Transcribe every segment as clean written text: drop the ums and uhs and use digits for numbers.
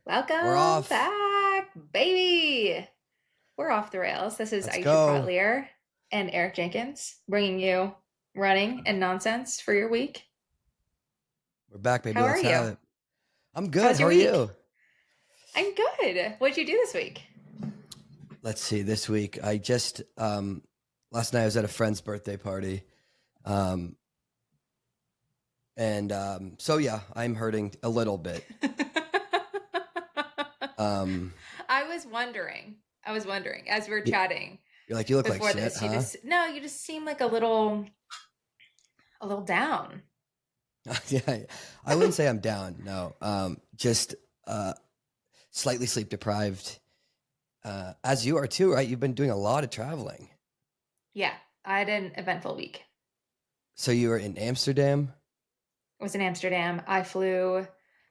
We're Welcome off. back, baby. We're off the rails. This is Let's Aisha go. Potlier and Eric Jenkins bringing you running and nonsense for your week. We're back, baby. How are Let's have you? it. I'm good. How's How your are you? week? I'm good. What'd you do this week? Let's see. This week, I just last night I was at a friend's birthday party, um, and so yeah, I'm hurting a little bit. Um, I was wondering as we were y- chatting you're like, you look like before shit, this, you huh? just no, you just seem like a little down. Yeah, I wouldn't say I'm down. No, just uh, slightly sleep deprived, as you are too, right? You've been doing a lot of traveling. Yeah, I had an eventful week. So you were in Amsterdam. Was in Amsterdam. I flew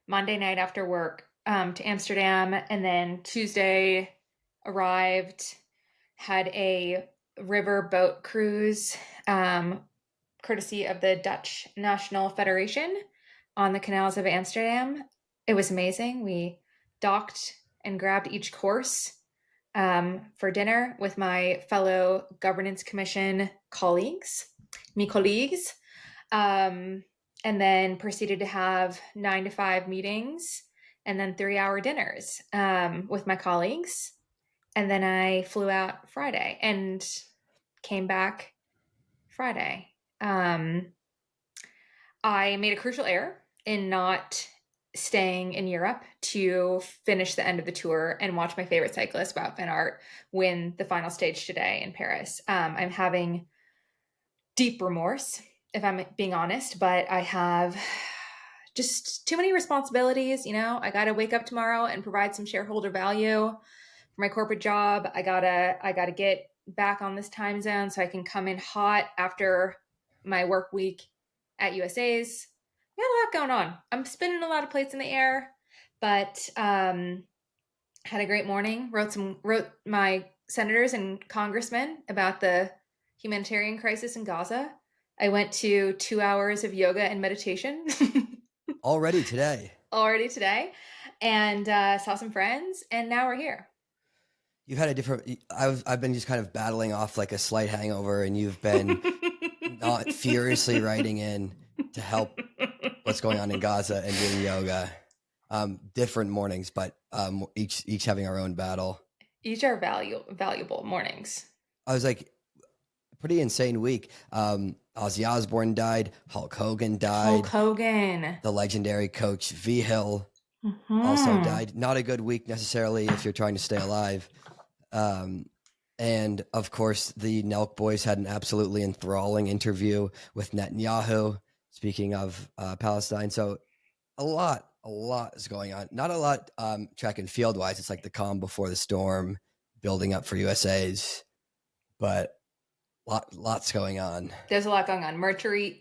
Monday night after work to Amsterdam, and then Tuesday arrived, had a river boat cruise, courtesy of the Dutch National Federation on the canals of Amsterdam. It was amazing. We docked and grabbed each course for dinner with my fellow governance commission colleagues, me colleagues, um, and then proceeded to have 9 to 5 meetings and then 3 hour dinners with my colleagues. And then I flew out Friday and came back Friday. Um, I made a crucial error in not staying in Europe to finish the end of the tour and watch my favorite cyclist, Wout van Aert, win the final stage today in Paris. I'm having deep remorse, if I'm being honest, but I have just too many responsibilities. I got to wake up tomorrow and provide some shareholder value for my corporate job. I gotta get back on this time zone so I can come in hot after my work week at USA's. We got a lot going on. I'm spinning a lot of plates in the air, but had a great morning. Wrote my senators and congressmen about the humanitarian crisis in Gaza. I went to 2 hours of yoga and meditation Already today. already today, and saw some friends, and now we're here. You've had a different. I've been just kind of battling off like a slight hangover, and you've been not furiously writing in to help what's going on in Gaza and doing yoga. Different mornings, but each having our own battle. Each are valuable mornings. I was like, pretty insane week. Ozzy Osbourne died. Hulk Hogan Hulk died. Hogan. The legendary Coach V Hill also Hmm. died. Not a good week necessarily if you're trying to stay alive. Um, and of course, the Nelk boys had an absolutely enthralling interview with Netanyahu. Speaking of Palestine, so a lot is going on. Not a lot track and field wise. It's like the calm before the storm, building up for USA's, but lots going on. There's a lot going on. Mercury.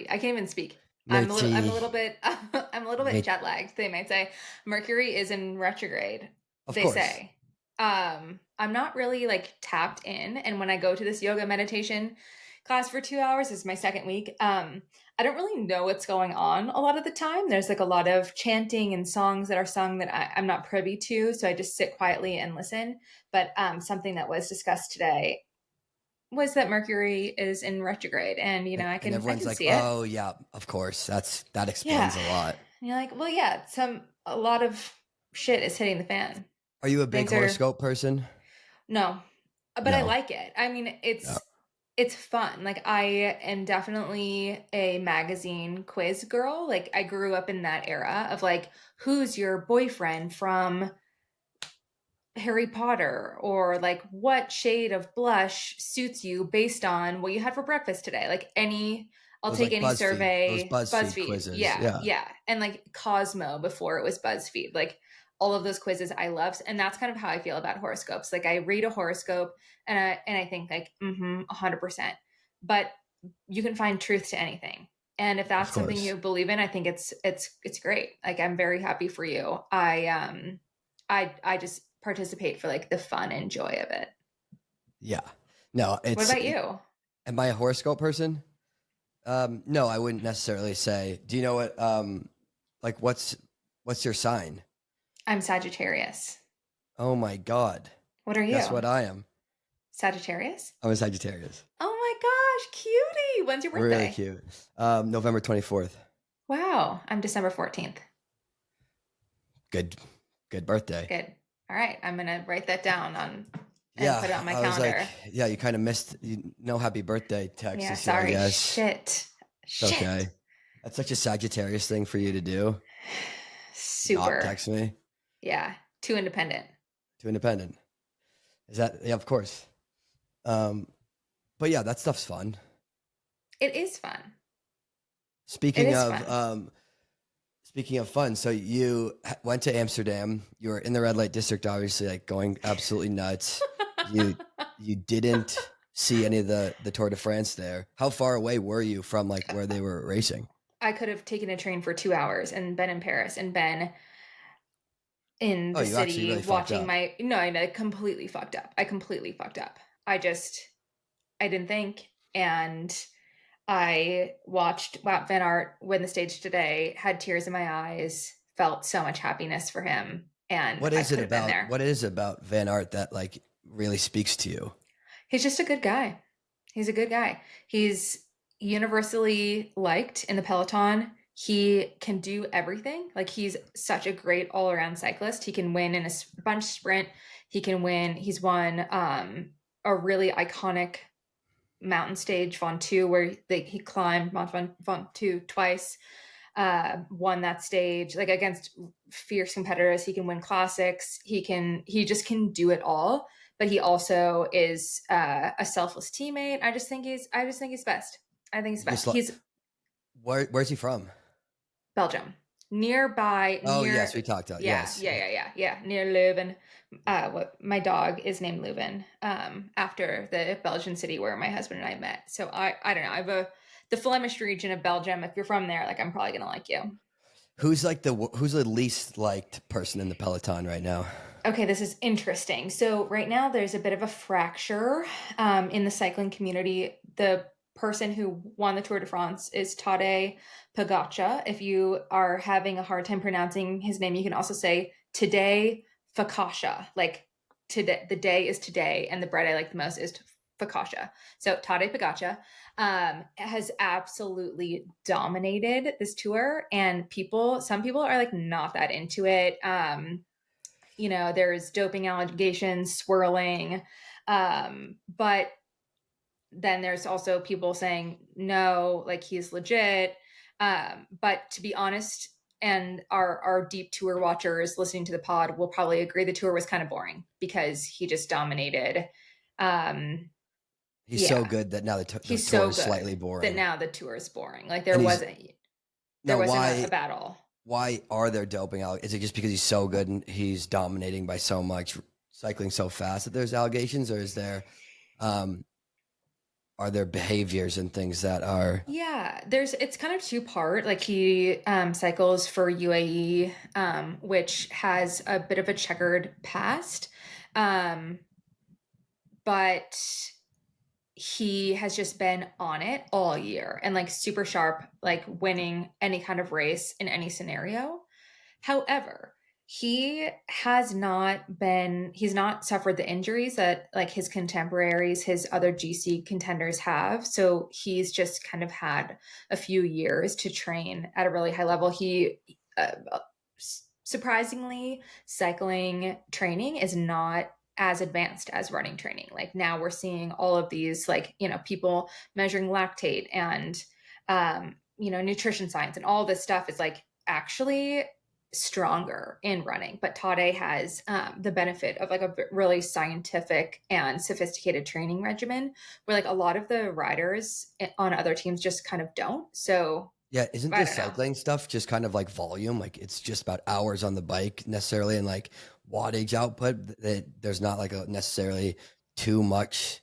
I can't even speak. I'm a Mirti, little bit I'm a little bit jet lagged. They might say Mercury is in retrograde. of They course. say. I'm not really like tapped in, and when I go to this yoga meditation class for 2 hours, this is my second week. I don't really know what's going on a lot of the time. There's like a lot of chanting and songs that are sung that I'm not privy to, so I just sit quietly and listen. But something that was discussed today was that Mercury is in retrograde, and I And can I everyone's can like, see it. oh yeah, of course. That Yeah, explains a lot. and you're like, well, yeah, a lot of shit is hitting the fan. Are you a big Things are horoscope person? no, but I No. like it. I mean, No. it's fun. Like I am definitely a magazine quiz girl. Like I grew up in that era of like, who's your boyfriend from Harry Potter, or like what shade of blush suits you based on what you had for breakfast today. Like I'll Those take like any those survey. BuzzFeed BuzzFeed, quizzes. yeah, Yeah. yeah, and like Cosmo before it was BuzzFeed. Like all of those quizzes I love, and that's kind of how I feel about horoscopes. Like I read a horoscope and I think like 100%, but you can find truth to anything. And if Of that's something course. you believe in, I think it's great. Like I'm very happy for you. I just participate for like the fun and joy of it. Yeah. No, What it's about you? am I a horoscope person? No, I wouldn't necessarily say. Do you know what like what's your sign? I'm Sagittarius. Oh my God. What are Guess you? what I am? Sagittarius? I'm a Sagittarius. Oh my gosh, cutie. When's your Really birthday? cute. November 24th. Wow, I'm December 14th. Good, good birthday. Good. All right, I'm gonna write that down on and Yeah, put it on my I was like, calendar. yeah, you kind of missed no happy birthday text Yeah, this year, I sorry. guess. Shit. It's Shit. okay. That's such a Sagittarius thing for you to do. Not Super. text me. Yeah, too independent. Too independent. Is that, yeah, of course. Um, but yeah, that stuff's fun. It is fun. It Speaking is of fun. speaking of fun, so you went to Amsterdam. You were in the red light district, obviously, like going absolutely nuts. You you didn't see any of the Tour de France there. How far away were you from like where they were racing? I could have taken a train for 2 hours and been in Paris and been in Oh, the you actually city really fucked watching up. my no, I completely fucked up. I completely fucked up. I didn't think, and I watched Wout Van Aert win the stage today, had tears in my eyes, felt so much happiness for him, and What I is it could have been about? there. What is it about Van Aert that like really speaks to you? He's just a good guy. He's a good guy. He's universally liked in the peloton. He can do everything. Like he's such a great all-around cyclist. He can win in a bunch sprint. He can win. He's won a really iconic mountain stage Ventoux where he climbed Mont Ventoux twice. Won that stage like against fierce competitors. He can win classics. He just can do it all. But he also is a selfless teammate. I just think he's best. I think he's You just best. like He's where's he from? Belgium, nearby, Oh yes, near we talked about yeah, yes. yeah, near Leuven. What my dog is named Leuven, after the Belgian city where my husband and I met. So I don't know. I have a the Flemish region of Belgium. If you're from there, like I'm probably gonna like you. Who's the least liked person in the peloton right now? Okay, this is interesting. So right now there's a bit of a fracture in the cycling community. The person who won the Tour de France is Tadej Pogacar. If you are having a hard time pronouncing his name, you can also say Tadej Fakasha. Like today, the day is today, and the bread I like the most is Fakasha. So Tadej Pogacar has absolutely dominated this tour, and some people are like not that into it. There's doping allegations swirling. But then there's also people saying, no, like he's legit. But to be honest, and our deep tour watchers listening to the pod will probably agree the tour was kind of boring because he just dominated. Um, He's so yeah, good that now the he's tour so is good slightly that boring. now the tour is boring. Like And he's there now wasn't a why battle. why are there doping out? Is it just because he's so good and he's dominating by so much, cycling so fast that there's allegations, or is there um are there behaviors and things that are Yeah, it's kind of two part. Like he cycles for UAE, which has a bit of a checkered past. Um, but he has just been on it all year and like super sharp, like winning any kind of race in any scenario. However, he's not suffered the injuries that like his contemporaries, his other GC contenders have. So he's just kind of had a few years to train at a really high level. Surprisingly, cycling training is not as advanced as running training. Like now we're seeing all of these, like, people measuring lactate and, nutrition science and all this stuff is like actually stronger in running. But Tade has the benefit of like a really scientific and sophisticated training regimen where like a lot of the riders on other teams just kind of don't. So yeah, isn't I this don't know. cycling stuff just kind of like volume? Like it's just about hours on the bike necessarily and like wattage output that there's not like a necessarily too much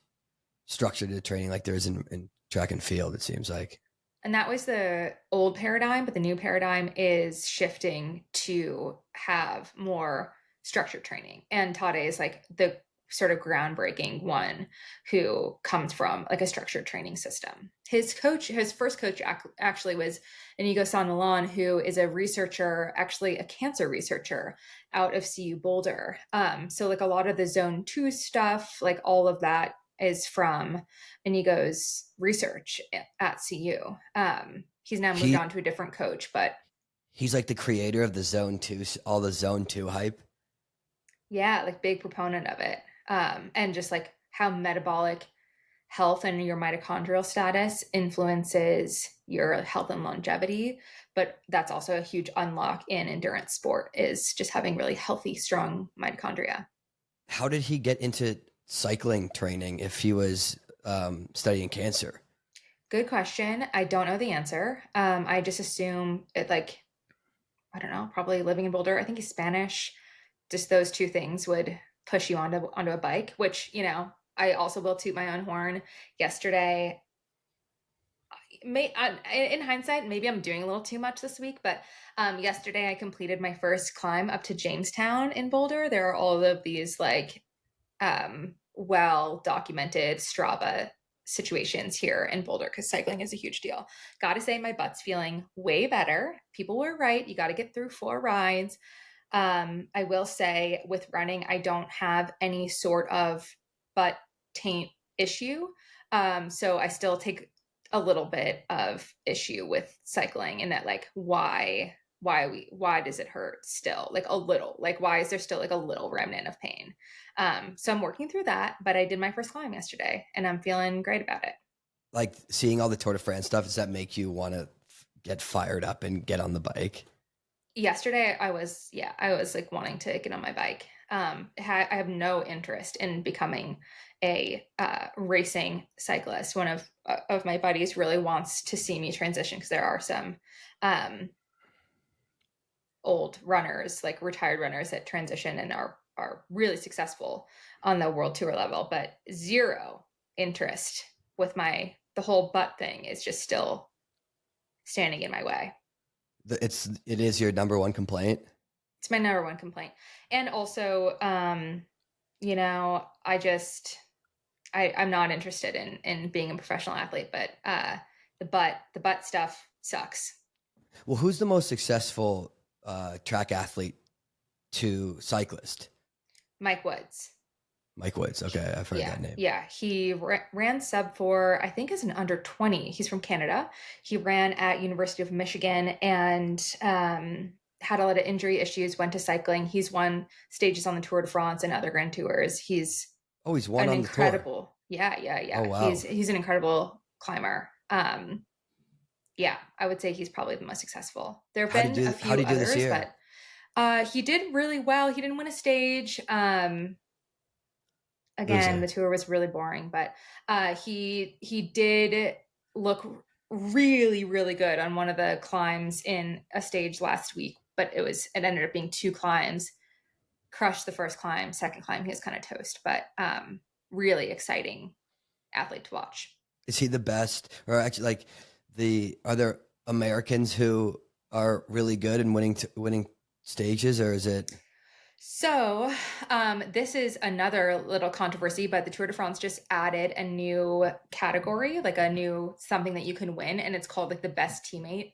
structure to training like there is in track and field, it seems like. And that was the old paradigm, but the new paradigm is shifting to have more structured training. And Tade is like the sort of groundbreaking one who comes from like a structured training system. His first coach actually was Inigo San Milan, who is a researcher, actually a cancer researcher out of CU Boulder. So like a lot of the zone 2 stuff, like all of that is from Inigo's research at CU. He's now moved He on to a different coach, but he's like the creator of the Zone 2, all the Zone 2 hype. yeah, like big proponent of it. And just like how metabolic health and your mitochondrial status influences your health and longevity. But that's also a huge unlock in endurance sport, is just having really healthy, strong mitochondria. How did he get into cycling training if he was studying cancer? Good question. I don't know the answer. I just assume it, like, I don't know, probably living in Boulder. I think he's Spanish. Just those two things would push you onto a bike, which, you know, I also will toot my own horn. Yesterday, in hindsight, maybe I'm doing a little too much this week, but yesterday I completed my first climb up to Jamestown in Boulder. There are all of these like well documented Strava situations here in Boulder because cycling is a huge deal. Gotta say, my butt's feeling way better. People were right. You got to get through 4 rides. I will say with running, I don't have any sort of butt taint issue. So I still take a little bit of issue with cycling, and that like why does it hurt still, like a little, like why is there still like a little remnant of pain? So I'm working through that, but I did my first climb yesterday and I'm feeling great about it. Like seeing all the Tour de France stuff, does that make you want to get fired up and get on the bike? Yesterday I was like wanting to get on my bike. I have no interest in becoming a racing cyclist. One of my buddies really wants to see me transition because there are some old runners, like retired runners, that transition and are really successful on the world tour level, but zero interest with the whole butt thing is just still standing in my way. It is your number one complaint. It's my number one complaint. And also, you know, I'm not interested in being a professional athlete, but the butt stuff sucks. Well, who's the most successful track athlete to cyclist? Mike Woods. Mike Woods. Okay, I've heard Yeah, that name. yeah. He ran sub 4, I think, as an under 20. He's from Canada. He ran at University of Michigan and had a lot of injury issues. Went to cycling. He's won stages on the Tour de France and other Grand Tours. He's He's won an on the tour. Yeah. Oh wow. He's an incredible climber. Yeah, I would say he's probably the most successful. There have been a How few did he do this others, year? but he did really well. He didn't win a stage. Again, the tour was really boring, but he did look really, really good on one of the climbs in a stage last week, but it ended up being 2 climbs. Crushed the first climb, second climb he was kind of toast, but really exciting athlete to watch. Is he the best, or actually, like are there Americans who are really good in winning stages, or is it? So this is another little controversy, but the Tour de France just added a new category, like a new something that you can win, and it's called like the best teammate.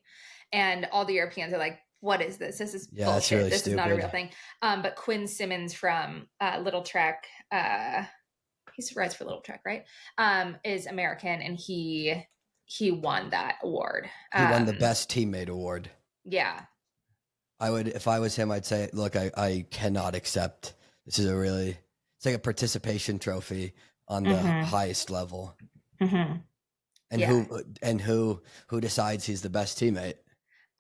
And all the Europeans are like, what is this? This is bullshit. Really this stupid. Is not a real thing. But Quinn Simmons from Little Trek, he rides for Little Trek, right? Is American, and he won that award. He won the best teammate award. Yeah. I would, if I was him, I'd say, look, I cannot accept. This is it's like a participation trophy on the highest level. Mm-hmm. And who decides he's the best teammate?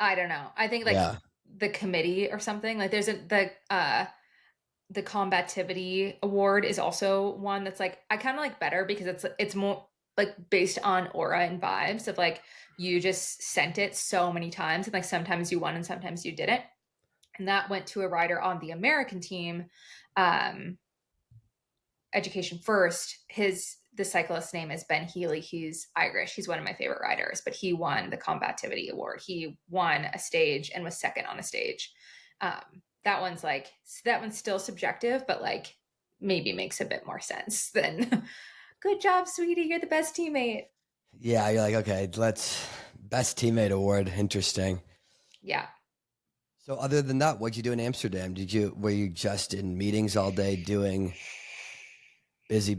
I don't know. I think the committee or something. Like there's the combativity award is also one that's like I kind of like better because it's more like based on aura and vibes of like you just sent it so many times and like sometimes you won and sometimes you didn't. And that went to a rider on the American team, Education First. The cyclist's name is Ben Healy. He's Irish. He's one of my favorite riders, but he won the combativity award. He won a stage and was second on a stage. That one's still subjective, but like maybe makes a bit more sense than good job, sweetie, you're the best teammate. Yeah, you're like, okay, let's best teammate award. Interesting. Yeah. So other than that, what'd you do in Amsterdam? Were you just in meetings all day doing busy,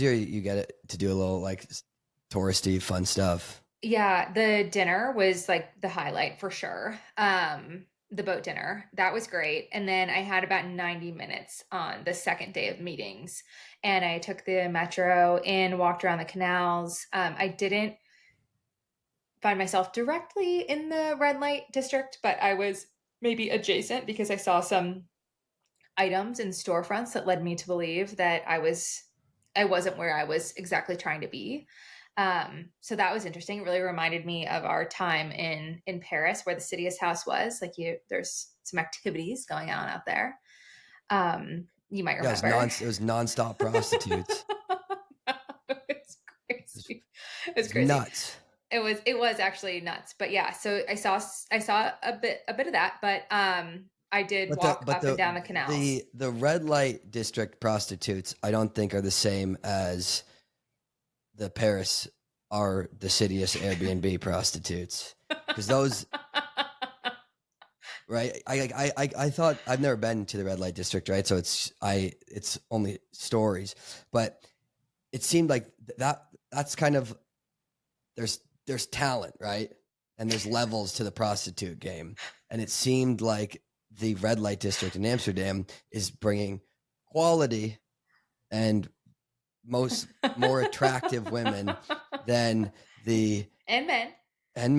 or you get it to do a little like touristy fun stuff? Yeah, the dinner was like the highlight for sure. The boat dinner. That was great. And then I had about 90 minutes on the second day of meetings. And I took the metro in, walked around the canals. I didn't find myself directly in the red light district, but I was maybe adjacent because I saw some items in storefronts that led me to believe that I wasn't where I was exactly trying to be. So that was interesting. It really reminded me of our time in Paris, where the CITIUS house was. Like there's some activities going on out there. You might Yeah, remember. it was nonstop prostitutes. It was It crazy. It was was crazy. nuts. It was actually nuts. But yeah, so I saw a bit of that, but I did But the walk but up and down the canals. the red light district prostitutes, I don't think are the same as the Paris are the Cityus Airbnb prostitutes, because those, right? I thought, I've never been to the red light district, right? So it's only stories, but it seemed like that's kind of, there's talent, right? And there's levels to the prostitute game, and it seemed like the red light district in Amsterdam is bringing quality and more attractive women than the And men. and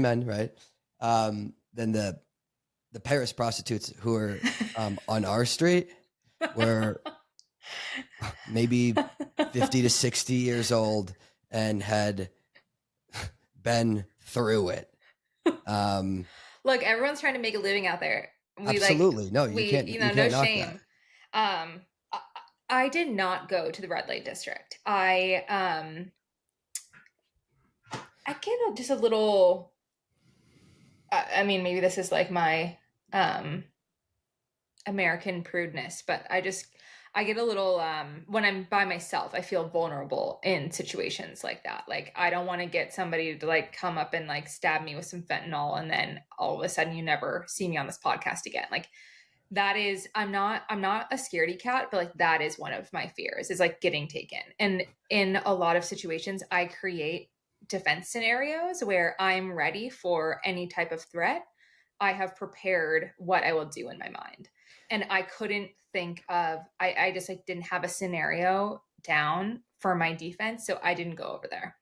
men, right? Than the Paris prostitutes who are on our street, were maybe 50 to 60 years old and had been through it. Look, everyone's trying to make a living out there. Absolutely. No, you No can't knock that. shame. Um, I, I did not go to the red light district. I get just a little. I mean, maybe this is like my um American prudeness, but I get a little when I'm by myself, I feel vulnerable in situations like that. Like I don't want to get somebody to like come up and like stab me with some fentanyl and then all of a sudden you never see me on this podcast again. Like that is I'm not a scaredy cat, but like that is one of my fears is like getting taken. And in a lot of situations I create defense scenarios where I'm ready for any type of threat. I have prepared what I will do in my mind. And I couldn't think of I just like didn't have a scenario down for my defense, so I didn't go over there.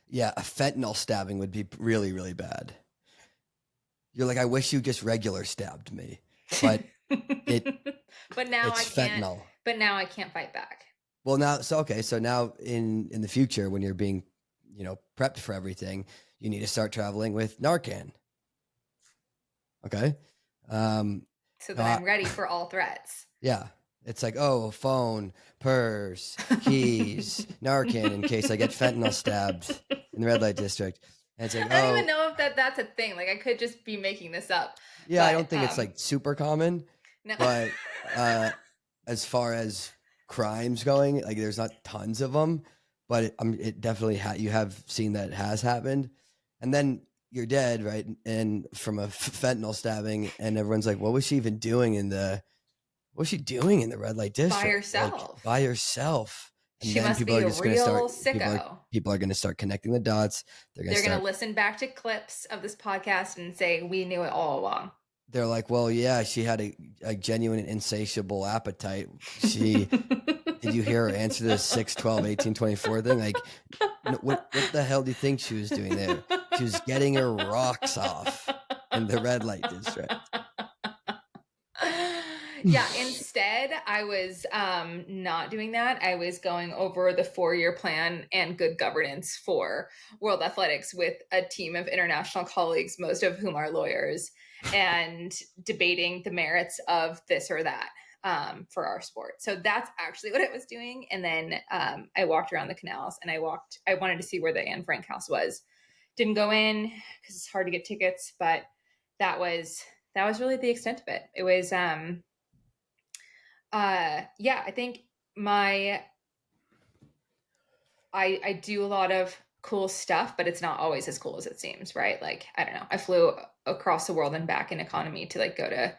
Yeah, a fentanyl stabbing would be really, really bad. You're like, I wish you just regular stabbed me, but it but now I it's can't fentanyl. but now I can't fight back. Well, now, so okay, so now in the future, when you're being, prepped for everything, you need to start traveling with Narcan. Okay, um, So no, that I'm ready for all threats. yeah, it's like, oh, phone, purse, keys, Narcan in case I get fentanyl stabbed in the red light district. And it's like, I don't even oh, know if that's a thing. Like I could just be making this up. yeah, I don't But think it's like super common, no. but as far as crimes going, like there's not tons of them, but it definitely you have seen that it has happened, and then you're dead, right? And from a fentanyl stabbing, and everyone's like, "What was she even doing what was she doing in the red light By district? Like herself. by herself?" And She then must people be are a just going to start real sicko. people are going to start connecting the dots. They're going to They're going to start. listen back to clips of this podcast and say, we knew it all along. They're like, well, yeah, she had a genuine insatiable appetite. She Did you hear her answer the 6, 12, 18, 24 thing? Like, what the hell do you think she was doing there? She was getting her rocks off in the red light district. Yeah, instead I was not doing that. I was going over the 4-year plan and good governance for World Athletics with a team of international colleagues, most of whom are lawyers, and debating the merits of this or that for our sport. So that's actually what I was doing. And then I walked around the canals and I wanted to see where the Anne Frank house was. Didn't go in because it's hard to get tickets, but that was really the extent of it. It was yeah, I think my I do a lot of cool stuff, but it's not always as cool as it seems, right? Like, I don't know. I flew across the world and back in economy to like go to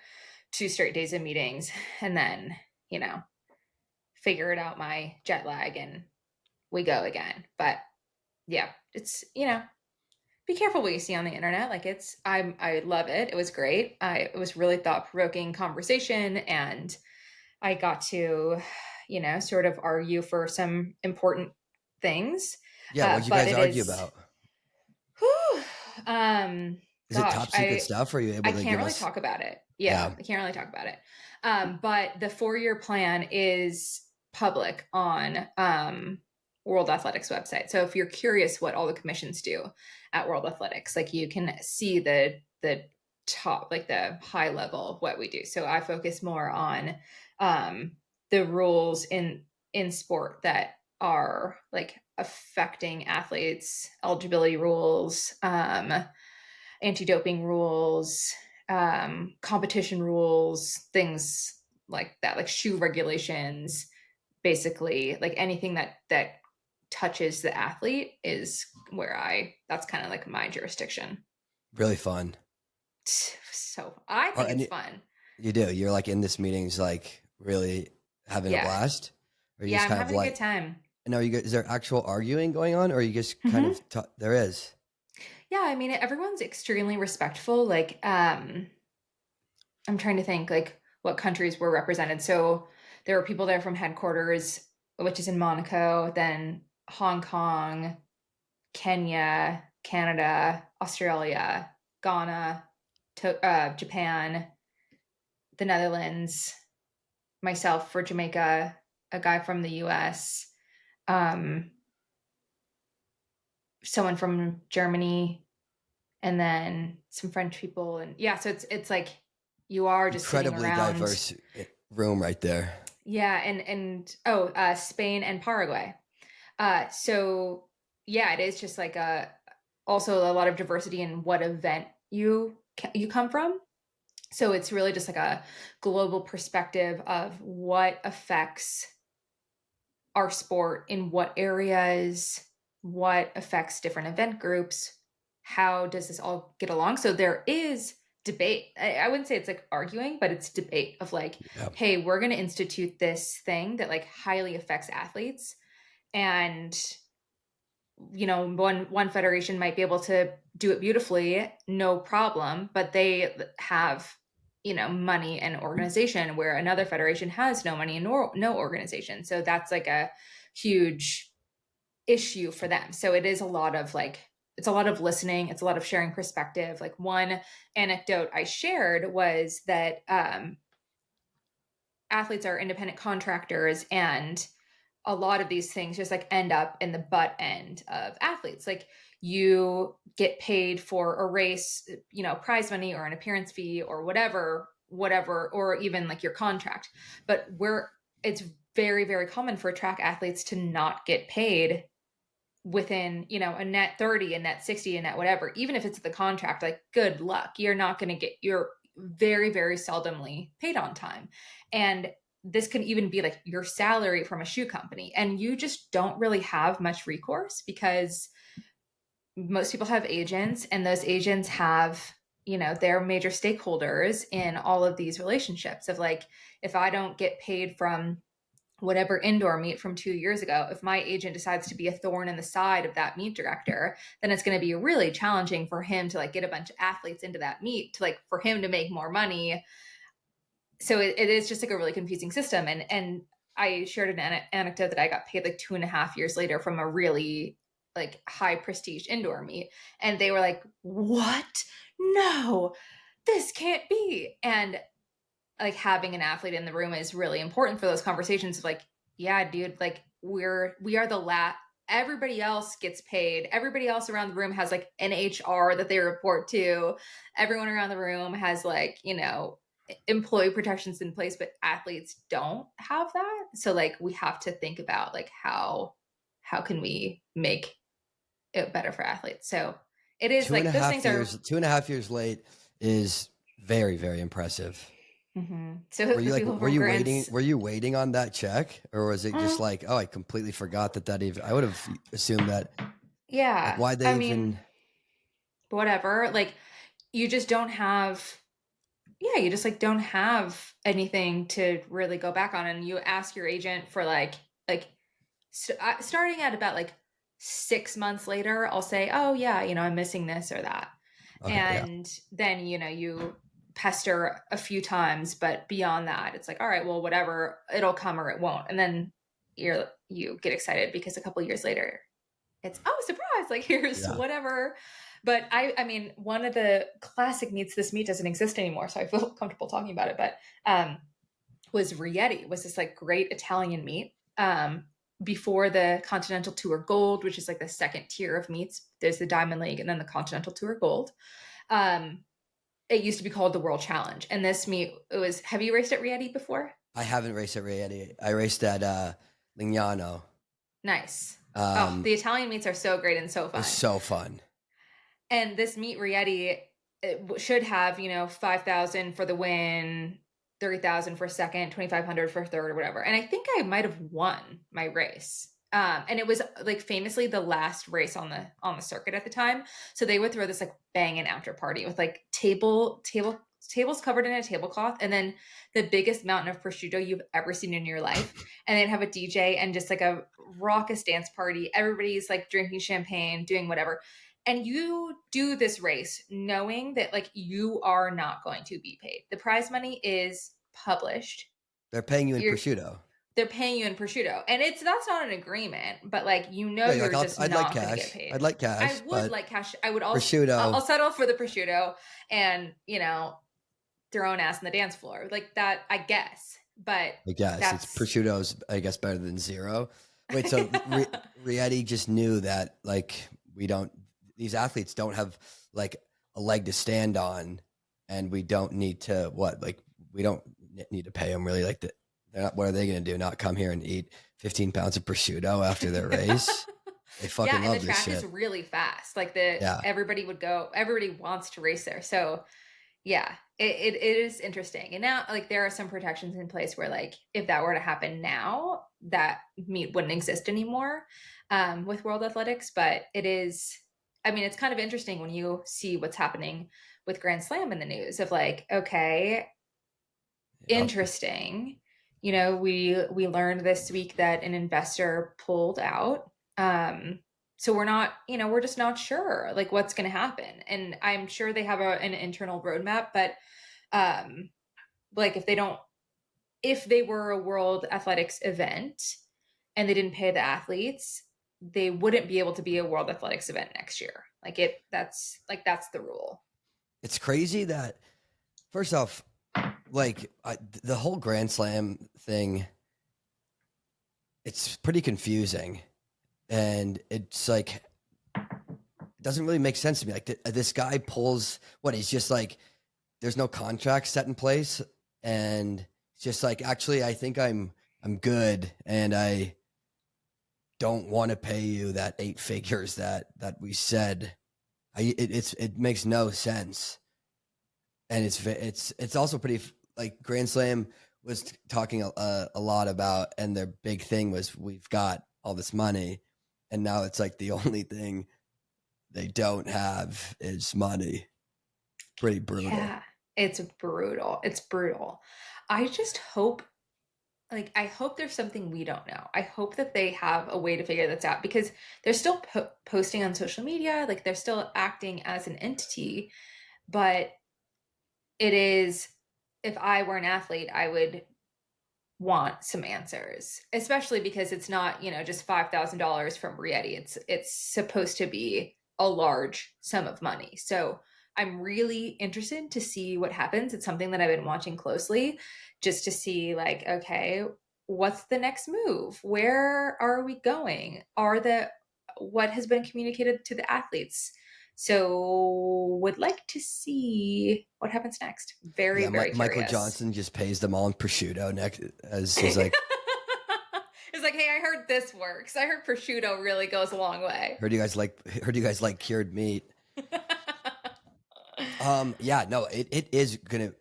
2 straight days of meetings and then, you know, figured out my jet lag and we go again. But yeah, it's, be careful what you see on the internet. Like I love it. It was great. It was really thought provoking conversation, and I got to, sort of argue for some important things. Yeah, what'd you But guys it argue is, about? whew, Is it gosh, top secret stuff? Or are you I able to can't give really us? talk about it. Yeah. Yeah, I can't really talk about it. But the 4-year plan is public on World Athletics website. So if you're curious what all the commissions do at World Athletics, like you can see the top, like the high level of what we do. So I focus more on the rules in sport that are like affecting athletes, eligibility rules, anti-doping rules, competition rules, things like that, like shoe regulations, basically like anything that touches the athlete is where that's kind of like my jurisdiction. Really fun. So I Are think it's any fun. You do? You're like in this meetings, like really having a Yeah. blast, or you Yeah, just I'm kind of having a good like? time. And are you? Is there actual arguing going on, or are you just kind Hmm. of? There is. Yeah, I mean, everyone's extremely respectful. Like, I'm trying to think like what countries were represented. So there were people there from headquarters, which is in Monaco, then Hong Kong, Kenya, Canada, Australia, Ghana, Japan, the Netherlands, myself for Jamaica, a guy from the US, um, someone from Germany, and then some French people. And yeah, so it's like you are just sitting Incredibly around. diverse room right there. Yeah, and Spain and Paraguay. So yeah, it is just like also a lot of diversity in what event you come from. So it's really just like a global perspective of what affects our sport in what areas, what affects different event groups, how does this all get along? So there is debate. I wouldn't say it's like arguing, but it's debate of like, Yeah. hey, we're going to institute this thing that like highly affects athletes, and one federation might be able to do it beautifully, no problem, but they have money and organization, where another federation has no money and no organization. So that's like a huge issue for them. So it is a lot of like, it's a lot of listening, it's a lot of sharing perspective. Like one anecdote I shared was that athletes are independent contractors, and a lot of these things just like end up in the butt end of athletes. Like you get paid for a race, prize money or an appearance fee or whatever, or even like your contract. But it's very, very common for track athletes to not get paid within, a net 30, a net 60, a net whatever. Even if it's the contract, like good luck. You're very, very seldomly paid on time. And this can even be like your salary from a shoe company. And you just don't really have much recourse, because most people have agents, and those agents have, their major stakeholders in all of these relationships of like, if I don't get paid from whatever indoor meet from 2 years ago, if my agent decides to be a thorn in the side of that meet director, then it's going to be really challenging for him to like get a bunch of athletes into that meet to like for him to make more money. So it is just like a really confusing system. And I shared an anecdote that I got paid like 2.5 years later from a really like high prestige indoor meet, and they were like, "What? No, this can't be." And like having an athlete in the room is really important for those conversations of like, yeah, dude, like we are the everybody else gets paid, everybody else around the room has like an HR that they report to, everyone around the room has like employee protections in place, but athletes don't have that. So like we have to think about like how can we make it better for athletes. So it is Two and like a those half things are. years. 2.5 years late is very, very impressive. So Were you the like, people from Grants. were you waiting on that check, or was it just Uh, like, oh, I completely forgot that even, I would have assumed that, like, yeah, why I they even, mean, whatever. Like, you just don't have. Yeah, you just like don't have anything to really go back on, and you ask your agent for starting at about like 6 months later, I'll say, oh yeah, I'm missing this or that, okay, yeah, and then you pester a few times, but beyond that, it's like, all right, well, whatever, it'll come or it won't, and then you get excited because a couple years later, it's, oh, surprise, like here's yeah, whatever. But I mean, one of the classic meats, this meat doesn't exist anymore, so I feel comfortable talking about it, but was Rieti, was this like great Italian meat. Before the Continental Tour Gold, which is like the second tier of meats. There's the Diamond League and then the Continental Tour Gold. It used to be called the World Challenge. And this meat, it was, have you raced at Rieti before? I haven't raced at Rieti. I raced at Lignano. Nice. Oh, Um, the Italian meats are so great and so it was fun. so fun. And this meat Rieti, it should have 5,000 for the win, 30,000 for second, 2,500 for third, or whatever. And I think I might have won my race. And it was like famously the last race on the circuit at the time. So they would throw this like banging after party with like tables covered in a tablecloth, and then the biggest mountain of prosciutto you've ever seen in your life. And they'd have a DJ and just like a raucous dance party. Everybody's like drinking champagne, doing whatever. And you do this race knowing that like you are not going to be paid. The prize money is published. They're paying you in You're prosciutto. They're paying you in prosciutto, and that's not an agreement, but like Yeah, you're you're like, just I'd like not going to get cash. paid. I'd like I cash, would but like cash. I would also prosciutto. I'll settle for the prosciutto and throw an ass in the dance floor like that, I guess. But I guess it's that's prosciutto's, I guess, better than zero. Wait, so Rieti just knew that like these athletes don't have like a leg to stand on, and we don't need to we don't need to pay them really. Like they're not. What are they going to do? Not come here and eat 15 pounds of prosciutto after their race? They yeah, fucking and the love this track is shit. really fast. Like Yeah, everybody wants to race there. So yeah, it is interesting. And now like there are some protections in place where like if that were to happen now, that meet wouldn't exist anymore with World Athletics. But it is, I mean, it's kind of interesting when you see what's happening with Grand Slam in the news of like, okay, yep. interesting. We learned this week that an investor pulled out. So we're just not sure like what's going to happen. And I'm sure they have an internal roadmap, but um, like if they were a World Athletics event and they didn't pay the athletes, they wouldn't be able to be a World Athletics event next year. That's the rule. It's crazy that first off, like the whole Grand Slam thing, it's pretty confusing, and it's like it doesn't really make sense to me. Like this guy pulls what he's just like. There's no contract set in place, and it's just like actually, I think I'm good, and I don't want to pay you that 8 figures that we said. It makes no sense, and it's also pretty like Grand Slam was talking a lot about, and their big thing was we've got all this money, and now it's like the only thing they don't have is money. Pretty brutal. Yeah, it's brutal. It's brutal. I just hope, like, I hope there's something we don't know. I hope that they have a way to figure this out because they're still posting on social media, like, they're still acting as an entity. But it is, if I were an athlete, I would want some answers, especially because it's not, just $5,000 from Rieti. It's supposed to be a large sum of money. So I'm really interested to see what happens. It's something that I've been watching closely just to see like, okay, what's the next move? Where are we going? What has been communicated to the athletes? So would like to see what happens next. Very, Yeah, very Michael curious. Johnson just pays them all in prosciutto next as he's like, It's like, hey, I heard this works. I heard prosciutto really goes a long way. heard you guys like cured meat. Yeah, no, it is gonna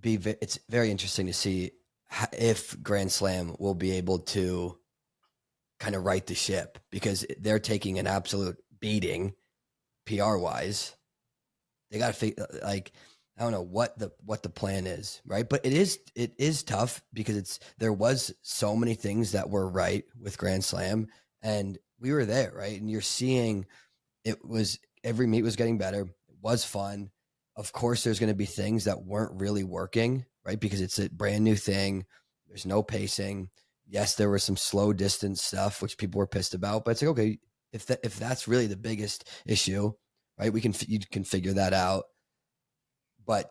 it's very interesting to see if Grand Slam will be able to kind of right the ship, because they're taking an absolute beating PR wise. They got to figure, like, I don't know what the plan is, right? But it is tough because there was so many things that were right with Grand Slam, and we were there, right? And you're seeing every meet was getting better. It was fun. Of course, there's going to be things that weren't really working, right? Because it's a brand new thing. There's no pacing. Yes, there was some slow distance stuff which people were pissed about, but it's like, okay, if that's really the biggest issue, right? You can figure that out. But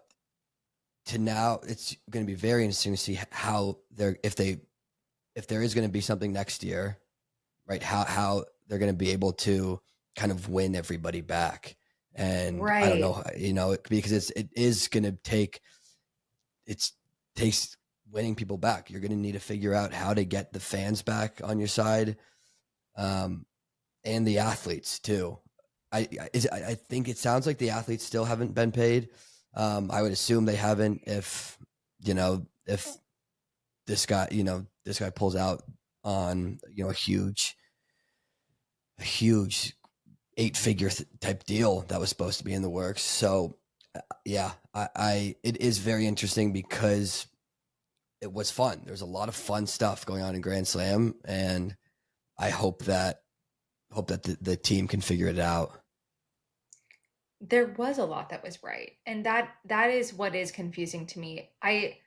to now, it's going to be very interesting to see how if there is going to be something next year, right? How they're going to be able to kind of win everybody back. And I don't Right. know, because it is going to takes winning people back. You're going to need to figure out how to get the fans back on your side, and the athletes too. I think it sounds like the athletes still haven't been paid. I would assume they haven't. If this guy pulls out on a huge 8-figure type deal that was supposed to be in the works. So yeah, it is very interesting because it was fun. There's a lot of fun stuff going on in Grand Slam, and I hope that the team can figure it out. There was a lot that was right. And that is what is confusing to me. I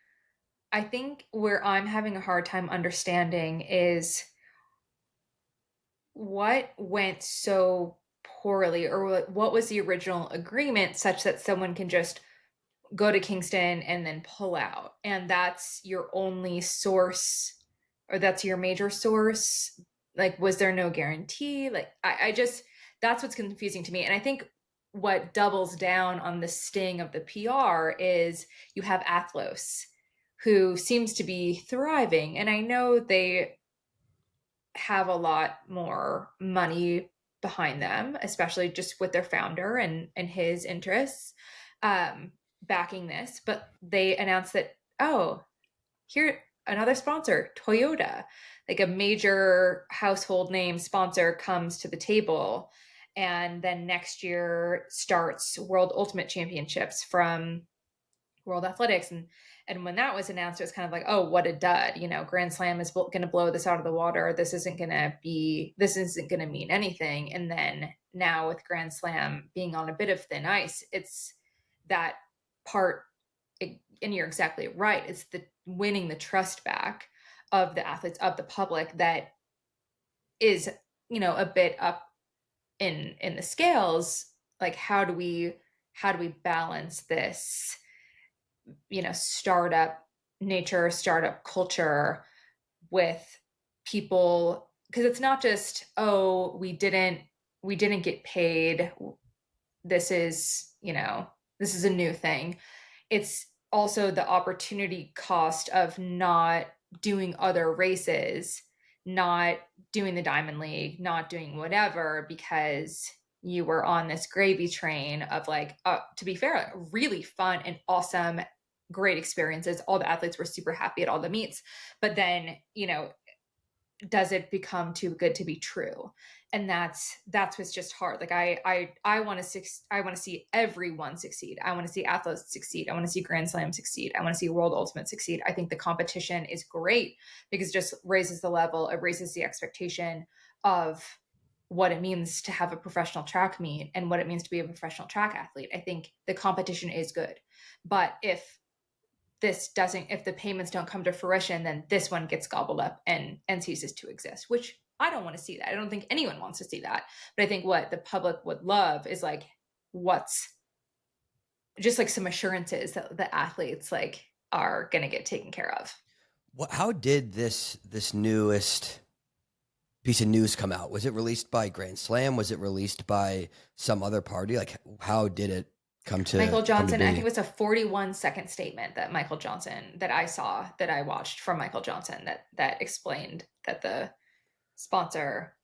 think where I'm having a hard time understanding is what went so poorly, or what was the original agreement such that someone can just go to Kingston and then pull out, and that's your only source, or that's your major source. Like, was there no guarantee? Like, I just, that's what's confusing to me. And I think what doubles down on the sting of the PR is you have Athlos, who seems to be thriving, and I know they have a lot more money behind them, especially just with their founder and his interests, um, backing this. But they announced that, oh, here, another sponsor, Toyota, like a major household name sponsor, comes to the table. And then next year starts World Ultimate Championships from World Athletics. And when that was announced, it was kind of like, oh, what a dud. Grand Slam is going to blow this out of the water. This isn't going to mean anything. And then now with Grand Slam being on a bit of thin ice, it's that part. And you're exactly right. It's the winning the trust back of the athletes, of the public, that is, a bit up in the scales. Like, how do we balance this, startup nature, startup culture, with people? Because it's not just, oh, we didn't get paid, this is, this is a new thing. It's also the opportunity cost of not doing other races, not doing the Diamond League, not doing whatever, because you were on this gravy train of, like, to be fair, really fun and awesome, great experiences. All the athletes were super happy at all the meets. But then, does it become too good to be true? And that's what's just hard. Like, I want to see everyone succeed. I want to see athletes succeed. I want to see Grand Slam succeed. I want to see World Ultimate succeed. I think the competition is great because it just raises the level, it raises the expectation of what it means to have a professional track meet and what it means to be a professional track athlete. I think the competition is good. But if the payments don't come to fruition, then this one gets gobbled up and ceases to exist, which I don't want to see that. I don't think anyone wants to see that. But I think what the public would love is, like, what's just like some assurances that the athletes, like, are going to get taken care of. How did this newest piece of news come out? Was it released by Grand Slam? Was it released by some other party? Like, how did it Michael come to Johnson, I think be? it was a 41-second statement that Michael Johnson, that I watched from Michael Johnson, that explained that the sponsor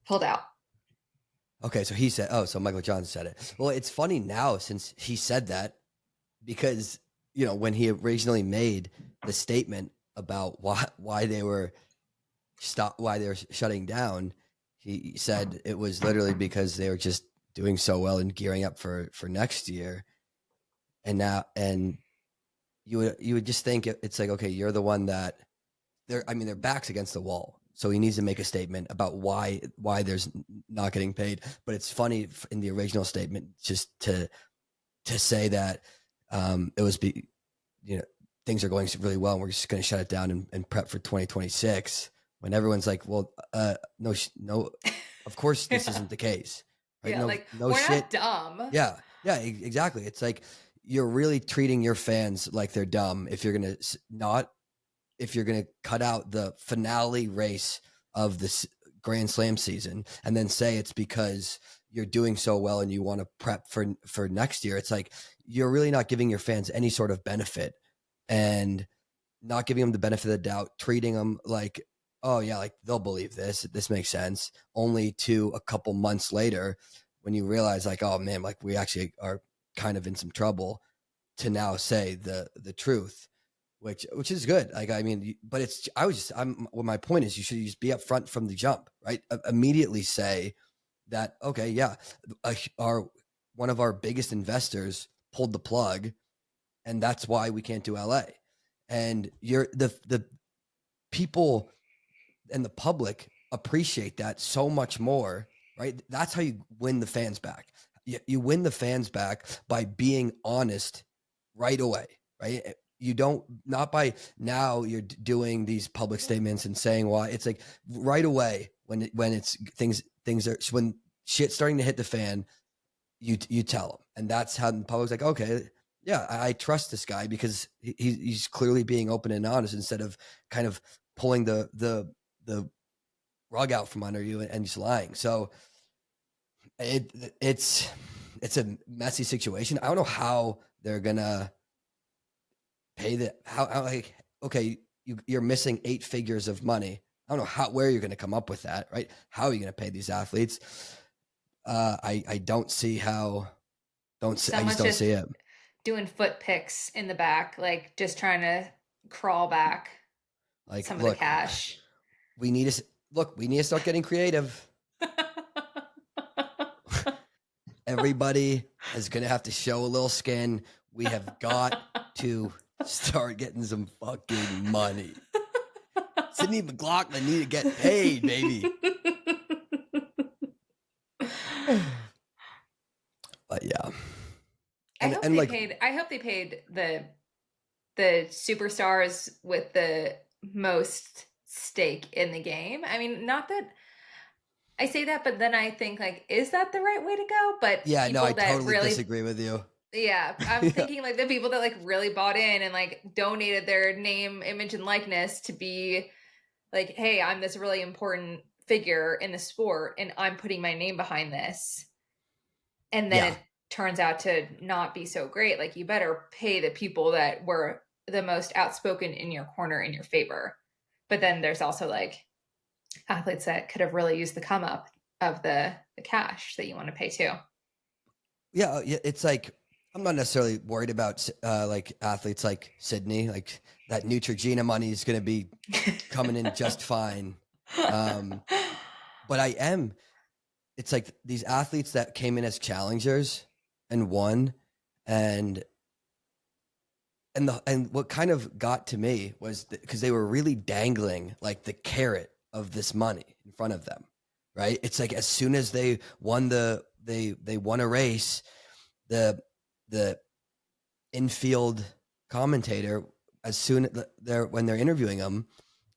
pulled out. Okay, so he said, oh, so Michael Johnson said it. Well, it's funny now since he said that, because when he originally made the statement about why they were shutting down, he said it was literally because they were just doing so well and gearing up for next year. And you would just think it's like, okay, you're the one that their back's against the wall. So he needs to make a statement about why there's not getting paid. But it's funny in the original statement just to say that it was things are going really well and we're just going to shut it down and prep for 2026, when everyone's like, well, no, of course this isn't the case, right? Yeah, No we're shit. not dumb. Yeah, exactly. It's like you're really treating your fans like they're dumb if you're going to cut out the finale race of this Grand Slam season and then say it's because you're doing so well and you want to prep for next year. It's like you're really not giving your fans any sort of benefit, and not giving them the benefit of the doubt, treating them like, oh yeah, like they'll believe this makes sense, only to a couple months later when you realize like, oh man, like we actually are kind of in some trouble, to now say the truth, which is good. Like, I mean, but well, my point is you should just be upfront from the jump, right? Immediately say that, okay, yeah, one of our biggest investors pulled the plug and that's why we can't do LA. And you're the people and the public appreciate that so much more, right? That's how you win the fans back. You win the fans back by being honest right away, right? You don't, not by now you're doing these public statements and saying why. It's like right away when it's things are, when shit's starting to hit the fan, you tell them. And that's how the public's like, okay, yeah, I trust this guy because he's clearly being open and honest instead of kind of pulling the rug out from under you and just lying. So it's a messy situation. I don't know how they're gonna pay how like, okay, you're missing 8 figures of money. I don't know where you're gonna come up with that, right? How are you gonna pay these athletes? I don't see how. I just don't see it. Doing foot picks in the back, like just trying to crawl back Like, some of the cash. We need to start getting creative. Everybody is going to have to show a little skin. We have got to start getting some fucking money. Sydney McLaughlin need to get paid, baby. But yeah. I hope they paid the superstars with the most stake in the game. I mean, not that I say that, but then I think like, is that the right way to go? But yeah, no, I totally disagree with you. Yeah, I'm thinking like the people that like really bought in and like donated their name, image, and likeness to be like, hey, I'm this really important figure in the sport and I'm putting my name behind this. And then it turns out to not be so great. Like, you better pay the people that were the most outspoken in your corner in your favor. But then there's also like athletes that could have really used the come up of the cash that you want to pay too. Yeah, it's like, I'm not necessarily worried about like athletes like Sydney, like that Neutrogena money is going to be coming in just fine. But I am, it's like these athletes that came in as challengers and won, and what kind of got to me was because they were really dangling like the carrot of this money in front of them, right? It's like as soon as they won they won a race, the infield commentator, as soon when they're interviewing them,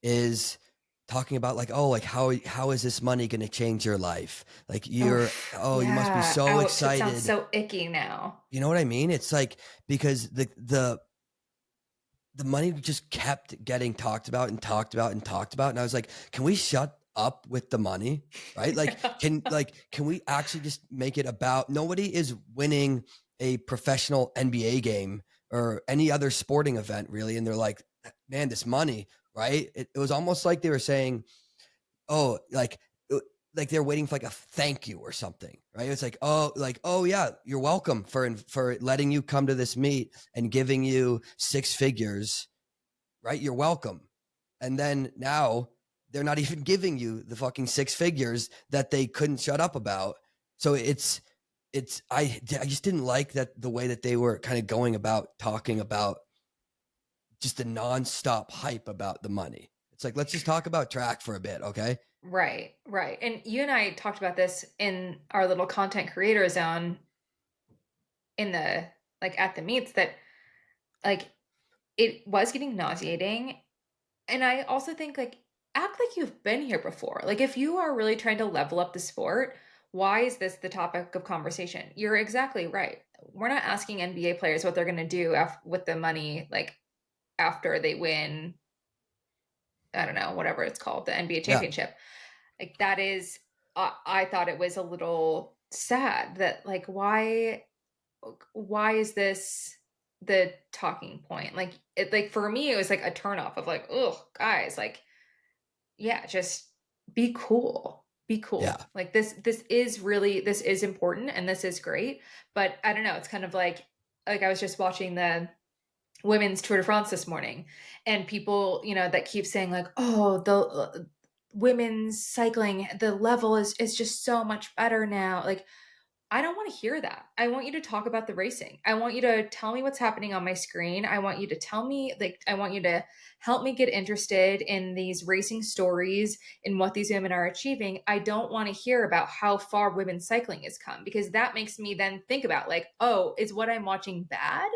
is talking about like, oh, like how is this money going to change your life? Like you must be so excited. It sounds so icky now. You know what I mean? It's like, because the money just kept getting talked about and talked about and talked about, and I was like, can we shut up with the money, right? Like, can we actually just make it about, nobody is winning a professional NBA game or any other sporting event really, and they're like, man, this money, right? It was almost like they were saying, oh, like like they're waiting for like a thank you or something, right? It's like, oh yeah, you're welcome for letting you come to this meet and giving you 6 figures, right? You're welcome. And then now they're not even giving you the fucking 6 figures that they couldn't shut up about. So I just didn't like that the way that they were kind of going about talking about just the nonstop hype about the money. It's like, let's just talk about track for a bit, okay? Right, right. And you and I talked about this in our little content creator zone in the like at the meets that like it was getting nauseating. And I also think like act like you've been here before. Like if you are really trying to level up the sport, why is this the topic of conversation? You're exactly right. We're not asking NBA players what they're going to do with the money like after they win, I don't know, whatever it's called, the NBA Yeah. championship. Like that is I thought it was a little sad that like why is this the talking point? Like it like for me it was like a turn off of like, oh guys, like yeah, just be cool. Be Yeah. cool. Like this is important and this is great. But I don't know, it's kind of like I was just watching the women's Tour de France this morning and people, that keep saying like, oh, the women's cycling, the level is just so much better now. Like I don't want to hear that. I want you to talk about the racing. I want you to tell me what's happening on my screen. I want you to tell me, like, I want you to help me get interested in these racing stories and what these women are achieving. I don't want to hear about how far women's cycling has come because that makes me then think about, like, oh, is what I'm watching bad?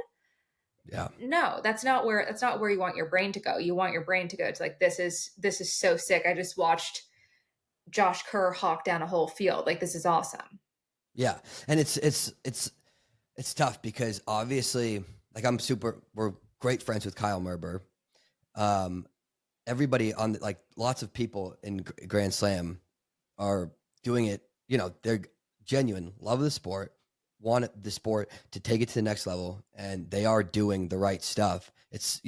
Yeah. No, that's not where you want your brain to go. You want your brain to go to like, this is so sick. I just watched Josh Kerr hawk down a whole field. Like, this is awesome. Yeah. And it's tough because obviously, like we're great friends with Kyle Merber. Everybody on like lots of people in Grand Slam are doing it. They're genuine, love the sport, want the sport to take it to the next level, and they are doing the right stuff. It's,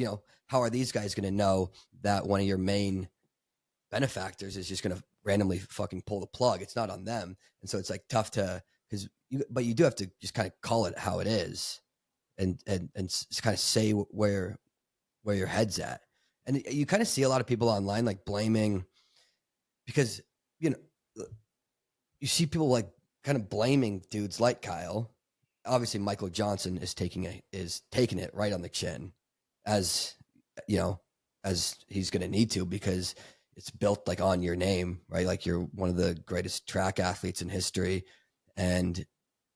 how are these guys going to know that one of your main benefactors is just going to randomly fucking pull the plug? It's not on them. And so it's like tough to, but you do have to just kind of call it how it is and kind of say where your head's at. And you kind of see a lot of people online like blaming because, you see people like kind of blaming dudes like Kyle. Obviously, Michael Johnson is taking it right on the chin, as as he's going to need to, because it's built like on your name, right? Like you're one of the greatest track athletes in history, and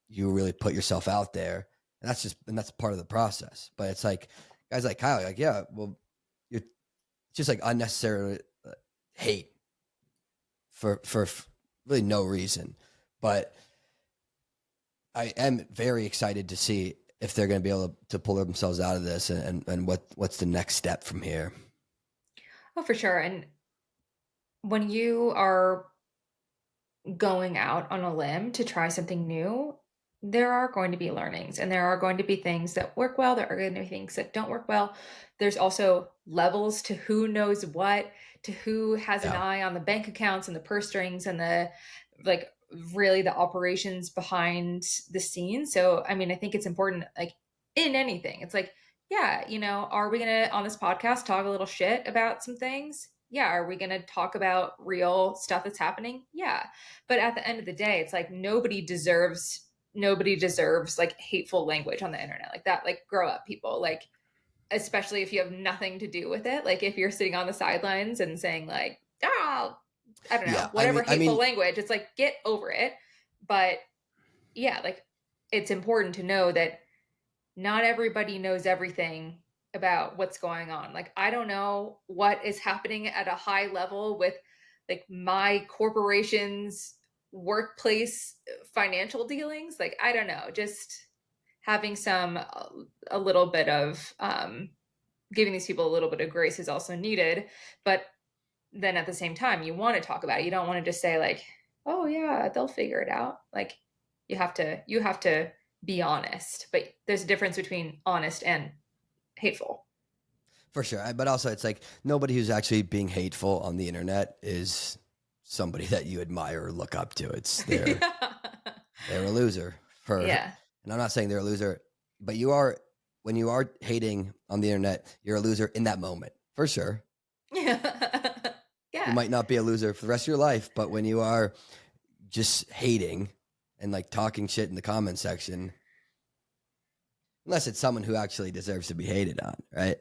you really put yourself out there, and that's part of the process. But it's like guys like Kyle, like, yeah, well, you're just like unnecessary hate for really no reason. But I am very excited to see if they're going to be able to pull themselves out of this and what's the next step from here. Oh, for sure. And when you are going out on a limb to try something new, there are going to be learnings and there are going to be things that work well. There are going to be things that don't work well. There's also levels to who knows what, to who has an eye on the bank accounts and the purse strings and the like really the operations behind the scenes. So, I mean, I think it's important, like in anything, it's like, yeah, are we going to, on this podcast, talk a little shit about some things? Yeah. Are we going to talk about real stuff that's happening? Yeah. But at the end of the day, it's like nobody deserves like hateful language on the internet like that. Like grow up, people. Like, especially if you have nothing to do with it. Like if you're sitting on the sidelines and saying like, oh, I don't know, whatever hateful language, it's like, get over it. But yeah, like it's important to know that not everybody knows everything about what's going on. Like I don't know what is happening at a high level with like my corporation's workplace financial dealings. Like I don't know, just having a little bit of giving these people a little bit of grace is also needed. But then at the same time, you want to talk about it. You don't want to just say like, oh yeah, they'll figure it out. Like you have to be honest. But there's a difference between honest and hateful. For sure. But also it's like nobody who's actually being hateful on the internet is somebody that you admire or look up to. It's they're Yeah. a loser for, Yeah. and I'm not saying they're a loser, but you are, when you are hating on the internet, you're a loser in that moment for sure. Yeah. You Yeah. might not be a loser for the rest of your life, but when you are just hating and like talking shit in the comment section, unless it's someone who actually deserves to be hated on, right?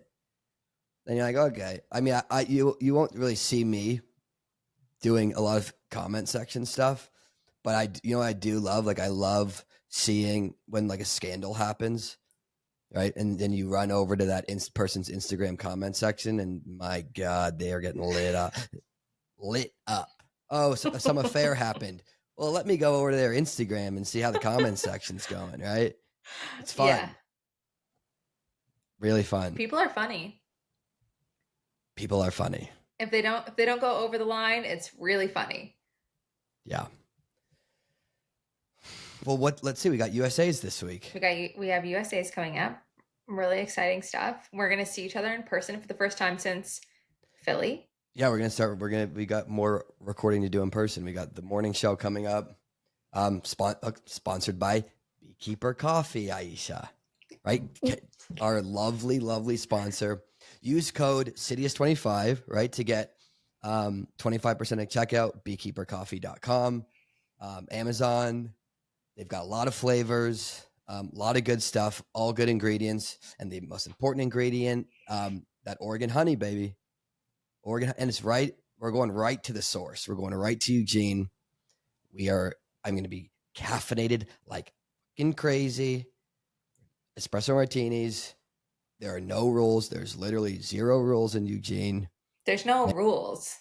Then you're like, okay. I mean, you won't really see me doing a lot of comment section stuff, but I do love, like, I love seeing when like a scandal happens, right? And then you run over to that person's Instagram comment section, and my God, they are getting lit up. Oh, so some affair happened. Well, let me go over to their Instagram and see how the comment section's going, right? It's Yeah. fun. Really fun. People are funny. People are funny. If they don't go over the line, it's really funny. Yeah. Well, let's see. We got USA's this week. We have USA's coming up. Really exciting stuff. We're gonna see each other in person for the first time since Philly. Yeah, we got more recording to do in person. We got the morning show coming up. Sponsored by Beekeeper Coffee, Aisha. Right? Our lovely, lovely sponsor. Use code CITIUS25, right, to get 25% at checkout, beekeepercoffee.com. Amazon, they've got a lot of flavors, a lot of good stuff, all good ingredients. And the most important ingredient, that Oregon honey, baby. Oregon, and it's right. We're going right to the source. We're going right to Eugene. I'm going to be caffeinated like fucking crazy. Espresso martinis. There are no rules. There's literally zero rules in Eugene. There's no rules.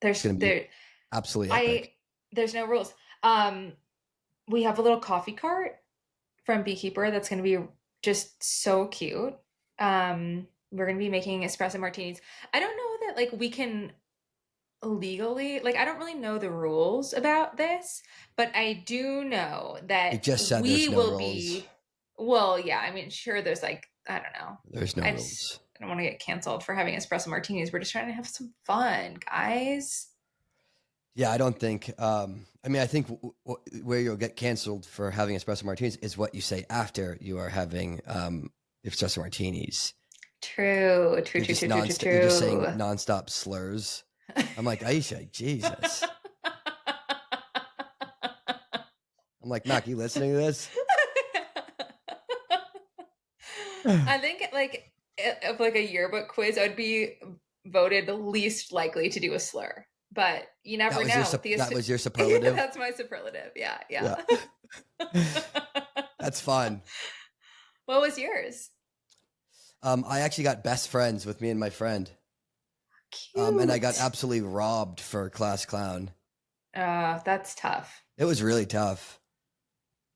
It's going to be There absolutely epic. there's no rules. We have a little coffee cart from Beekeeper that's going to be just so cute. We're going to be making espresso martinis. I don't know that like we can legally, like I don't really know the rules about this, but I do know You that just said we there's no will rules. be, well, yeah, I mean, sure, there's like, I don't know. There's no I rules. don't want to get canceled for having espresso martinis. We're just trying to have some fun, guys. Yeah, I don't think. I think where you'll get canceled for having espresso martinis is what you say after you are having espresso martinis. True. You're just saying nonstop slurs. I'm like, Aisha, Jesus. I'm like, Mac, you listening to this? I think like of like a yearbook quiz, I would be voted least likely to do a slur, but you never know. That was your superlative. That's my superlative. Yeah. That's fun. What was yours? I actually got best friends with me and my friend. Cute. And I got absolutely robbed for class clown. That's tough. It was really tough.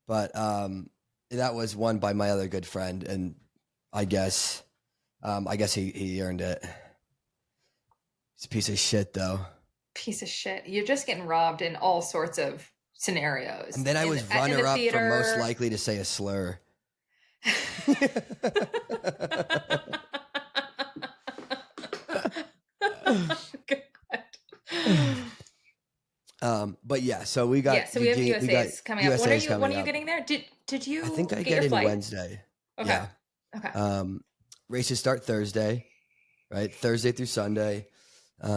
But that was won by my other good friend, and I guess he earned it. He's a piece of shit, though. Piece of shit. You're just getting robbed in all sorts of scenarios. And then I was runner up for most likely to say a slur. But yeah, so we got so we have USA's coming up. When are you getting there? Did you? I think I get in flight? Wednesday. Okay. Yeah. Okay. Races start Thursday, right? Thursday through Sunday. What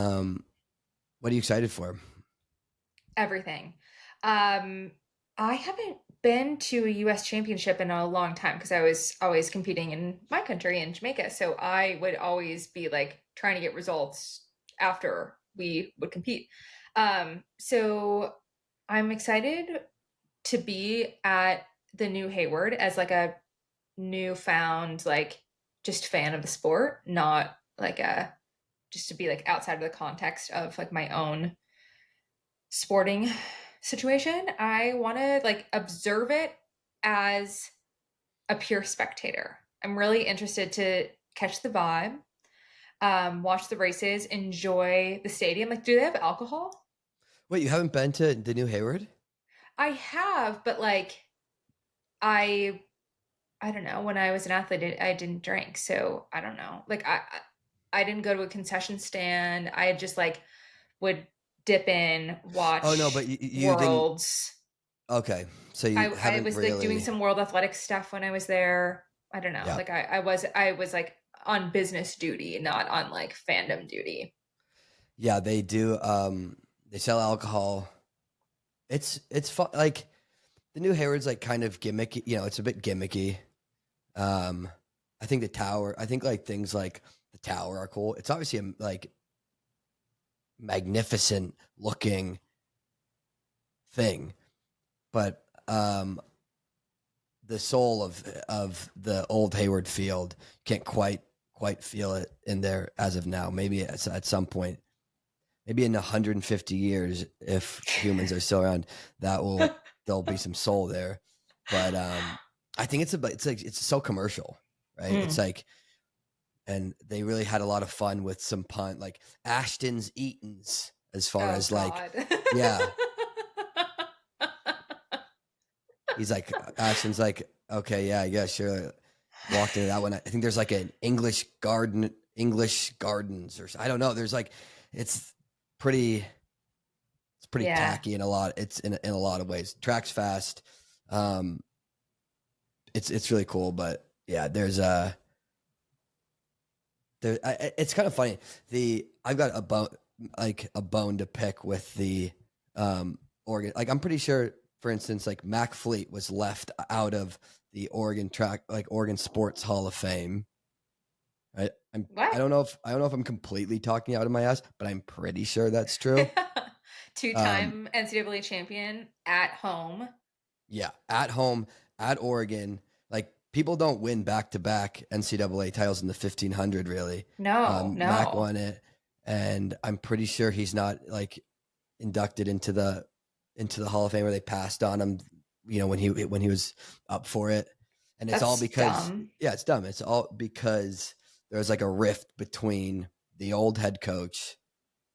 are you excited for? Everything. I haven't been to a US championship in a long time because I was always competing in my country in Jamaica. So I would always be like trying to get results after we would compete. So I'm excited to be at the new Hayward as like a newfound like just fan of the sport, not like a just to be like outside of the context of like my own sporting situation. I want to like observe it as a pure spectator. I'm really interested to catch the vibe, watch the races, enjoy the stadium. Like, do they have alcohol? Wait, you haven't been to the New Hayward? I have, but like, I don't know. When I was an athlete, I didn't drink, so I don't know. Like, I didn't go to a concession stand. I just like would dip in, Oh no, but watch you didn't. worlds. Okay, so you I haven't was like doing really. some world athletic stuff when I was there. I don't know. Yeah, Like I was like on business duty, not on like fandom duty. yeah, they do. They sell alcohol. It's fun. Like the new Hayward's like kind of gimmicky. You know, it's a bit gimmicky. Um, I think the tower. I think like things like the tower are cool. It's obviously a like magnificent looking thing, but the soul of the old Hayward Field can't quite feel it in there as of now. Maybe at some point, maybe in 150 years, if humans are still around, there'll be some soul there. But I think it's like it's so commercial, right? It's Mm. like, and they really had a lot of fun with some pun like Ashton's Eatons as far Oh as like, God. yeah, he's like Ashton's like, okay, yeah, sure. Walked into that one. I think there's like an English gardens, or I don't know. There's like, it's pretty it's pretty Yeah. tacky in a lot. It's in a lot of ways. Tracks fast. Um, it's really cool, but yeah, it's kind of funny. I've got a bone to pick with the Oregon. Like I'm pretty sure, for instance, like Mac Fleet was left out of the Oregon Sports Hall of Fame. Right? What? I don't know if I'm completely talking out of my ass, but I'm pretty sure that's true. Um, Two-time NCAA champion at home. yeah, at home at Oregon, like people don't win back to back NCAA titles in the 1500 really. No, Mac no. won it, and I'm pretty sure he's not like inducted into the Hall of Fame, where they passed on him, you know, when he was up for it. And it's all That's because, dumb. yeah, it's dumb. It's all because there was like a rift between the old head coach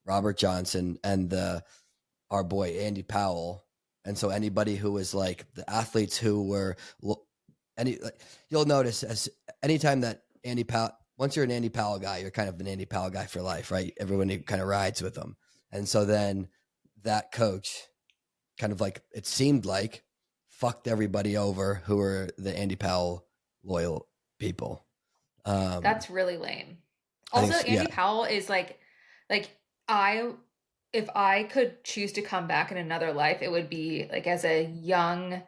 Robert Johnson and the our boy Andy Powell. And so anybody who was like the athletes who were like, you'll notice as anytime that Andy Powell, once you're an Andy Powell guy, you're kind of an Andy Powell guy for life, right? Everyone kind of rides with him. And so then that coach kind of like, it seemed like, fucked everybody over who were the Andy Powell loyal people. Um, That's really lame. I Also, think, yeah, Andy Powell is like I if I could choose to come back in another life, it would be like as a young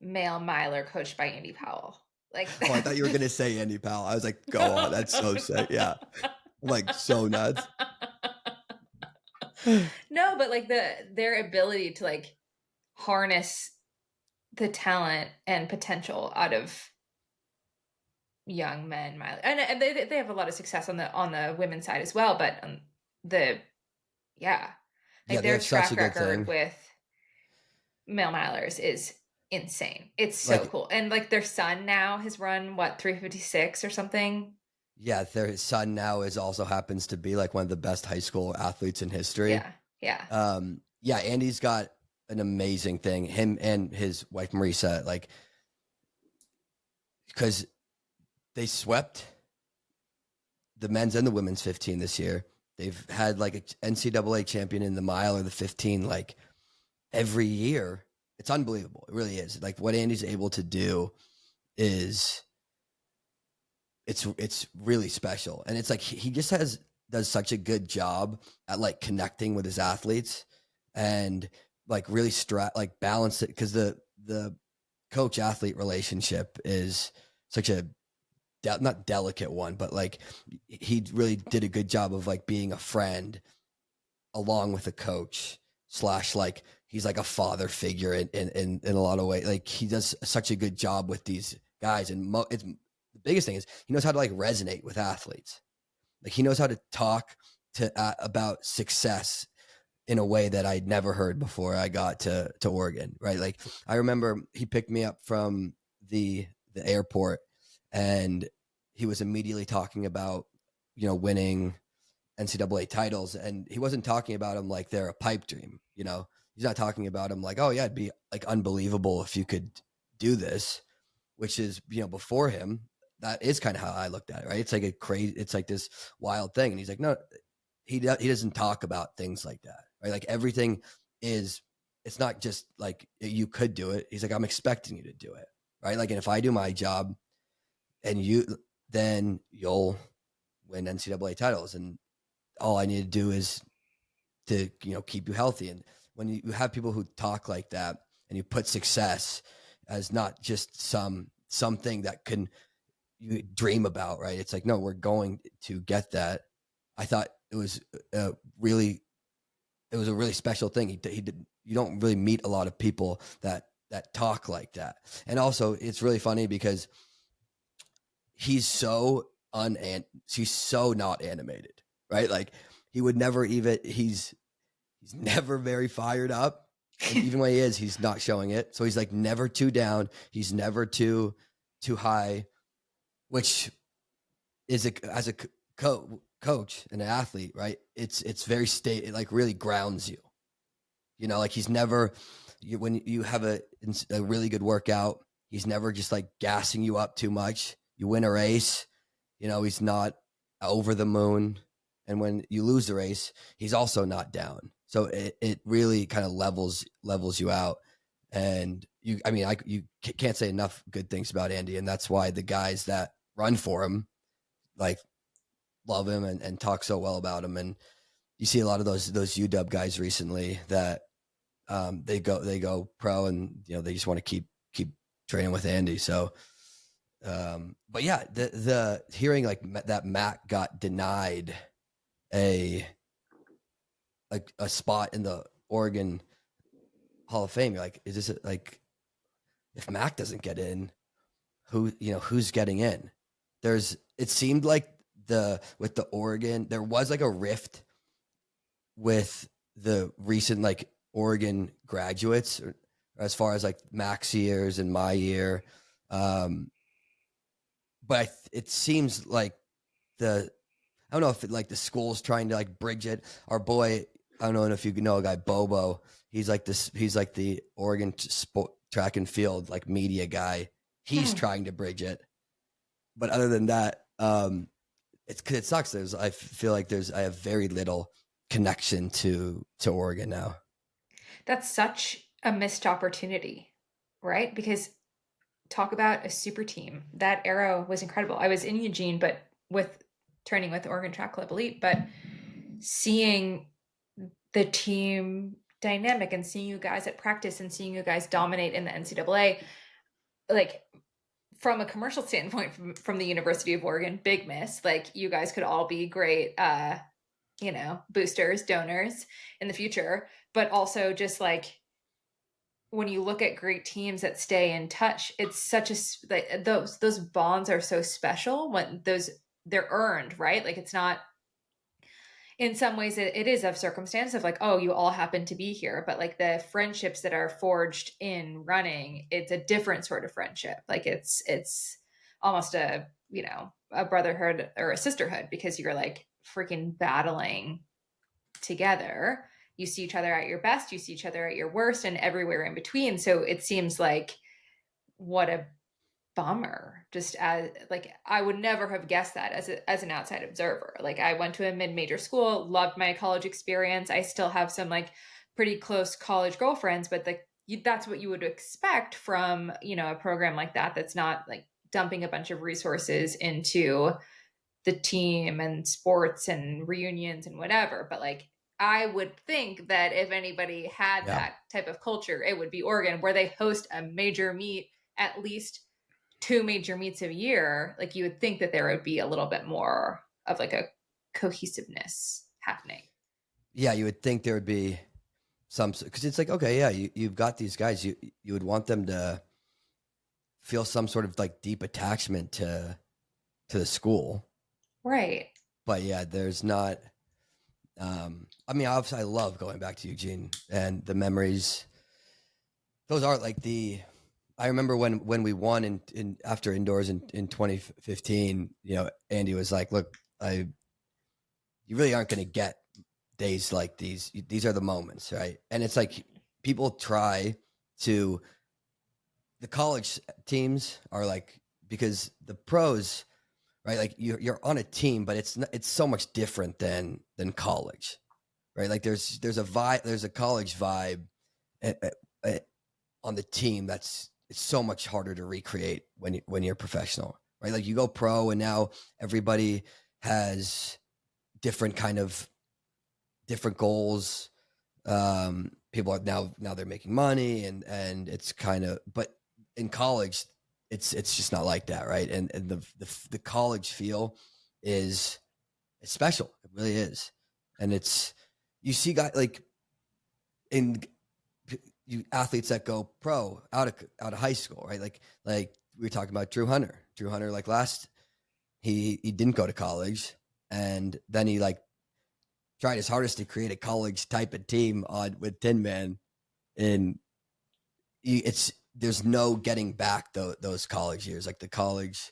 male miler coached by Andy Powell. Like oh, I thought you were gonna say Andy Powell. I was like, go on, that's so sick. Yeah, I'm like so nuts. No, but like their ability to like harness the talent and potential out of young men, and they have a lot of success on the women's side as well. But the yeah, Yeah, like they their have such a track good record thing. with male milers is insane. It's so Like, cool, and like their son now has run what 356 or something. yeah, their son now is also happens to be like one of the best high school athletes in history. Yeah, yeah. Yeah, Andy's got an amazing thing. Him and his wife Marisa, like, because they swept the men's and the women's 15 this year. They've had like an NCAA champion in the mile or the 15 like every year. It's unbelievable. It really is. Like what Andy's able to do is it's really special. And it's like he just does such a good job at like connecting with his athletes and like really like balance it, because the coach athlete relationship is such a not delicate one, but like he really did a good job of like being a friend along with a coach slash like he's like a father figure in a lot of ways. Like he does such a good job with these guys, and it's the biggest thing is he knows how to like resonate with athletes. Like he knows how to talk to about success in a way that I'd never heard before I got to Oregon. Right, like I remember he picked me up from the airport, and he was immediately talking about, you know, winning NCAA titles, and he wasn't talking about them like they're a pipe dream. You know, he's not talking about them like, oh yeah, it'd be like unbelievable if you could do this, which is, you know, before him. That is kind of how I looked at it, right? It's like a crazy, it's like this wild thing, and he's like, no, he doesn't talk about things like that. right? Like everything is, it's not just like you could do it. He's like, I'm expecting you to do it, right? Like, and if I do my job and then you'll win NCAA titles, and all I need to do is to, keep you healthy. And when you have people who talk like that, and you put success as not just something that you dream about, right? It's like, no, we're going to get that. I thought it was a really special thing. He did. You don't really meet a lot of people that talk like that. And also, it's really funny because he's so he's so not animated, right? Like he would never even. He's never very fired up, and even when he is, he's not showing it. So he's like never too down. He's never too high, which is as a coach and an athlete, right? It's very it like really grounds you. Like he's never, when you have a really good workout, he's never just like gassing you up too much. You win a race, he's not over the moon. And when you lose the race, he's also not down. So it really kind of levels you out. And you can't say enough good things about Andy. And that's why the guys that run for him, like, love him and talk so well about him. And you see a lot of those UW guys recently that they go pro, and they just want to keep training with Andy. So but yeah, the hearing like that Mac got denied a spot in the Oregon Hall of Fame, you're like, is this like, if Mac doesn't get in, who's getting in? It seemed like with the Oregon, there was like a rift with the recent like Oregon graduates, or as far as like Mac's years and my year. But it seems like I don't know if like the school's trying to like bridge it. Our boy, I don't know if you know a guy, Bobo. He's like the Oregon track and field like media guy. He's trying to bridge it. But other than that, it sucks. I feel like I have very little connection to Oregon now. That's such a missed opportunity, right? Because talk about a super team. That era was incredible. I was in Eugene, but training with Oregon Track Club Elite, but seeing the team dynamic and seeing you guys at practice and seeing you guys dominate in the NCAA, like from a commercial standpoint, from the University of Oregon, big miss. Like you guys could all be great, boosters, donors in the future, but also just like when you look at great teams that stay in touch, it's such like those bonds are so special when they're earned, right? Like it's not, in some ways it is of circumstance of like, oh, you all happen to be here, but like the friendships that are forged in running, it's a different sort of friendship. Like it's almost a brotherhood or a sisterhood, because you're like freaking battling together. You see each other at your best, you see each other at your worst, and everywhere in between. So it seems like, what a bummer. Just as like, I would never have guessed that as an outside observer. Like I went to a mid-major school, loved my college experience. I still have some like pretty close college girlfriends, but that's what you would expect from, a program like that, that's not like dumping a bunch of resources into the team and sports and reunions and whatever. But like, I would think that if anybody had that type of culture, it would be Oregon, where they host a major meet, at least 2 major meets a year. Like you would think that there would be a little bit more of like a cohesiveness happening. Yeah, you would think there would be some, because it's like, okay, yeah, you've got these guys, you would want them to feel some sort of like deep attachment to the school, right? But yeah, there's not. Obviously, I love going back to Eugene and the memories. Those are like I remember when we won in after indoors in 2015. Andy was like, "Look, you really aren't going to get days like these. These are the moments, right?" And it's like people try to. The college teams are like, because the pros, right? Like you're on a team, but it's so much different than college. right? Like there's a vibe, there's a college vibe on the team it's so much harder to recreate when you're professional, right? Like you go pro and now everybody has different goals. People are now they're making money and it's kind of, but in college it's just not like that, right? And the college feel is it's special. It really is. And it's, you see guys like in you athletes that go pro out of high school, right? Like we were talking about Drew Hunter. Like he didn't go to college, and then he like tried his hardest to create a college type of team with Tin Man, and there's no getting back those college years. Like the college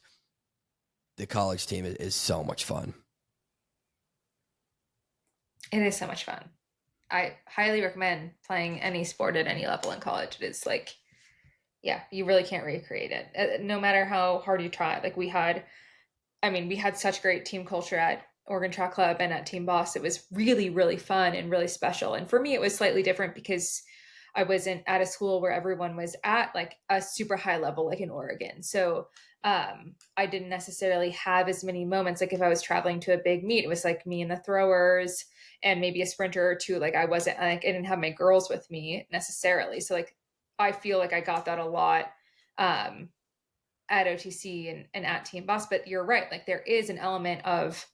team is so much fun. It is so much fun. I highly recommend playing any sport at any level in college. It is like, yeah, you really can't recreate it, no matter how hard you try. Like we had such great team culture at Oregon Track Club and at Team Boss. It was really, really fun and really special. And for me, it was slightly different because I wasn't at a school where everyone was at like a super high level, like in Oregon. So I didn't necessarily have as many moments. Like if I was traveling to a big meet, it was like me and the throwers and maybe a sprinter or two. Like I didn't have my girls with me necessarily. So like, I feel like I got that a lot at OTC and at Team Boss. But you're right. Like there is an element of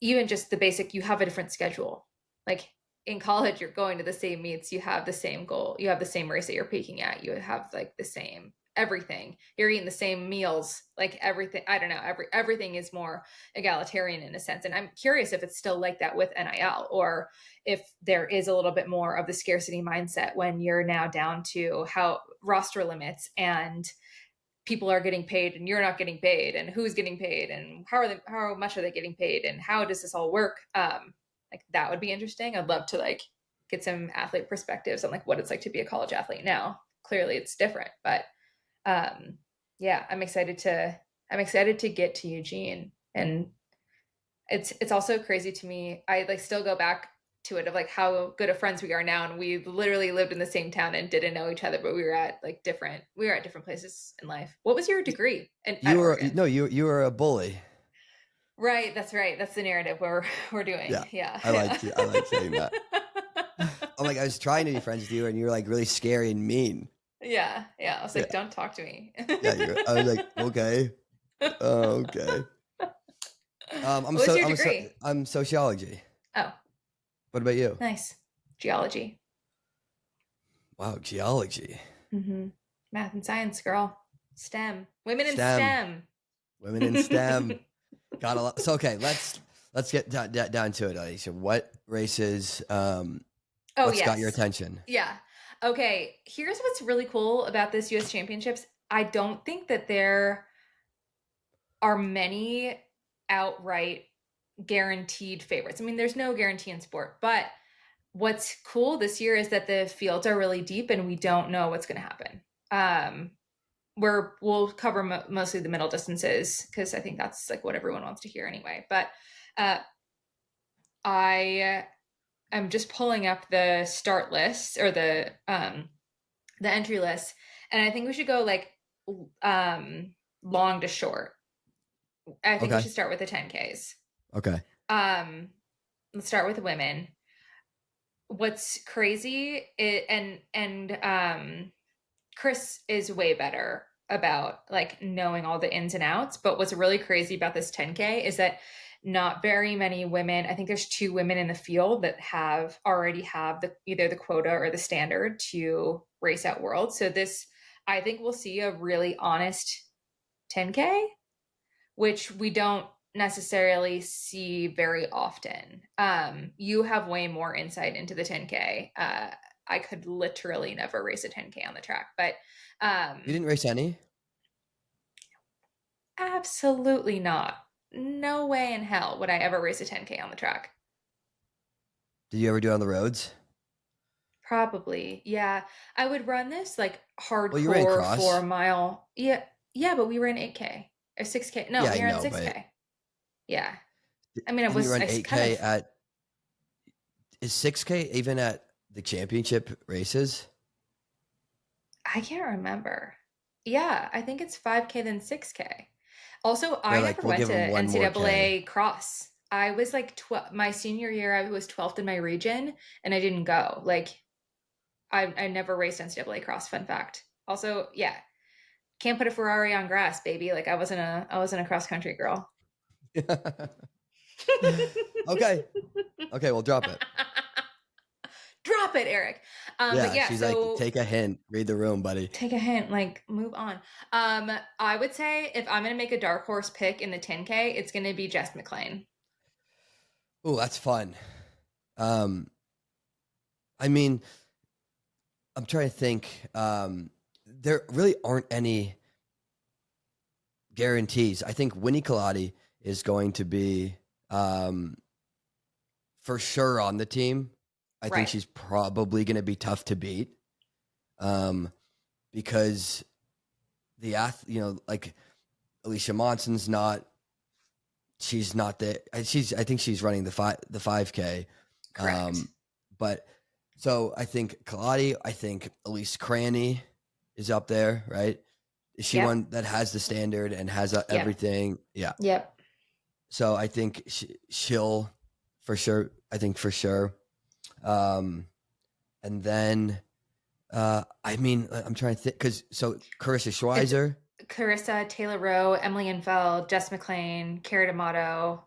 even just the basic, you have a different schedule. Like in college, you're going to the same meets, you have the same goal, you have the same race that you're peaking at, you have like the same everything, you're eating the same meals, like everything. I don't know, everything is more egalitarian in a sense. And I'm curious if it's still like that with NIL, or if there is a little bit more of the scarcity mindset when you're now down to how roster limits and people are getting paid and you're not getting paid, and who's getting paid and how much are they getting paid and how does this all work. Like that would be interesting. I'd love to like get some athlete perspectives on like what it's like to be a college athlete now. Clearly it's different, but yeah, I'm excited to get to Eugene. And it's also crazy to me. I like still go back to it of like how good of friends we are now, and we literally lived in the same town and didn't know each other, but we were at different places in life. What was your degree at Oregon? You were a bully. Right, that's right. That's the narrative we're doing. Yeah. I like saying that. I'm like, I was trying to be friends with you and you were like really scary and mean. Yeah. I was like, don't talk to me. I was like, okay. Okay. What's your degree? I'm sociology. Oh. What about you? Nice. Geology. Wow, geology. Mm-hmm. Math and science, girl. STEM. Women in STEM. Women in STEM. Got a lot. So okay, let's get down to it, Alicia. What races? What's got your attention? Yeah. Okay. Here's what's really cool about this U.S. Championships. I don't think that there are many outright guaranteed favorites. I mean, there's no guarantee in sport, but what's cool this year is that the fields are really deep and we don't know what's going to happen. We'll cover mostly the middle distances because I think that's like what everyone wants to hear anyway. But I am just pulling up the start list or the entry list, and I think we should go like long to short. I think we should start with the 10Ks. Okay. Let's start with women. What's crazy and Chris is way better about like knowing all the ins and outs, but what's really crazy about this 10K is that not very many women, I think there's 2 women in the field that already have either the quota or the standard to race at Worlds. So this, I think we'll see a really honest 10K, which we don't necessarily see very often. You have way more insight into the 10K. I could literally never race a 10K on the track, but you didn't race any? Absolutely not. No way in hell would I ever race a 10K on the track. Did you ever do it on the roads? Probably. Yeah. I would run this like hardcore you ran cross. 4 mile. Yeah, but we ran 8K or 6K. No, we ran 6K. Yeah. I mean, you run 8K at is 6K even at the championship races? I can't remember. Yeah, I think it's 5K then 6K. Also, I They're like, never we'll went give to them one more K. NCAA cross. I was like my senior year, I was 12th in my region and I didn't go. Like I never raced NCAA cross, fun fact. Also, yeah, can't put a Ferrari on grass, baby. Like I wasn't a cross country girl. Okay. Okay, we'll drop it. Drop it, Eric. But Yeah, yeah, she's like, so take a hint, read the room, buddy. take a hint, like move on. I would say if I'm gonna make a dark horse pick in the 10K, it's gonna be Jess McClain. Oh, that's fun. Um, I mean, I'm trying to think. There really aren't any guarantees. I think Winnie Colati is going to be for sure on the team. I think Right. she's probably going to be tough to beat because like Alicia Monson's not. She's not the. I think she's running the 5K. Correct. But so I think Kaladi. I think Elise Cranny is up there, right? Is she Yep. one that has the standard and has everything? Yeah. Yep. So I think she'll for sure. I think for sure. And then I mean, I'm trying to think because Carissa Schweizer. Carissa, Taylor Rowe, Emily Infeld, Jess McClain, Cara D'Amato.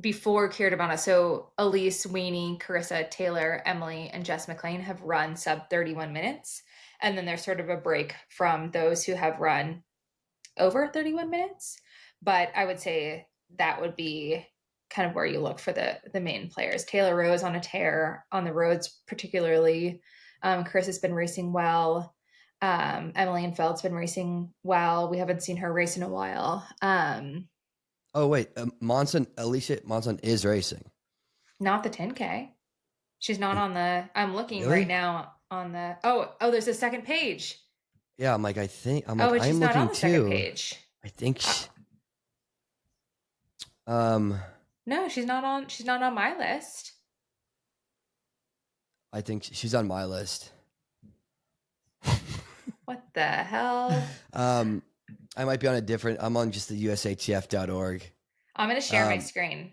Before Cara D'Amato, so Elise, Weenie, Carissa, Taylor, Emily, and Jess McClain have run sub 31 minutes. And then there's sort of a break from those who have run over 31 minutes. But I would say that would be kind of where you look for the main players. Taylor Rowe is on a tear on the roads, particularly. Chris has been racing well. Emily Infeld's been racing well. We haven't seen her race in a while. Oh wait, Alicia Monson is racing. Not the 10K. She's not on the. I'm looking Really? right now on the. Oh, there's a second page. Yeah, I'm like, I'm Oh, like, and she's I'm not on looking the second too. page. I think. No, she's not on. She's not on my list. I think she's on my list. What the hell? I might be on a different. I'm on just the USATF.org. I'm gonna share my screen.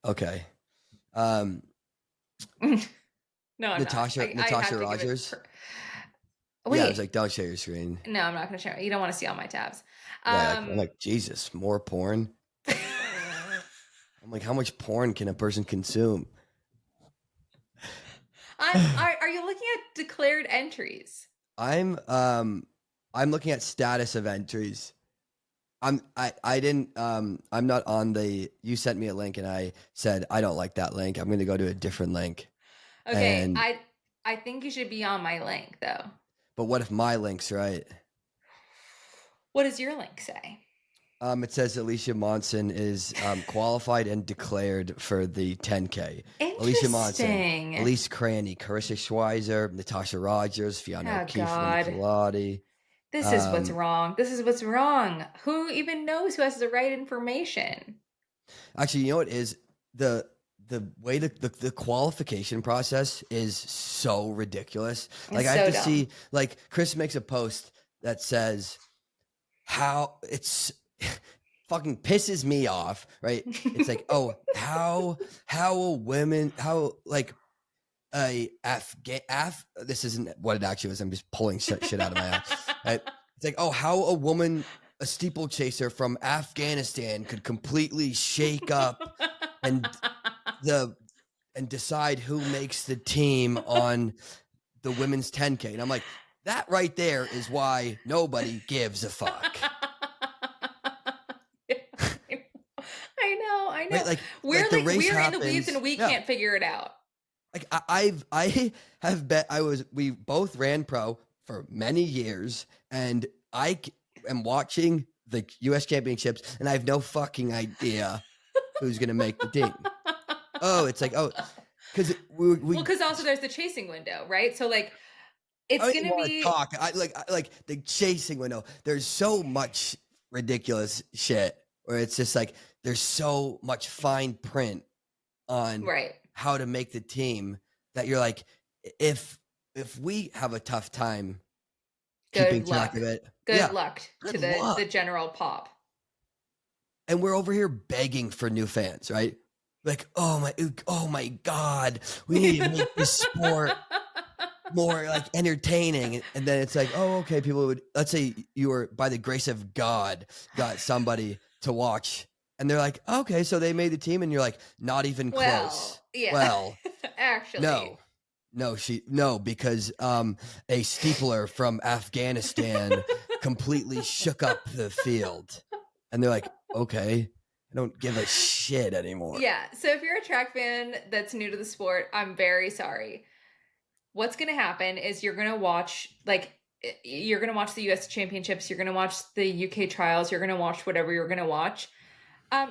Okay. No, I'm Natasha not. I have to Rogers. Wait. Yeah, I was like, don't share your screen. No, I'm not gonna share. You don't want to see all my tabs. Yeah, I'm like, Jesus, more porn. I'm like, how much porn can a person consume? Are you looking at declared entries? I'm looking at status of entries. I'm not on the. You sent me a link and I said I don't like that link. I'm going to go to a different link. Okay, and, I think you should be on my link though. But what if my link's right? What does your link say? It says Alicia Monson is qualified and declared for the 10K. Alicia Monson, Elise Cranny, Carissa Schweizer, Natasha Rogers, Fiona O'Keefe, Nicolati. This is what's wrong. This is what's wrong. Who even knows who has the right information? Actually, you know what is the way the qualification process is so ridiculous. Like I have to see, like Chris makes a post that says how it's fucking pisses me off, right? It's like, oh, how like this isn't what it actually was. I'm just pulling shit out of my ass. Right? It's like, oh, how a steeplechaser from Afghanistan could completely shake up and decide who makes the team on the women's 10K. And I'm like, that right there is why nobody gives a fuck. I know. Right? Like, we're the race we're happens, in the weeds and we can't figure it out. Like I have bet we both ran pro for many years, and I am watching the U.S. championships, and I have no fucking idea who's going to make the team. Oh, it's like, because also there's the chasing window, right? So like, it's going to be like the chasing window. There's so much ridiculous shit where it's just like there's so much fine print on Right. how to make the team that you're like, if we have a tough time keeping Good track luck. of it, Good yeah, luck to good the luck. general pop. And we're over here begging for new fans, right? Like, oh my God, we need to make this sport more like entertaining. And then it's like, oh, okay, people would, let's say you were, by the grace of God, got somebody to watch, and they're like, okay, so they made the team, and you're like, not even close. Well, yeah. Well, Actually. no, because a steepler from Afghanistan completely shook up the field. And they're like, okay, I don't give a shit anymore. Yeah. So if you're a track fan that's new to the sport, I'm very sorry. What's going to happen is you're going to watch the US championships, you're going to watch the UK trials, you're going to watch whatever you're going to watch.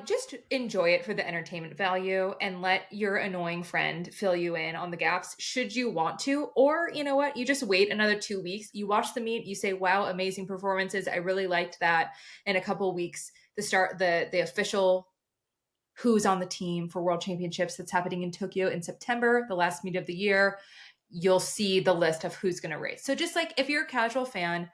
Just enjoy it for the entertainment value and let your annoying friend fill you in on the gaps should you want to. Or you know what? You just wait another 2 weeks. You watch the meet. You say, wow, amazing performances. I really liked that. In a couple of weeks, the official who's on the team for World Championships that's happening in Tokyo in September, the last meet of the year, you'll see the list of who's going to race. So just like if you're a casual fan,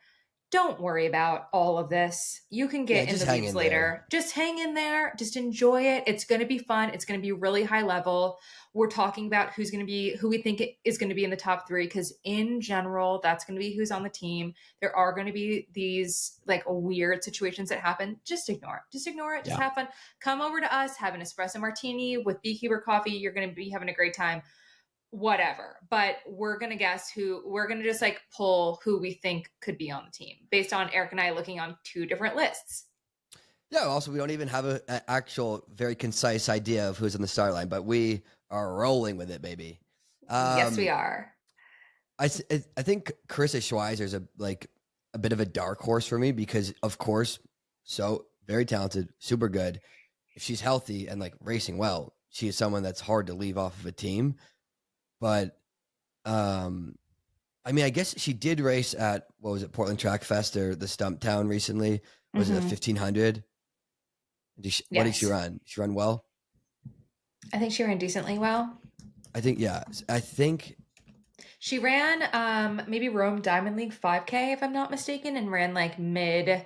don't worry about all of this. You can get in the weeds later. Just hang in there. Just enjoy it. It's going to be fun. It's going to be really high level. We're talking about who we think is going to be in the top 3, because in general, that's going to be who's on the team. There are going to be these like weird situations that happen. Just ignore it. Just ignore it. Just have fun. Come over to us, have an espresso martini with Beekeeper coffee. You're going to be having a great time. Whatever, but we're gonna just like pull who we think could be on the team based on Eric and I looking on 2 different lists. Yeah, also we don't even have an actual very concise idea of who's in the start line, but we are rolling with it, baby. Yes, we are. I think Carissa Schweizer is a bit of a dark horse for me because, of course, so very talented, super good. If she's healthy and like racing well, she is someone that's hard to leave off of a team. But I mean, I guess she did race at, what was it, Portland Track Fest or the Stumptown recently. Was it a 1500? What did she run? She run well? I think she ran decently well. I think, yeah. I think she ran maybe Rome Diamond League 5K, if I'm not mistaken, and ran like mid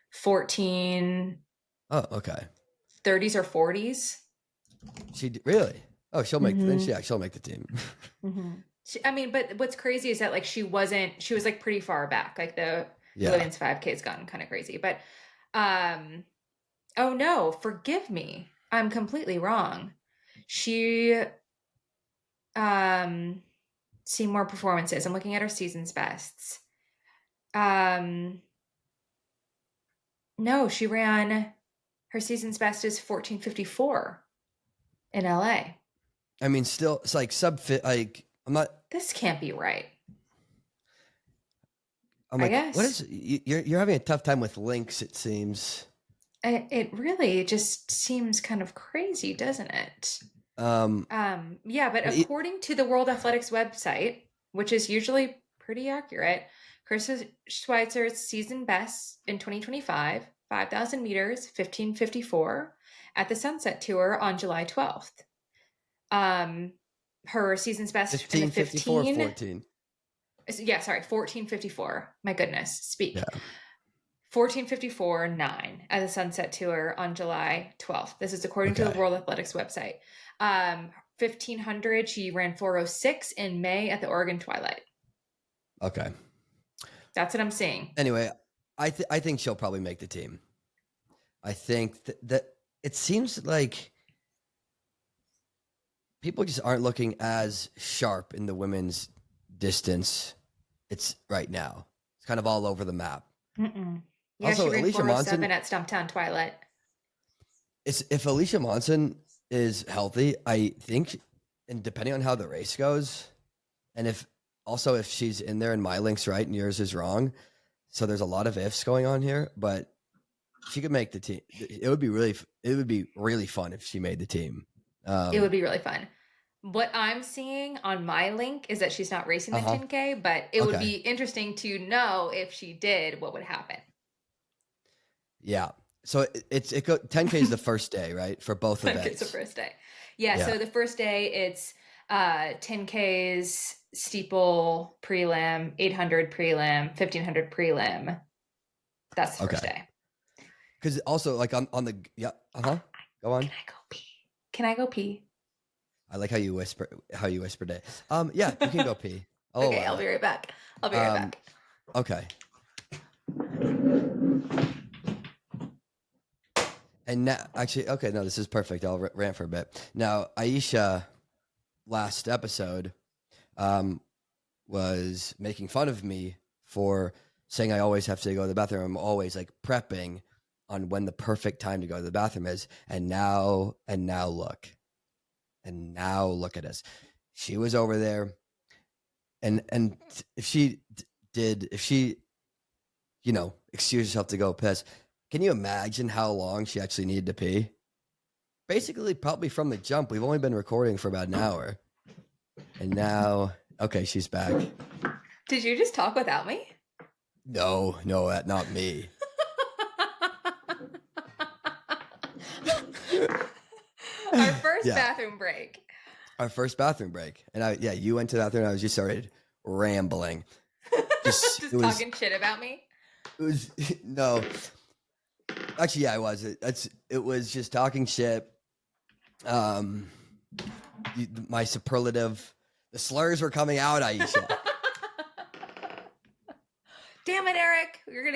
14. Oh, okay. 30s or 40s. She really? Oh, she'll make she'll make the team. I mean, but what's crazy is that like she was like pretty far back. Like the women's 5K has gotten kind of crazy. But oh no, forgive me. I'm completely wrong. She see more performances. I'm looking at her season's bests. No, she ran her season's best is 14:54 in LA. I mean, still, it's like like I'm not. This can't be right. I'm like, I guess. What is you're having a tough time with links? It seems. It really just seems kind of crazy, doesn't it? Yeah, but according to the World Athletics website, which is usually pretty accurate, Carissa Schweizer's season best in 2025, 5,000 meters, 15:54 at the Sunset Tour on July 12th. Her season's best 15:54, 14. Yeah, sorry, 14:54. My goodness, speak. Yeah. 14:54.9 at the Sunset Tour on July 12th. This is according to the World Athletics website. 1500, she ran 4:06 in May at the Oregon Twilight. Okay. That's what I'm seeing. Anyway, I think she'll probably make the team. I think that it seems like people just aren't looking as sharp in the women's distance. It's right now. It's kind of all over the map. Yeah, also, she ran Alicia Monson at Stumptown Twilight. If Alicia Monson is healthy, I think, and depending on how the race goes, and if she's in there and my link's right and yours is wrong, so there's a lot of ifs going on here, but she could make the team. It would be really fun if she made the team. It would be really fun. What I'm seeing on my link is that she's not racing the 10K, but it would be interesting to know if she did, what would happen. Yeah. So 10K is the first day, right? For both events. It's the first day. Yeah. So the first day it's 10Ks steeple prelim, 800 prelim, 1500 prelim. That's the first day. Because also like on the go on. Can I go pee? Can I go pee? I like how you whispered it. Yeah, you can go pee. Okay, I'll be right back. Okay. And now, actually, okay, no, this is perfect. I'll rant for a bit. Now, Aisha, last episode, was making fun of me for saying I always have to go to the bathroom. I'm always like prepping on when the perfect time to go to the bathroom is. And now look at us. She was over there, and if she excuse herself to go piss, can you imagine how long she actually needed to pee? Basically, probably from the jump. We've only been recording for about an hour, and now, okay, she's back. Did you just talk without me? No, not me. Our first bathroom break. And you went to the bathroom and I just started rambling. Just talking shit about me? It was, no. Actually, yeah, I was. It was just talking shit. My superlative, the slurs were coming out, Aisha. Damn it, Eric! You're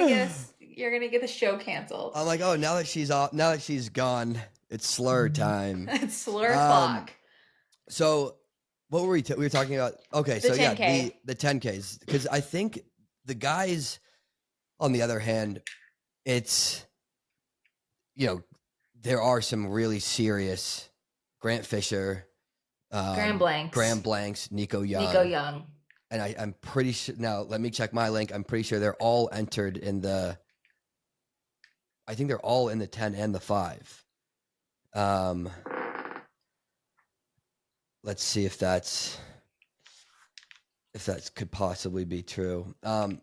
gonna get the show canceled. I'm like, oh, now that she's gone, it's slur time. It's slur clock. So, what were we were talking about? Okay, the 10K. The 10Ks, because I think the guys, on the other hand, it's, there are some really serious Grant Fisher, Graham Blanks, Nico Young. And I'm pretty sure, now let me check my link. I'm pretty sure they're all entered in I think they're all in the 10 and the 5. Let's see if that could possibly be true.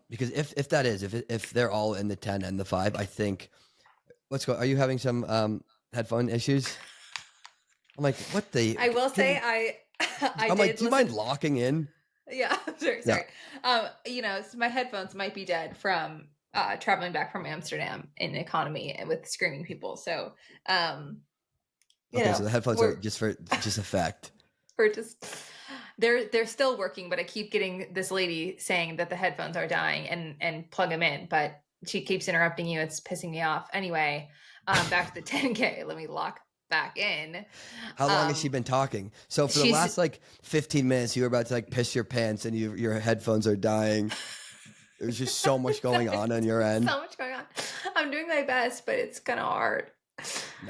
Because if that is, if they're all in the 10 and the 5, I think, are you having some headphone issues? I'm like, what the? I will say I'm like, do you mind locking in? Yeah, sorry. Yeah. My headphones might be dead from traveling back from Amsterdam in economy and with screaming people. So, so the headphones are just effect. They're still working, but I keep getting this lady saying that the headphones are dying and plug them in, but she keeps interrupting you. It's pissing me off. Anyway, back to the 10K. Let me lock back in. How long has she been talking? So for the last 15 minutes, you were about to piss your pants and your headphones are dying. There's just so much going on your end. So much going on. I'm doing my best, but it's kind of hard.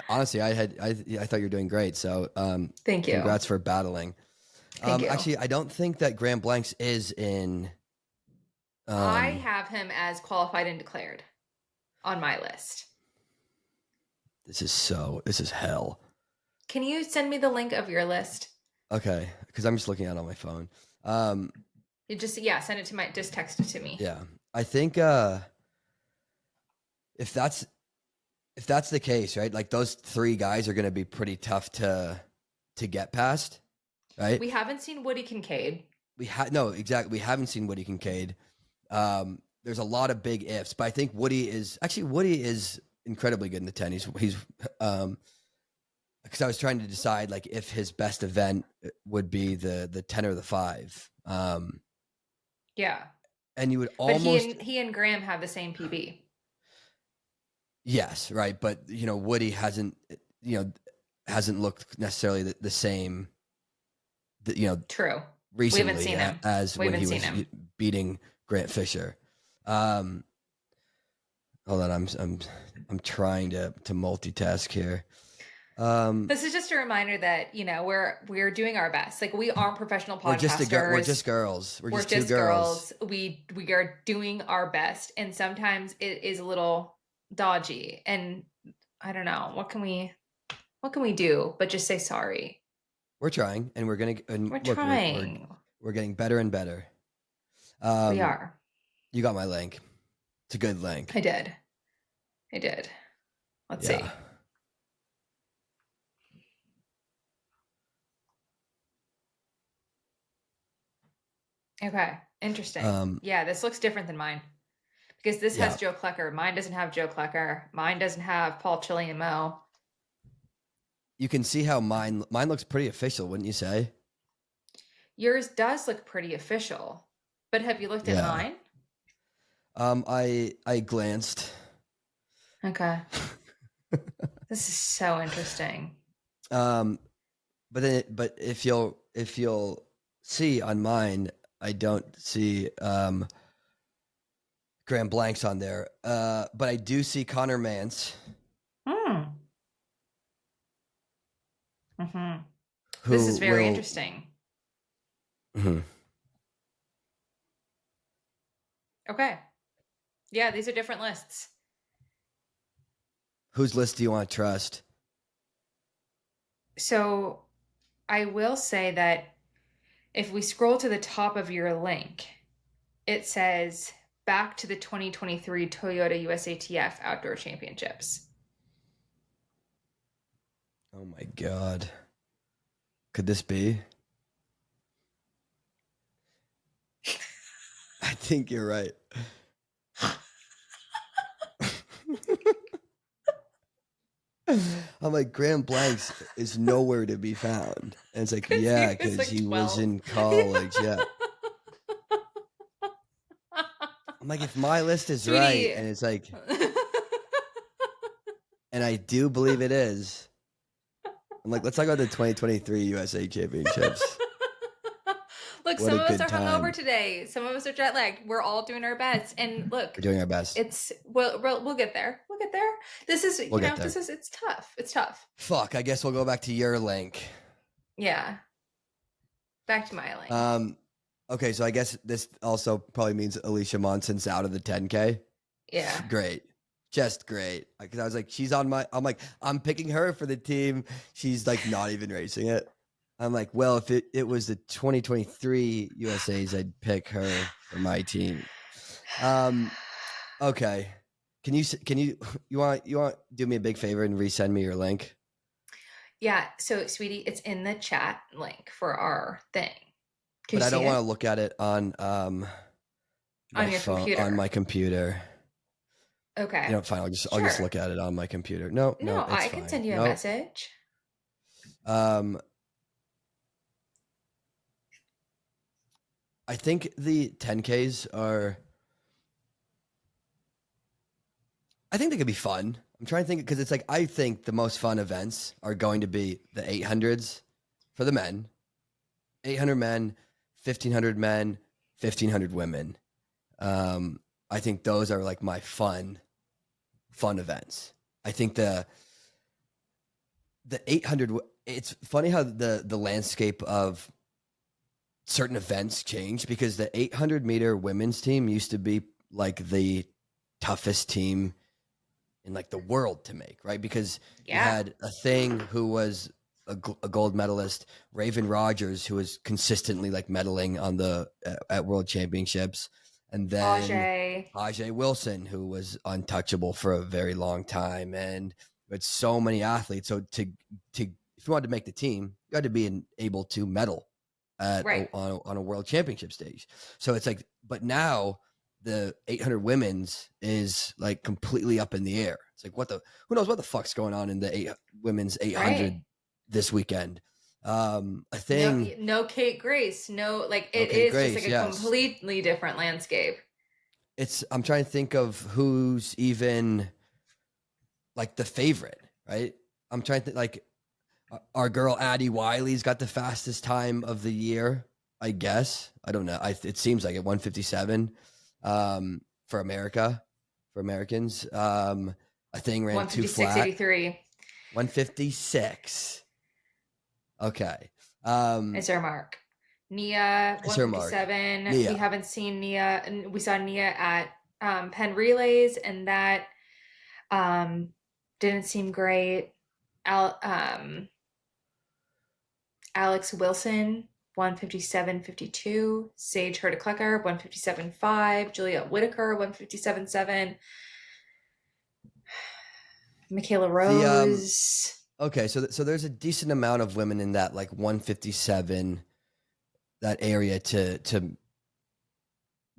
Honestly, I thought you were doing great. So thank you. Congrats for battling. Thank you. Actually, I don't think that Graham Blanks is in. I have him as qualified and declared on my list. This is hell. Can you send me the link of your list? Okay, because I'm just looking at it on my phone. You send it to just text it to me. Yeah, I think if that's the case, right? Like those 3 guys are going to be pretty tough to get past, right? We haven't seen Woody Kincaid. No, exactly. We haven't seen Woody Kincaid. There's a lot of big ifs, but I think Woody is incredibly good in the 10. He's because I was trying to decide if his best event would be the 10 or the 5. Yeah. And you would almost. But he and Graham have the same PB. Yes, right. But Woody hasn't looked necessarily the same. True. Recently, we haven't seen him as when he was beating Grant Fisher. Hold on, I'm trying to multitask here. This is just a reminder that we're doing our best. We aren't professional podcasters. We're just girls. We're just 2 girls. We are doing our best, and sometimes it is a little dodgy. And I don't know what can we do, but just say sorry. We're trying, and we're trying. We're getting better and better. We are. You got my link. It's a good link. I did. Let's Yeah. see. Okay, interesting. Yeah, this looks different than mine because this has Yeah. Joe Klecker. Mine doesn't have Joe Klecker. Mine doesn't have Paul Chillian Mo. You can see how mine looks pretty official, wouldn't you say? Yours does look pretty official, but have you looked at Yeah. mine? I glanced. Okay, this is so interesting. But if you'll see on mine, I don't see Graham Blanks on there. But I do see Connor Mance. Hmm. Mm-hmm. This is Who very will interesting. Mhm. Okay. Yeah, these are different lists. Whose list do you want to trust? So I will say that if we scroll to the top of your link, it says back to the 2023 Toyota USATF Outdoor Championships. Oh my god. Could this be? I think you're right. I'm like, Graham Blanks is nowhere to be found. And it's like, He yeah, was because like he was 12. in college. Yeah. I'm like, if my list is right, Sweetie. and it's like, and I do believe it is. I'm like, let's talk about the 2023 USA Championships. Look, What some a of us good are hungover time. today. Some of us are jet lagged. We're all doing our best. And look, We're doing our best. we'll get there. We'll get there. This is, We'll get there. it's tough. It's tough. Fuck, I guess we'll go back to your link. Yeah. Back to my link. Okay, so I guess this also probably means Alicia Monson's out of the 10K. Yeah. Great. Just great. Because I was like, I'm picking her for the team. She's like not even racing it. I'm like, well, if it was the 2023 USA's, I'd pick her for my team. Okay. Can you want do me a big favor and resend me your link? Yeah. So, sweetie, it's in the chat link for our thing. Can But you I see don't it? want to look at it on my On your phone computer. on my computer. Okay. You know, fine. I'll just Sure. look at it on my computer. No, No, it's I can fine. send you a No. message. I think the 10Ks are. I think they could be fun. I'm trying to think because it's like I think the most fun events are going to be the 800s for the men, 800 men, 1500 men, 1500 women. I think those are like my fun events. I think the 800. It's funny how the landscape of certain events change because the 800-meter women's team used to be like the toughest team in like the world to make, right? Because you Yeah. had a thing who was a gold medalist, Raven Rogers, who was consistently like medaling on the at world championships, and then Ajay Wilson, who was untouchable for a very long time, and with so many athletes. So to if you wanted to make the team, you had to be able to medal at Right. on a world championship stage. So it's like, but now the 800 women's is like completely up in the air. It's like who knows what the fuck's going on in the women's 800 Right. this weekend. A No, thing. no Kate Grace. No, like it Okay, is just Grace. like a Yes, completely different landscape. I'm trying to think of who's even like the favorite, right? I'm trying to think like our girl Addie Wiley's got the fastest time of the year, I guess. I don't know. It seems like at 157 for America, for Americans. A thing ran too 156.83 flat. 156. Okay. is her mark. Nia, Is her mark. 157. We Nia. haven't seen Nia, and we saw Nia at Penn Relays, and that didn't seem great. Alex Wilson, 157.52. Sage Hurta-Klecker, 157.5. Juliet Whitaker, 157.7. Michaela The Rose. okay, so there's a decent amount of women in that like 157 that area to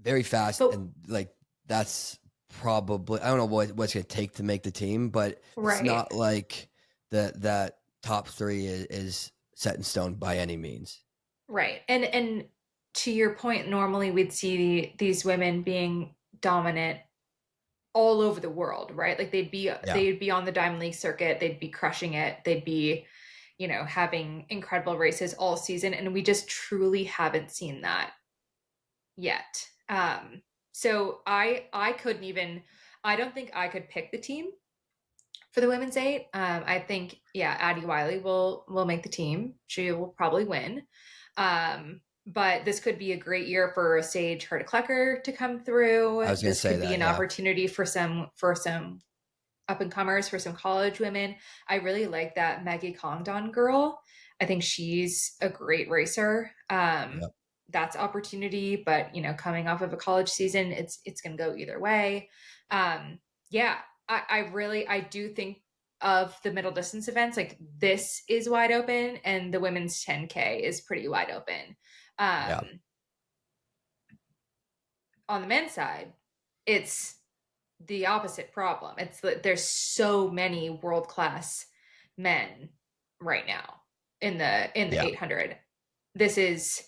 very fast, But and like that's probably, I don't know what's going to take to make the team, but it's right, not like that top three is set in stone by any means. right. And to your point, normally we'd see these women being dominant all over the world, right? Like Yeah, they'd be on the Diamond League circuit, they'd be crushing it, they'd be, having incredible races all season, and we just truly haven't seen that yet. So I couldn't even, I don't think I could pick the team for the women's eight. I think, yeah, Addie Wiley will make the team. She will probably win. But this could be a great year for Sage Hurta-Klecker to come through. I was going to This say could be that. an Yeah, opportunity for some up and comers, for some college women. I really like that Maggie Condon girl. I think she's a great racer. yeah, That's opportunity, but coming off of a college season, it's gonna go either way. Yeah, I do think of the middle distance events, like this is wide open, and the women's 10K is pretty wide open. yeah, Um, on the men's side, it's the opposite problem. It's that there's so many world class men right now in the yeah. 800. This is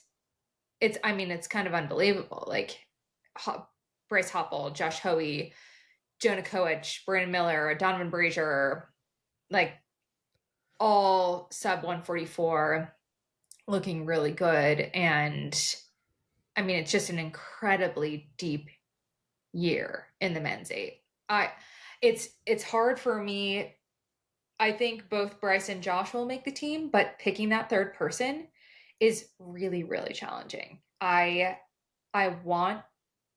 it's I mean it's kind of unbelievable. Like Bryce Hoppel, Josh Hoey, Jonah Koech, Brandon Miller, Donovan Brazier, like all sub 144, looking really good. And I mean it's just an incredibly deep year in the men's eight. I it's hard for me. I think both Bryce and Josh will make the team, but picking that third person is really, really challenging. I want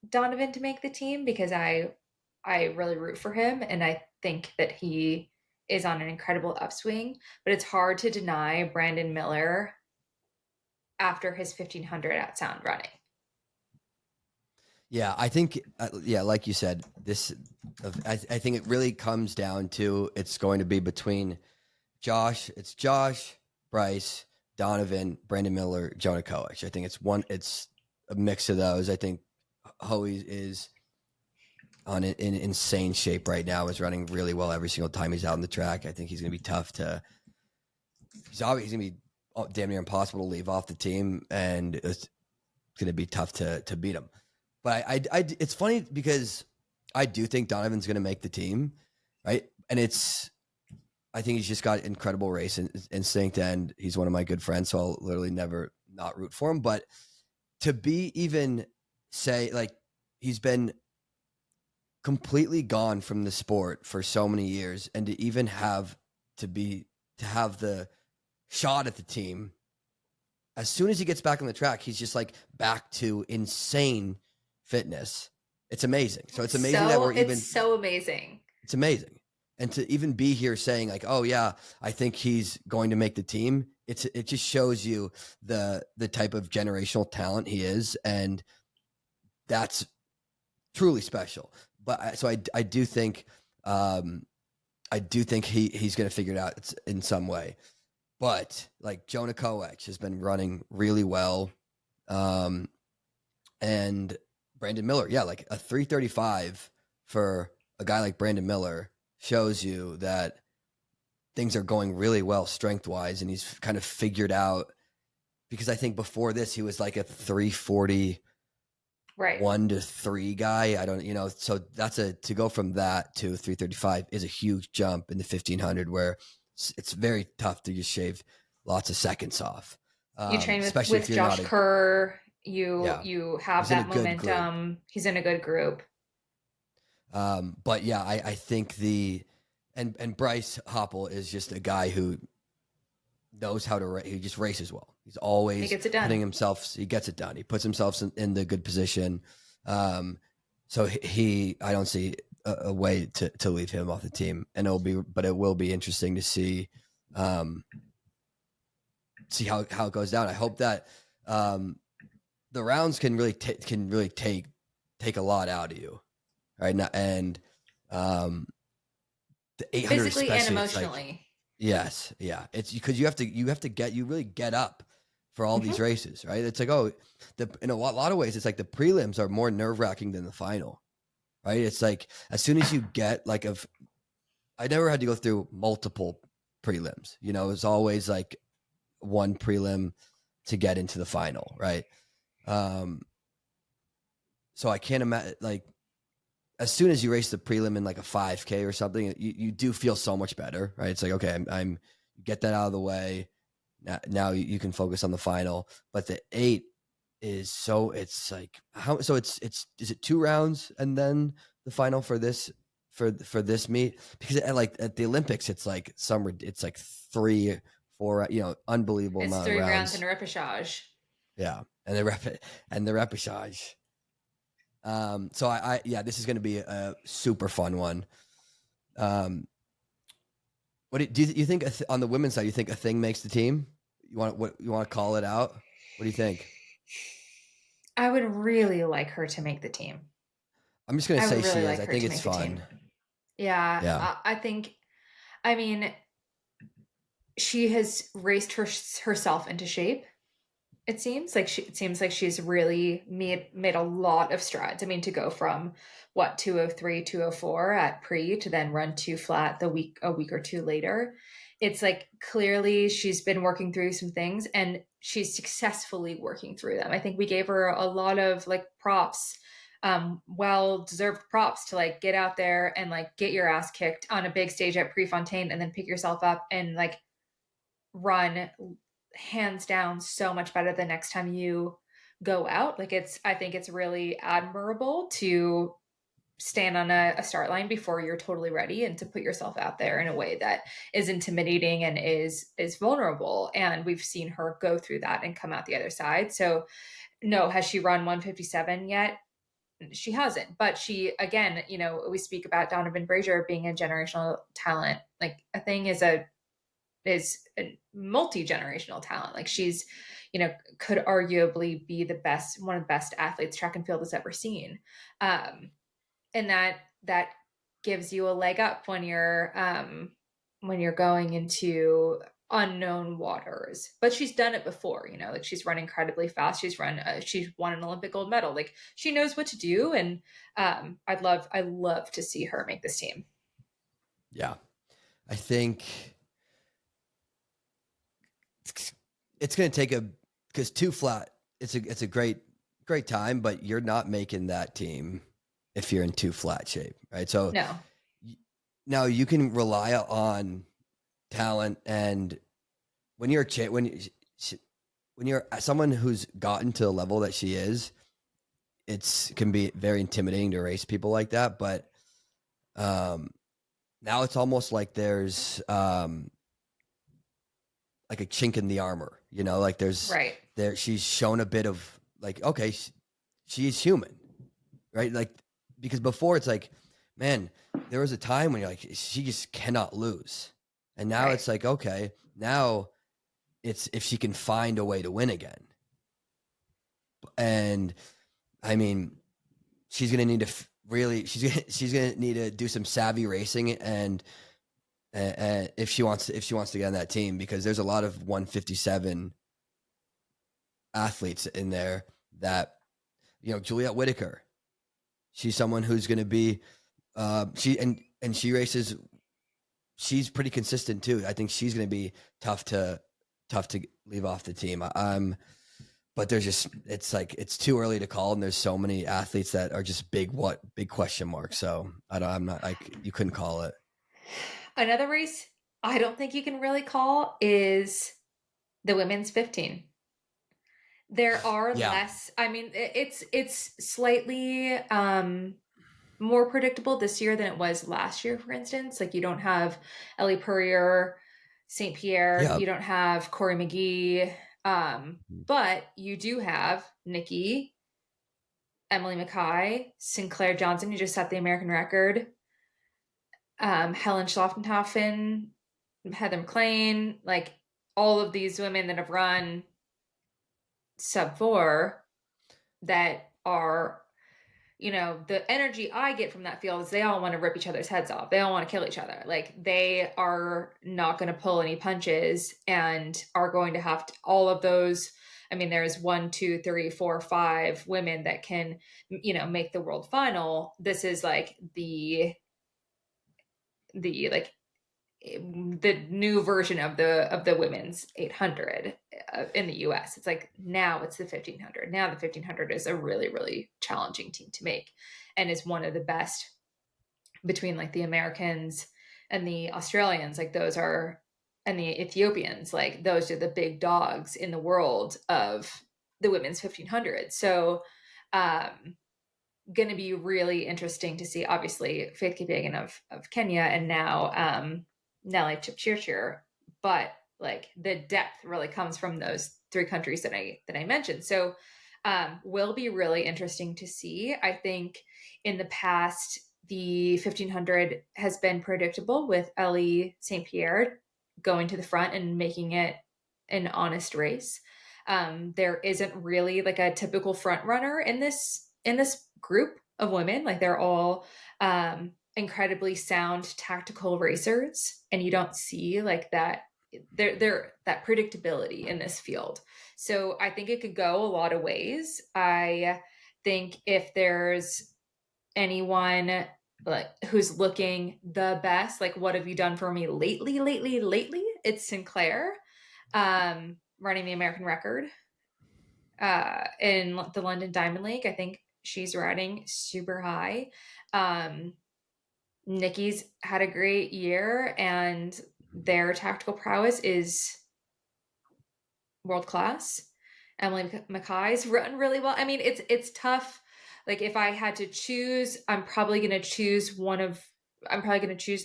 Donovan to make the team because I really root for him and I think that he is on an incredible upswing, but it's hard to deny Brandon Miller after his 1500 at Sound running. Yeah, I think, yeah, like you said, I think it really comes down to it's going to be between it's Josh, Bryce, Donovan, Brandon Miller, Jonah Koech. I think it's a mix of those. I think Hoey is in insane shape right now, is running really well every single time he's out on the track. I think he's going to be tough he's going to be damn near impossible to leave off the team, and it's going to be tough to beat him. But it's funny because I do think Donovan's going to make the team, right? And I think he's just got incredible race instinct, and he's one of my good friends, so I'll literally never not root for him. But to be even say like he's been completely gone from the sport for so many years, and to even to have the shot at the team as soon as he gets back on the track, he's just like back to insane fitness. It's amazing. So it's amazing that It's so amazing. it's amazing. And to even be here saying like, oh yeah, I think he's going to make the team. It just shows you the type of generational talent he is. And that's truly special. But I do think, he's going to figure it out in some way. But like Jonah Koech has been running really well. And Brandon Miller, yeah, like a 335 for a guy like Brandon Miller shows you that things are going really well strength wise. And he's kind of figured out, because I think before this, he was like a 340 Right. 1-3 guy. I don't, so to go from that to 335 is a huge jump in the 1500, where it's very tough to just shave lots of seconds off. You train Especially if with you're Josh not Kerr. yeah, You have he's in a that good group. momentum. He's in a good group. But yeah, I think and Bryce Hoppel is just a guy who knows how to he just races well. He's He always gets it done. he gets it done. He puts himself in the good position. So I don't see a way to leave him off the team, and it will be interesting to see how it goes down. I hope that the rounds can really take a lot out of you right now, and the 800 physically and especially, it's like, emotionally. yes, yeah, it's because you really get up for all these races, right? It's like, oh, in a lot of ways, it's like the prelims are more nerve-wracking than the final, right? It's like as soon as you get like I never had to go through multiple prelims. You know, it was always like one prelim to get into the final, right? Um, so I can't imagine like as soon as you race the prelim in like a 5K or something, you do feel so much better, right? It's like, okay, I'm get that out of the way. Now you can focus on the final. But the 8 is so it's like how so it's is it 2 rounds and then the final for this for this meet? Because at the Olympics it's like it's like 3 4, unbelievable It's amount of 3 rounds in rounds. a repechage. Yeah, and the repechage. So yeah, this is going to be a super fun one. Um, you think on the women's side? You think a thing makes the team? You want to call it out? What do you think? I would really like her to make the team. I'm just going to I would say really she is. like I her think to it's make the team. fun. Yeah, Yeah. I think. I mean, she has raced herself into shape. It seems like she's really made a lot of strides. I mean, to go from what 203, 204 at pre to then run 2 flat a week or two later. It's like clearly she's been working through some things and she's successfully working through them. I think we gave her a lot of like props, well deserved props to like get out there and like get your ass kicked on a big stage at Prefontaine and then pick yourself up and like run hands down so much better the next time you go out. Like I think it's really admirable to stand on a start line before you're totally ready and to put yourself out there in a way that is intimidating and is vulnerable. And we've seen her go through that and come out the other side. So no, has she run 157 yet? She hasn't, but she, again, we speak about Donovan Brazier being a generational talent. Like a thing is a multi-generational talent. Like she's, could arguably be one of the best athletes track and field has ever seen. And that gives you a leg up when you're going into unknown waters. But she's done it before, like she's run incredibly fast. She's won an Olympic gold medal. Like she knows what to do. And I love to see her make this team. Yeah. I think it's going to take because 2 flat, it's a great time, but you're not making that team if you're in 2 flat shape, right? So No. now you can rely on talent, and when you're when you're someone who's gotten to the level that she is, it can be very intimidating to race people like that. But now it's almost like there's like a chink in the armor, like Right. she's shown a bit of like, okay, she is human, right? Like, because before it's like, man, there was a time when you're like, she just cannot lose. And now Right. it's like, okay, now it's if she can find a way to win again. And I mean, she's going to need to she's going to need to do some savvy racing and if she wants to get on that team, because there's a lot of 157 athletes in there that, Juliette Whitaker, she's someone who's going to be she races, she's pretty consistent too. I think she's going to be tough to leave off the team. But there's just, it's like, it's too early to call, and there's so many athletes that are just big question marks. So I'm not like, you couldn't call it. Another race I don't think you can really call is the women's 15. There are Yeah. less. I mean, it's slightly more predictable this year than it was last year. For instance, like you don't have Ellie Purrier, St. Pierre, Yeah. you don't have Corey McGee, but you do have Nikki, Emily Mackay, Sinclair Johnson, who just set the American record, Helen Schlafenhofen, Heather McLean, like all of these women that have run sub 4 that are the energy I get from that field is they all want to rip each other's heads off. They all want to kill each other. Like they are not going to pull any punches and are going to have to, all of those. I mean, there's 1, 2, 3, 4, 5 women that can, make the world final. This is like the like the new version of the women's 800 in the US. It's like now it's the 1500. Now the 1500 is a really, really challenging team to make and is one of the best between like the Americans and the Australians. Like those are, and the Ethiopians, like those are the big dogs in the world of the women's 1500. So, going to be really interesting to see, obviously, Faith Kipyegon of Kenya and now Nelly Chepchirchir, but like the depth really comes from those three countries that I mentioned. So will be really interesting to see. I think in the past, the 1500 has been predictable with Ellie St. Pierre going to the front and making it an honest race. There isn't really like a typical front runner in this group of women. Like they're all incredibly sound tactical racers, and you don't see like that they're that predictability in this field. So I think it could go a lot of ways. I think if there's anyone like who's looking the best, like what have you done for me lately, it's Sinclair, running the American record in the London Diamond League. I think she's riding super high. Nikki's had a great year, and their tactical prowess is world class. Emily Mackay's run really well. I mean, it's tough. Like if I had to choose, I'm probably going to choose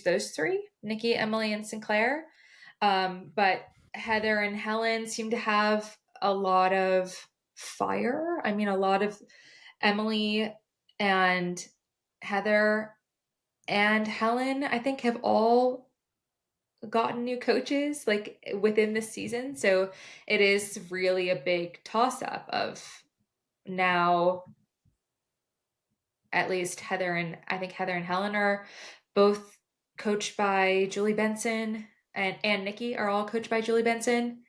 those three: Nikki, Emily, and Sinclair. But Heather and Helen seem to have a lot of fire. I mean, a lot of Emily and Heather and Helen, I think, have all gotten new coaches like within this season. So it is really a big toss up of now, at least I think Heather and Helen are both coached by Julie Benson, and Nikki are all coached by Julie Benson.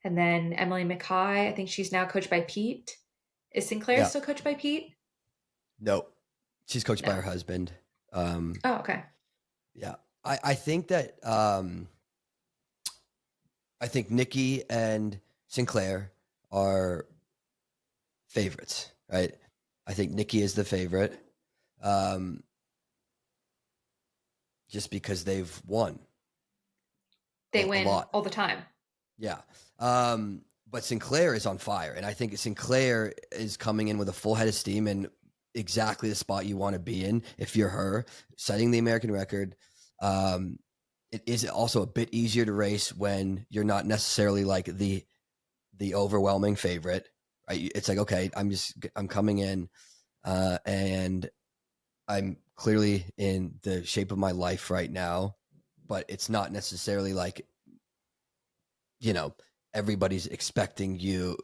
And then Emily Mackay, I think she's now coached by Pete. Is Sinclair Yeah. still coached by Pete? No, she's coached by her husband. Oh, okay. Yeah, I think that I think Nikki and Sinclair are favorites, right? I think Nikki is the favorite, just because they've won. They a win lot. all the time. Yeah. But Sinclair is on fire, and I think Sinclair is coming in with a full head of steam and exactly the spot you want to be in if you're her, setting the American record. It is also a bit easier to race when you're not necessarily like the overwhelming favorite, right? It's like, okay, I'm coming in, and I'm clearly in the shape of my life right now, but it's not necessarily like, everybody's expecting you.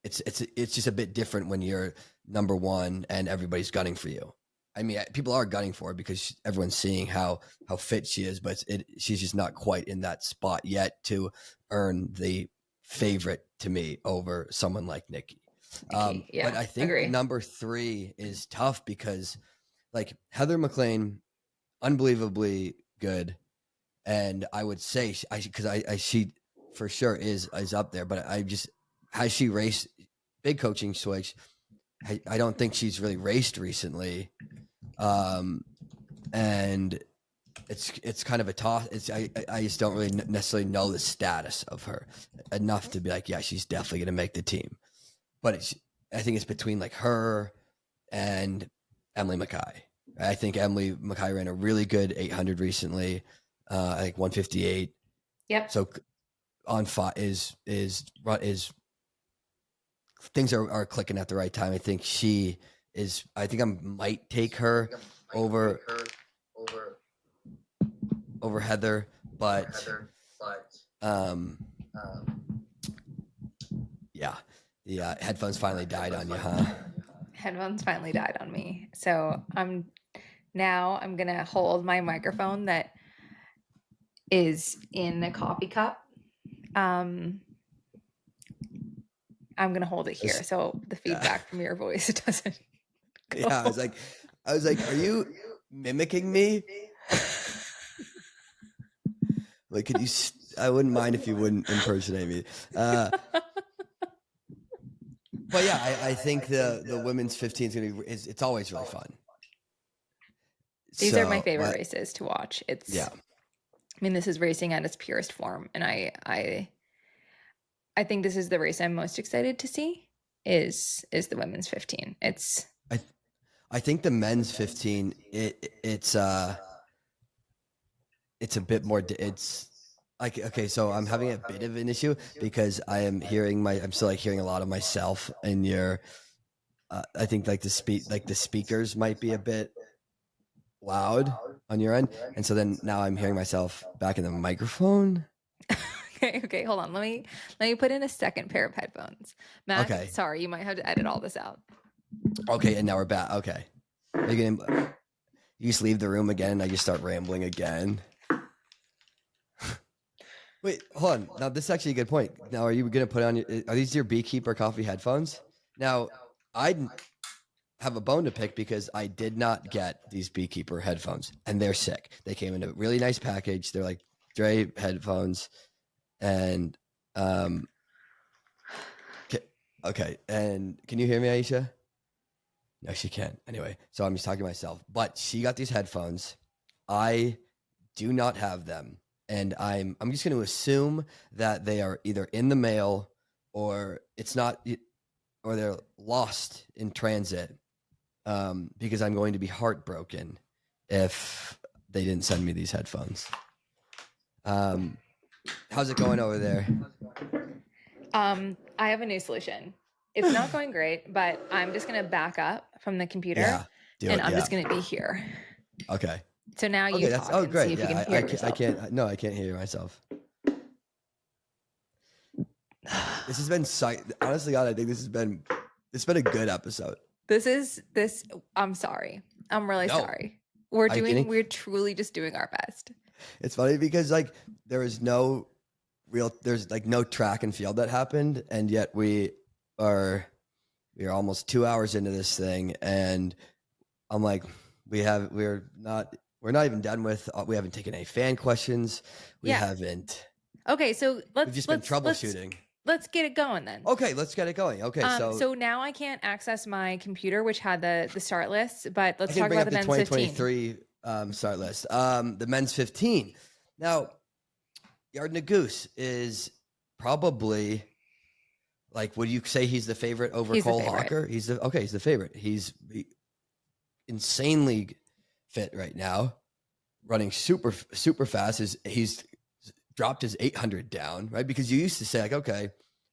It's just a bit different when you're number one and everybody's gunning for you. I mean, people are gunning for her because everyone's seeing how fit she is, but she's just not quite in that spot yet to earn the favorite to me over someone like Nikki. Yeah, but I think agree. number 3 is tough because like Heather McLean, unbelievably good. And I would say she for sure is up there, but has she raced big coaching switch? I don't think she's really raced recently. And it's kind of a toss. I just don't really necessarily know the status of her enough to be like, yeah, she's definitely going to make the team. But I think it's between like her and Emily Mackay. I think Emily Mackay ran a really good 800 recently. I think 158. Yep. So on five is things are clicking at the right time. I think she is. I think I might take her over Heather, but yeah, the headphones finally died on you, huh? headphones finally died on me. So I'm gonna hold my microphone that is in a coffee cup. I'm gonna hold it here so the feedback from your voice doesn't go. Yeah, I was like, are you mimicking me? Like, could you? I wouldn't mind if you wouldn't impersonate me. But yeah, I think the women's 15 is gonna be. It's always really fun. These are my So, favorite races to watch. yeah. I mean, this is racing at its purest form, and I think this is the race I'm most excited to see. Is the women's 15? I think the men's 15. It's a bit more. It's like, okay, so I'm having a bit of an issue because I'm still like hearing a lot of myself in your. I think like the speakers might be a bit loud on your end, and so then now I'm hearing myself back in the microphone. Okay, hold on. Let me put in a second pair of headphones. Mac, Okay. sorry, you might have to edit all this out. Okay, and now we're back. Okay. You just leave the room again and I just start rambling again. Wait, hold on. Now this is actually a good point. Now are you gonna put on are these your Beekeeper coffee headphones? Now I have a bone to pick because I did not get these Beekeeper headphones and they're sick. They came in a really nice package. They're like Dre headphones. And okay. And can you hear me, Aisha? No, she can't. Anyway, so I'm just talking to myself. But she got these headphones. I do not have them, and I'm just going to assume that they are either in the mail or it's not, or they're lost in transit. Because I'm going to be heartbroken if they didn't send me these headphones. How's it going over there? I have a new solution. It's not going great, but I'm just gonna back up from the computer I'm just gonna be here. Okay. So now you talk and great. see if you can hear yourself. I can't hear myself. This has been honestly, God, I think it's been a good episode. I'm sorry. I'm really sorry. We're truly just doing our best. It's funny because like there's no track and field that happened, and yet we are almost 2 hours into this thing, and I'm like, we're not even done with. We haven't taken any fan questions. We haven't. Okay, so we've just been troubleshooting. Let's get it going then. Okay, let's get it going. Okay, so now I can't access my computer, which had the start list, but let's talk about the men's 2023 start list. The men's 15. Now, Yard and Goose is probably, like, would you say he's the favorite over Cole Hawker? He's the favorite. He's insanely fit right now, running super fast. He's dropped his 800 down, right? Because you used to say like, okay,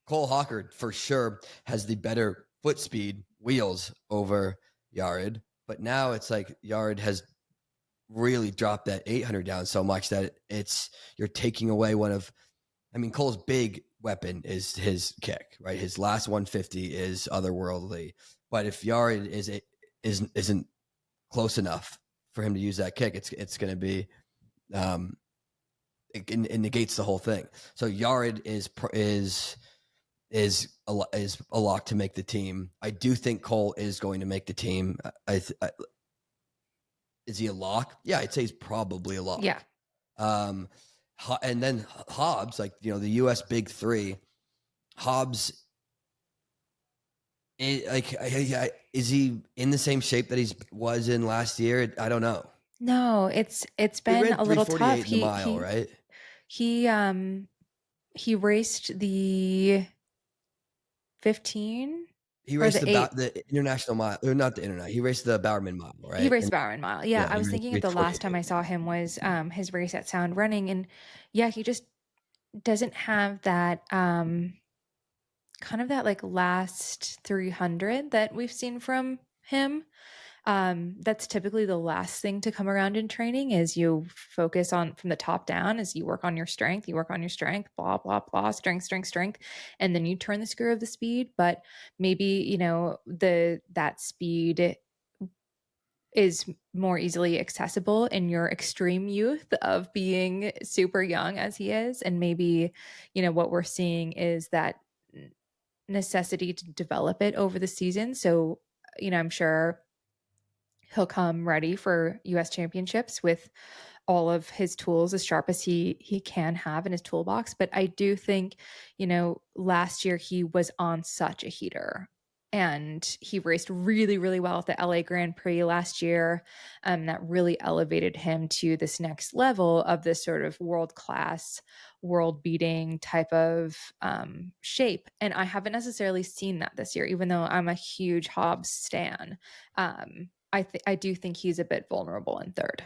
Cole Hawker for sure has the better foot speed wheels over Yard, but now it's like Yard has really dropped that 800 down so much that you're taking away one of, I mean, Cole's big weapon is his kick, right? His last 150 is otherworldly, but if Yard isn't close enough for him to use that kick, it's going to be, it negates the whole thing. So Yard is a lock to make the team. I do think Cole is going to make the team. Is he a lock? Yeah, I'd say he's probably a lock. Yeah. And then Hobbs, like, the U.S. Big Three, Hobbs, is he in the same shape that he was in last year? I don't know. No, it's been a little tough. Right? He raced the 15. He raced the international mile, or not the international. He raced the Bowerman Mile, right? He raced Bowerman Mile. Yeah, I was thinking of the last time I saw him was his race at Sound Running, and yeah, he just doesn't have that kind of that like last 300 that we've seen from him. That's typically the last thing to come around in training is you focus on from the top down as you work on your strength, blah, blah, blah, strength, and then you turn the screw of the speed. But maybe, that speed is more easily accessible in your extreme youth of being super young as he is. And maybe, what we're seeing is that necessity to develop it over the season. So, I'm sure he'll come ready for US championships with all of his tools as sharp as he can have in his toolbox. But I do think, last year he was on such a heater, and he raced really, really well at the LA Grand Prix last year. That really elevated him to this next level of this sort of world class, world beating type of shape. And I haven't necessarily seen that this year, even though I'm a huge Hobbs stan. I do think he's a bit vulnerable in third.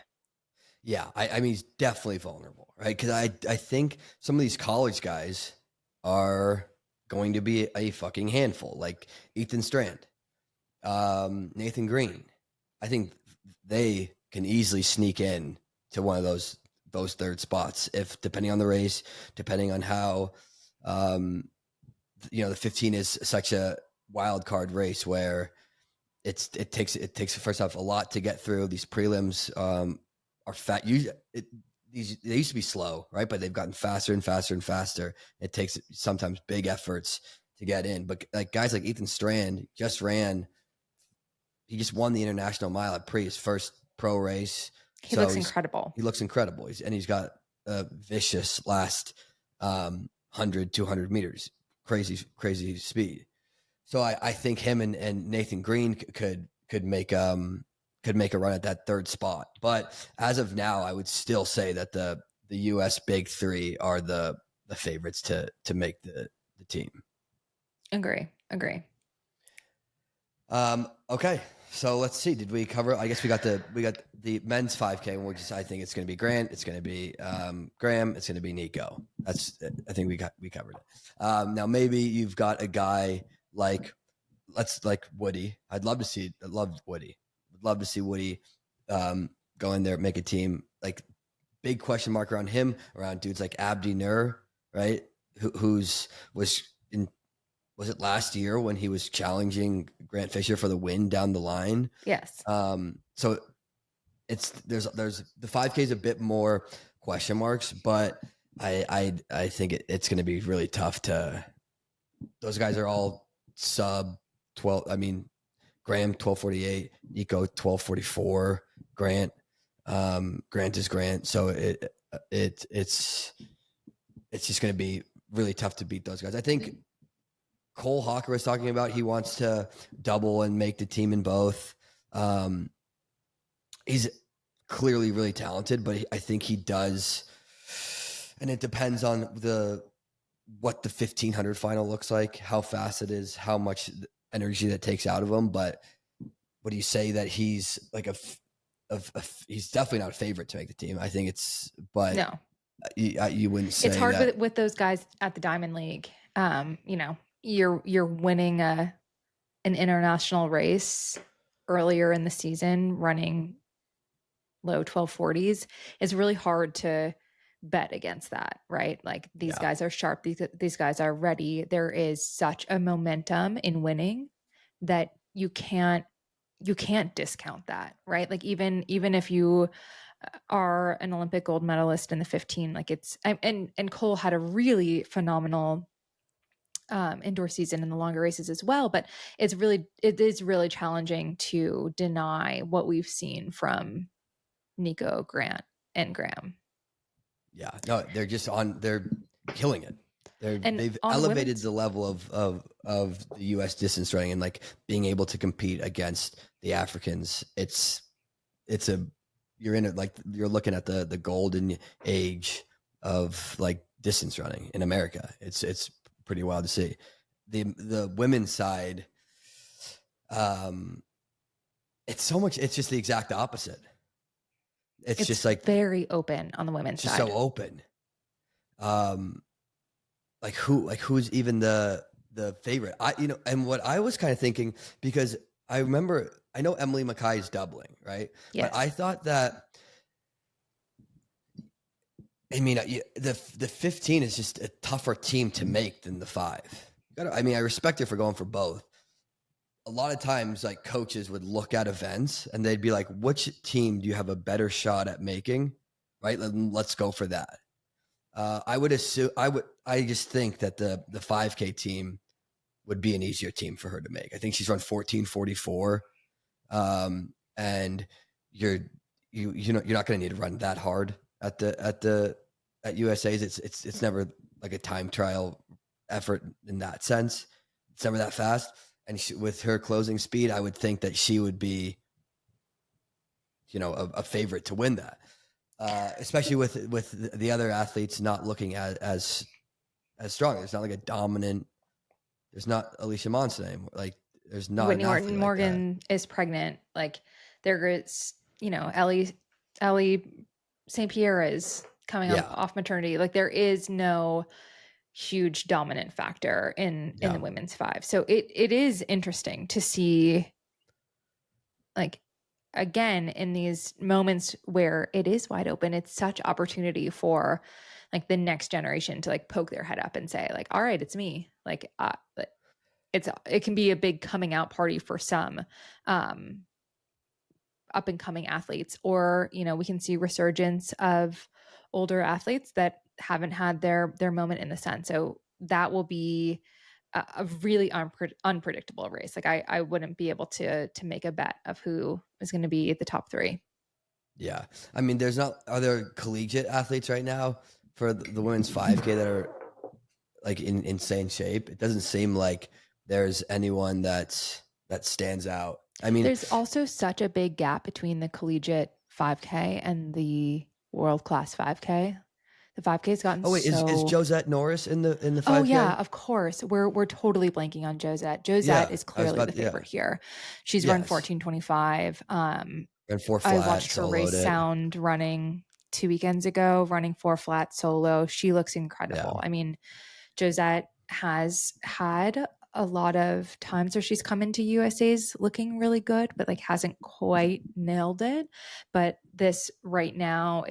Yeah, I mean, he's definitely vulnerable, right? Because I think some of these college guys are going to be a fucking handful, like Ethan Strand, Nathan Green. I think they can easily sneak in to one of those third spots if, depending on the race, depending on how, the 15 is such a wild card race where it takes first off a lot to get through. These prelims are fat. They used to be slow, right? But they've gotten faster and faster and faster. It takes sometimes big efforts to get in. But like guys like Ethan Strand he just won the international mile at his first pro race. He looks incredible. He looks incredible. He's got a vicious last 100, 200 meters, crazy speed. So I think him and Nathan Green could make a run at that third spot. But as of now, I would still say that the US big three are the favorites to make the team. Agree. Okay. So let's see. Did we cover? I guess we got the men's 5K, which is, I think it's going to be Grant. It's going to be Graham. It's going to be Nico. I think we covered it. Now maybe you've got a guy like Woody. I love Woody. Would love to see Woody go in there, make a team. Like big question mark around him, around dudes like Abdi Nur, right? Was it last year when he was challenging Grant Fisher for the win down the line? Yes. So there's the 5K is a bit more question marks, but I think it's going to be really tough those guys are all sub 12. I mean, Graham 12:48, Nico 12:44, Grant is Grant. So it's just going to be really tough to beat those guys. I think Cole Hawker was talking about he wants to double and make the team in both. He's clearly really talented, but I think he does, and it depends on what the 1500 final looks like, how fast it is, how much energy that takes out of him. But would you say that he's like he's definitely not a favorite to make the team? I think but no, you wouldn't say it's hard that. with those guys at the Diamond League. You're winning an international race earlier in the season, running low 1240s. It's really hard to bet against that, right? Like these guys are sharp. These guys are ready. There is such a momentum in winning that you can't discount that, right? Like even if you are an Olympic gold medalist in the 15, like and Cole had a really phenomenal indoor season in the longer races as well, but it is really challenging to deny what we've seen from Nico, Grant, and Graham. Yeah, no, they're killing it. They've elevated the level of the U.S. distance running, and like being able to compete against the Africans. You're in it, like you're looking at the golden age of like distance running in America. It's pretty wild to see. The women's side, it's just the exact opposite. It's just like very open on the women's side. So open. Who's even the favorite? And what I was kind of thinking, because I remember I know Emily Mackay is doubling, right? Yes. But I thought that, I mean, the 15 is just a tougher team to make than the 5. I mean, I respect her for going for both. A lot of times, like, coaches would look at events and they'd be like, which team do you have a better shot at making? Right? Let's go for that. I would assume, I just think that the 5K team would be an easier team for her to make. I think she's run 14:44. And you're not going to need to run that hard at USA's. It's never like a time trial effort in that sense. It's never that fast. And with her closing speed, I would think that she would be, a favorite to win that. Especially with the other athletes not looking as strong. There's not like a dominant. There's not Alicia Monson anymore. Like, there's not Whitney an athlete Morgan is pregnant. Like, there is, Ellie St. Pierre is coming off maternity. Like, there is no huge dominant factor in the women's 5. So it is interesting to see, like, again, in these moments where it is wide open, it's such opportunity for, like, the next generation to, like, poke their head up and say, like, all right, it's me. Like, it can be a big coming out party for some up and coming athletes, or, we can see resurgence of older athletes that haven't had their moment in the sun. So that will be a really unpredictable race. Like, I wouldn't be able to make a bet of who is going to be at the top 3. Yeah. I mean, are there collegiate athletes right now for the women's 5K that are, like, in insane shape? It doesn't seem like there's anyone that stands out. I mean, there's also such a big gap between the collegiate 5K and the world-class 5K. The 5K's gotten is Josette Norris in the 5K? Oh yeah, of course. We're totally blanking on Josette. Josette is clearly the favorite here. She's run 14:25. Ran 4 flat. I watched her race sound running 2 weekends ago, running 4 flat solo. She looks incredible. I mean, Josette has had a lot of times where she's come into USA's looking really good, but, like, hasn't quite nailed it. But this right now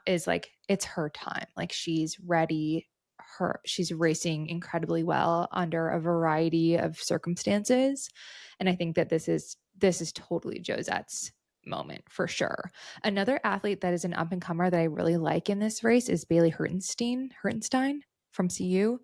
is like, it's her time. Like, she's ready. She's racing incredibly well under a variety of circumstances. And I think that this is totally Josette's moment for sure. Another athlete that is an up and comer that I really like in this race is Bailey Hertenstein from CU.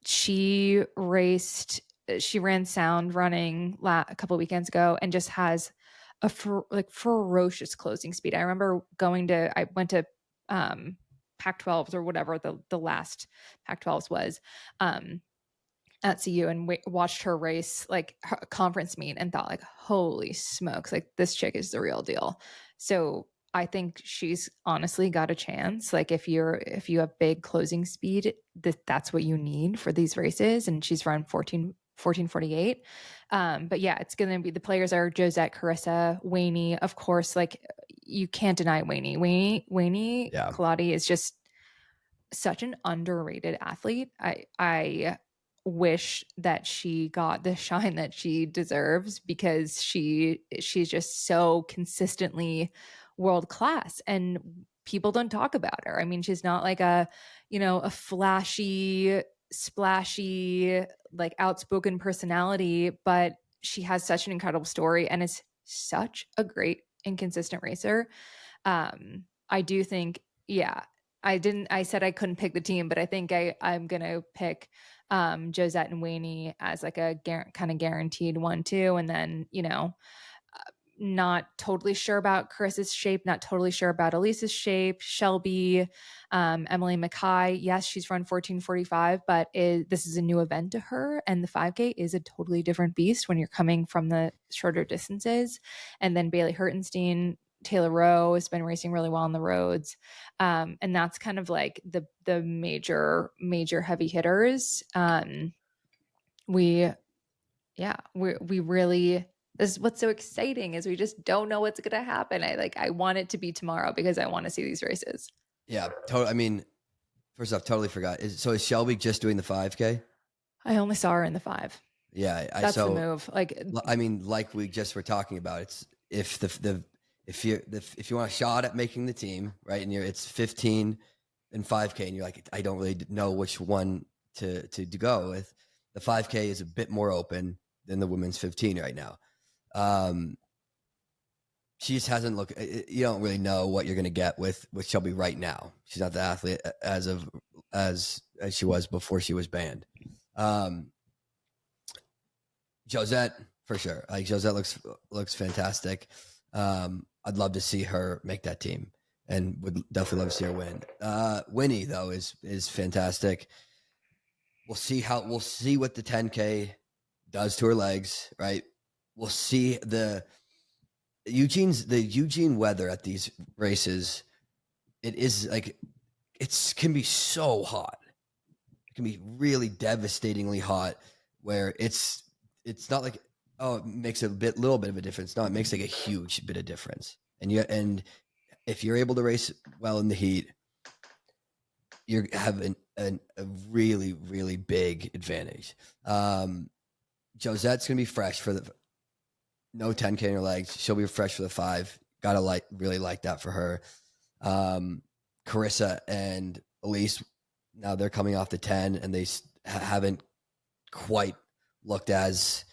She ran sound running a couple weekends ago and just has a ferocious closing speed. I remember I went to Pac-12s or whatever the last Pac-12s was at CU, and watched her race, like, her conference meet, and thought, like, holy smokes, like, this chick is the real deal. So I think she's honestly got a chance. Like, if you have big closing speed, that's what you need for these races. And she's run 14:48. But yeah, it's going to be, the players are Josette, Carissa, Wayne, of course. Like, you can't deny Wayne. Colati is just such an underrated athlete. I wish that she got the shine that she deserves, because she's just so consistently world class, and people don't talk about her. I mean, she's not like a flashy, splashy, like, outspoken personality, but she has such an incredible story and is such a great and consistent racer. I do think, I said I couldn't pick the team, but I think I'm gonna pick Josette and Wayne as, like, a kind of guaranteed 1-2, and then, not totally sure about Carissa's shape, not totally sure about Elise's shape. Shelby, Emily Mackay, yes, she's run 14:45, but this is a new event to her, and the 5K is a totally different beast when you're coming from the shorter distances. And then Bailey Hertenstein, Taylor Rowe has been racing really well on the roads, and that's kind of like the major heavy hitters. We really, this is what's so exciting, is we just don't know what's going to happen. I want it to be tomorrow because I want to see these races. Yeah, totally. I mean, first off, totally forgot. Is Shelby just doing the 5K? I only saw her in the 5. Yeah, That's the move. Like, I mean, like we just were talking about, it's if if you want a shot at making the team, right, and it's 15 and 5K, and you're like, I don't really know which one to go with. The 5K is a bit more open than the women's 15 right now. She just hasn't looked. You don't really know what you're going to get with Shelby right now. She's not the athlete as she was before she was banned. Josette, for sure. Like Josette looks fantastic. I'd love to see her make that team, and would definitely love to see her win. Winnie though is fantastic. We'll see what the 10K does to her legs. Right. We'll see the Eugene weather at these races. It is like can be so hot. It can be really devastatingly hot, where it's not like, oh, it makes a little bit of a difference. No, it makes like a huge bit of difference. And if you're able to race well in the heat, you have a really, really big advantage. Josette's gonna be fresh for the no 10K in her legs. She'll be fresh for the 5. Gotta really like that for her. Carissa and Elise, now they're coming off the 10, and they haven't quite looked as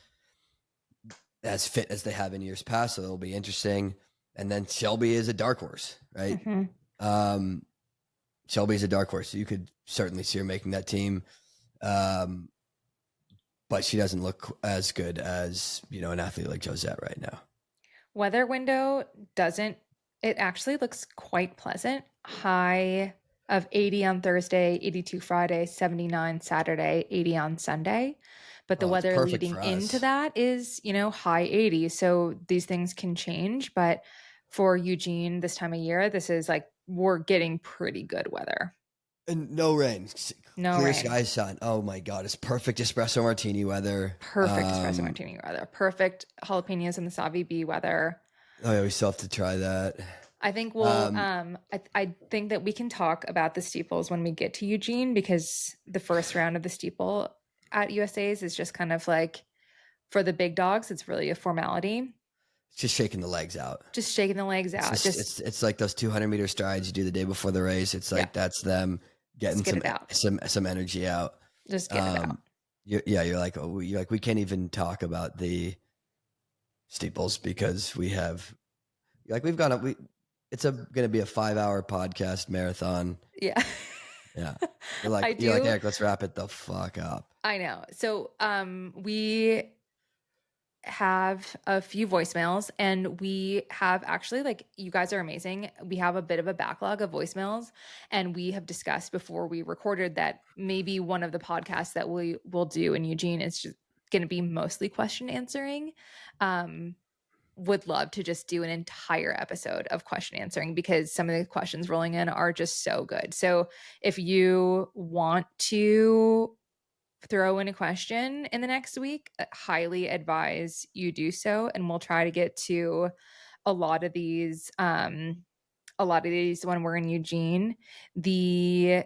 fit as they have in years past, so it'll be interesting. And then Shelby is a dark horse, right? Mm-hmm. Shelby's a dark horse, so you could certainly see her making that team. But she doesn't look as good as, an athlete like Josette right now. Weather window it actually looks quite pleasant. High of 80 on Thursday, 82 Friday, 79 Saturday, 80 on Sunday. But the weather leading into that is, high 80s. So these things can change. But for Eugene this time of year, this is like, we're getting pretty good weather. And no rain. No clear rain. Skies, sun. Oh my God, it's perfect espresso martini weather. Perfect espresso martini weather. Perfect jalapenos and the Savi B weather. Oh yeah, we still have to try that. I think I think that we can talk about the steeples when we get to Eugene, because the first round of the steeple at USA's is just kind of like, for the big dogs, it's really a formality. It's just shaking the legs out. It's like those 200-meter strides you do the day before the race. It's like, that's them getting some energy out. Just get it out. You're like, we can't even talk about the steeples because we've got it's going to be a 5-hour podcast marathon. Yeah. Yeah. You're like, Eric, let's wrap it the fuck up. I know. So, we have a few voicemails, and we have actually, like, you guys are amazing. We have a bit of a backlog of voicemails, and we have discussed before we recorded that maybe one of the podcasts that we will do in Eugene is just going to be mostly question answering. Would love to just do an entire episode of question answering, because some of the questions rolling in are just so good. So if you want to throw in a question in the next week, I highly advise you do so, and we'll try to get to a lot of these when we're in Eugene. The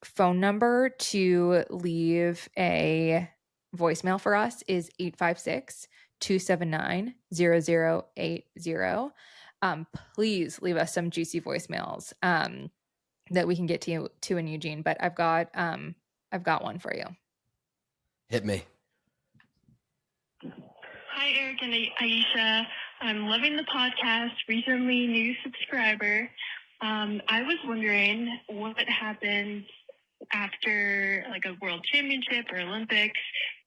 phone number to leave a voicemail for us is 856-279-0080. Please leave us some juicy voicemails that we can get to in Eugene, but I've got one for you. Hit me. Hi, Eric and Aisha. I'm loving the podcast. Recently new subscriber. I was wondering what happens after like a world championship or Olympics.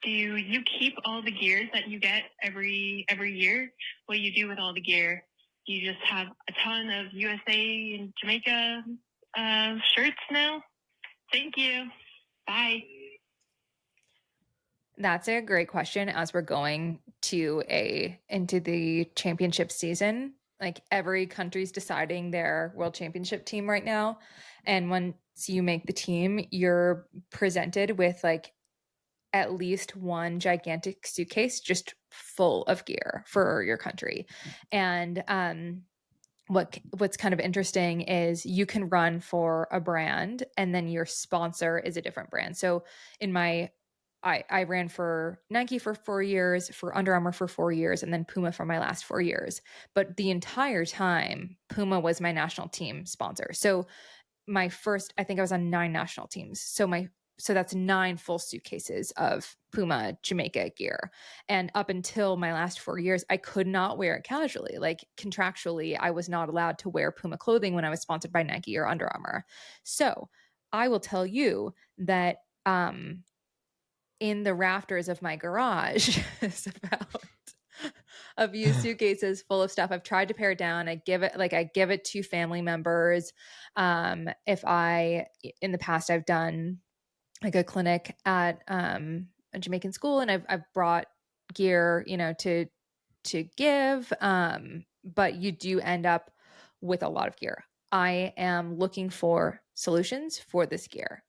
Do you keep all the gear that you get every year? What do you do with all the gear? Do you just have a ton of USA and Jamaica shirts now? Thank you. Bye. That's a great question. As we're going into the championship season, like, every country's deciding their world championship team right now. And once you make the team, you're presented with like at least one gigantic suitcase just full of gear for your country. And what's kind of interesting is you can run for a brand, and then your sponsor is a different brand. So in my I ran for Nike for 4 years, for Under Armour for 4 years, and then Puma for my last 4 years. But the entire time, Puma was my national team sponsor. So my first, I think I was on 9 national teams. So that's 9 full suitcases of Puma Jamaica gear. And up until my last 4 years, I could not wear it casually. Like contractually, I was not allowed to wear Puma clothing when I was sponsored by Nike or Under Armour. So I will tell you that in the rafters of my garage is about a few suitcases full of stuff. I've tried to pare it down. I give it to family members. If I, in the past, I've done like a clinic at a Jamaican school, and I've brought gear, to give. But you do end up with a lot of gear. I am looking for solutions for this gear.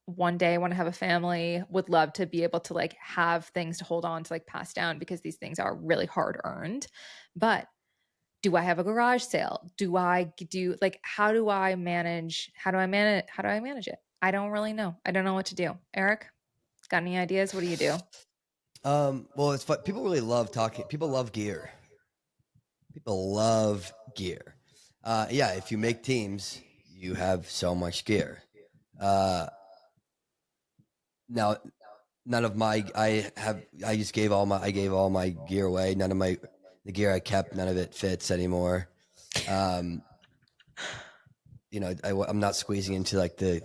One day I want to have a family, would love to be able to like have things to hold on to, like pass down, because these things are really hard earned. But do I have a garage sale? How do I manage it? I don't really know. I don't know what to do. Eric, got any ideas? What do you do? Well, it's fun. People really love talking. People love gear. People love gear. Yeah, if you make teams, you have so much gear. Now, none of my I gave all my gear away. None of the gear I kept, none of it fits anymore. I'm not squeezing into like the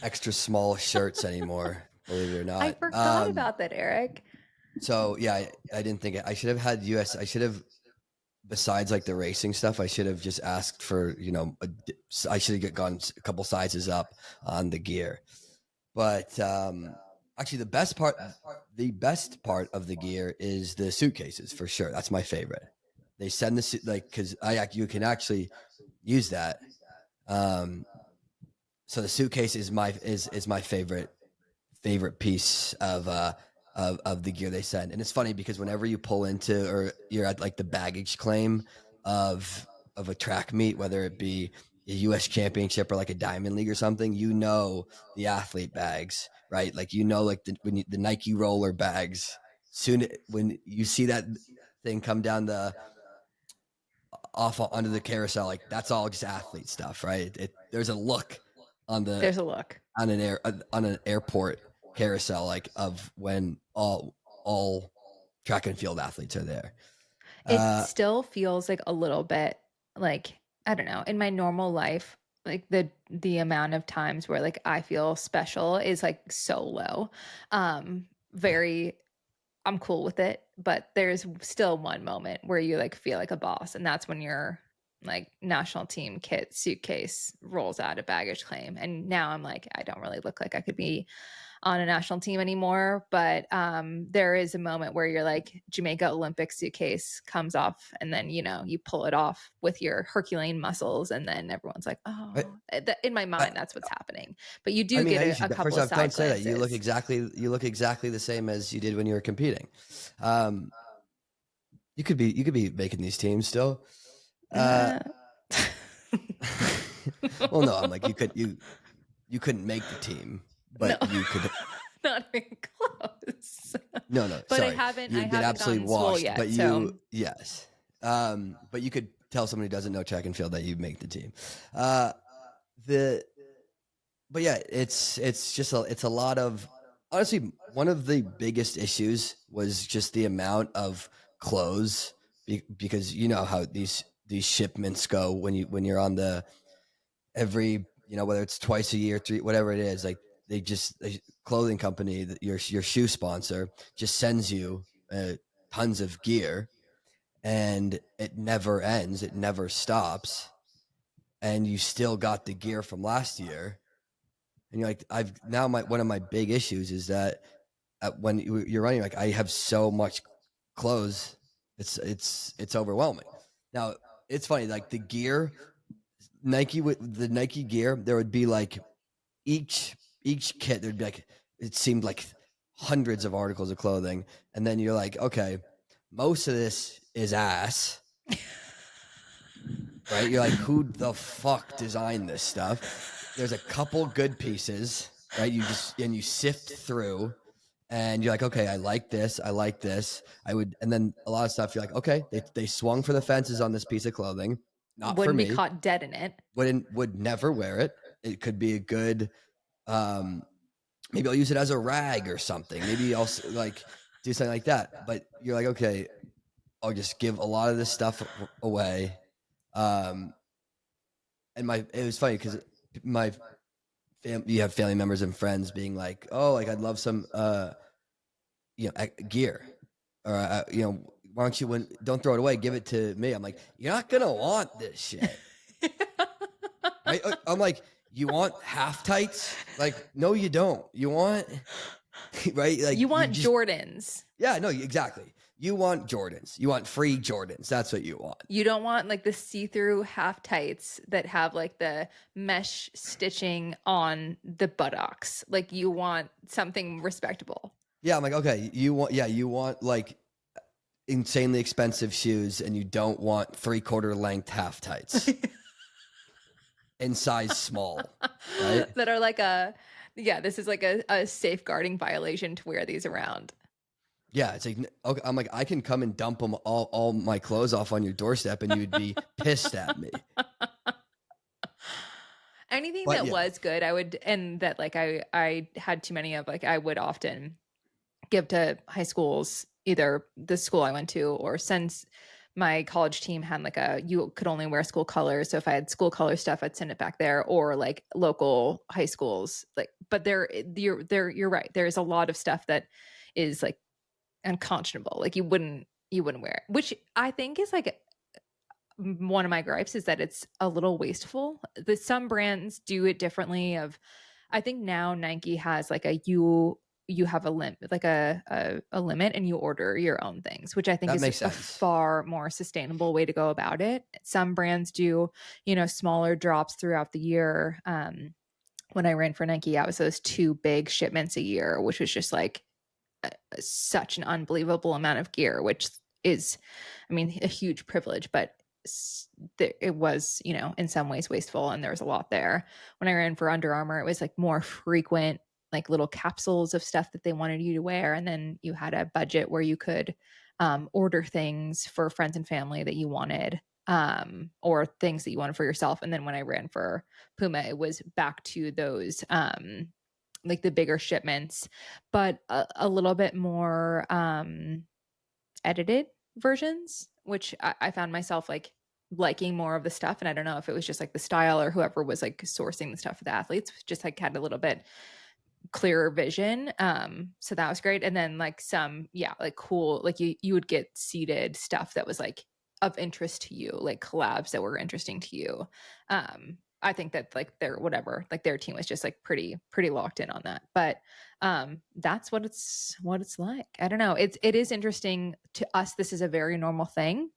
extra small shirts anymore. Believe it or not, I forgot about that, Eric. So yeah, I didn't think I should have had US. I should have, besides like the racing stuff, I should have just asked for I should have gone a couple sizes up on the gear. But actually, the best part of the gear is the suitcases for sure. That's my favorite. They send the suit because you can actually use that. So the suitcase is my favorite piece of the gear they send. And it's funny because whenever you pull into or you're at like the baggage claim of a track meet, whether it be a US championship or like a Diamond League or something, the athlete bags, right? Like like the Nike roller bags. Soon when you see that thing come down onto the carousel, like that's all just athlete stuff, right? There's a look on an airport carousel, like of when all track and field athletes are there. It still feels like a little bit like, I don't know, in my normal life, like the amount of times where like I feel special is like so low. I'm cool with it, but there's still one moment where you like feel like a boss, and that's when your like national team kit suitcase rolls out of baggage claim. And now I'm like, I don't really look like I could be on a national team anymore, but there is a moment where you're like, Jamaica Olympic suitcase comes off, and then you pull it off with your Herculean muscles, and then everyone's like, oh, in my mind that's what's happening. But you do get a couple of side don't say glances. that. You look exactly the same as you did when you were competing. You could be making these teams still. Well, no, I'm like, you couldn't make the team, but No. you could. Not even close. No, But sorry. I haven't. You I get haven't absolutely gotten swole washed, yet. but So yes. But you could tell someone who doesn't know track and field that you make the team. But yeah, it's a lot of, honestly, one of the biggest issues was just the amount of clothes, because you know how these shipments go when you're on the every, whether it's twice a year, whatever it is, like a clothing company, your shoe sponsor just sends you tons of gear, and it never ends, it never stops, and you still got the gear from last year. And you're like, one of my big issues is that when you're running, like, I have so much clothes, it's overwhelming. Now it's funny, like the gear, the Nike gear, there would be like each kit, there'd be like, it seemed like hundreds of articles of clothing, and then you're like, okay, most of this is ass. Right? You're like, who the fuck designed this stuff? There's a couple good pieces, right? You sift through and you're like, okay, I like this. And then a lot of stuff you're like, okay, they swung for the fences on this piece of clothing. Not Wouldn't for be me. caught dead in it. Would never wear it. It could be a good, maybe I'll use it as a rag or something. Maybe I'll like do something like that. But you're like, okay, I'll just give a lot of this stuff away. And it was funny because you have family members and friends being like, oh, like I'd love some, gear, or why don't you don't throw it away, give it to me. I'm like, you're not gonna want this shit. Right? I'm like, you want half tights? Like, no, you don't. You want right? Like you want Jordans. Yeah, no, exactly. You want Jordans. You want free Jordans. That's what you want. You don't want like the see-through half tights that have like the mesh stitching on the buttocks. Like you want something respectable. Yeah, I'm like, okay, you want like insanely expensive shoes, and you don't want 3/4 length half tights in size small, right? That are like this is like a safeguarding violation to wear these around. Yeah, it's like, okay, I'm like, I can come and dump them all my clothes off on your doorstep, and you'd be pissed at me. Anything that was good, I would, and that like I had too many of, like I would often give to high schools, either the school I went to, or since my college team had like you could only wear school colors. So if I had school color stuff, I'd send it back there, or like local high schools. Like, but you're right. There's a lot of stuff that is like unconscionable. Like you wouldn't wear it, which I think is like one of my gripes, is that it's a little wasteful. Some brands do it differently. I think now Nike has like you have a limit, like a limit, and you order your own things, which I think is a far more sustainable way to go about it. Some brands do, smaller drops throughout the year. When I ran for Nike, I was those 2 big shipments a year, which was just like such an unbelievable amount of gear, which is, I mean, a huge privilege, but it was, in some ways wasteful, and there was a lot there. When I ran for Under Armour, it was like more frequent, like little capsules of stuff that they wanted you to wear, and then you had a budget where you could order things for friends and family that you wanted, or things that you wanted for yourself. And then when I ran for Puma, it was back to those like the bigger shipments, but a little bit more edited versions, which I found myself like liking more of the stuff. And I don't know if it was just like the style, or whoever was like sourcing the stuff for the athletes just like had a little bit clearer vision. So that was great. And then like some, like cool, like you would get seated stuff that was like of interest to you, like collabs that were interesting to you. I think that like their team was just like pretty locked in on that. But that's what it's like. I don't know. It is interesting to us. This is a very normal thing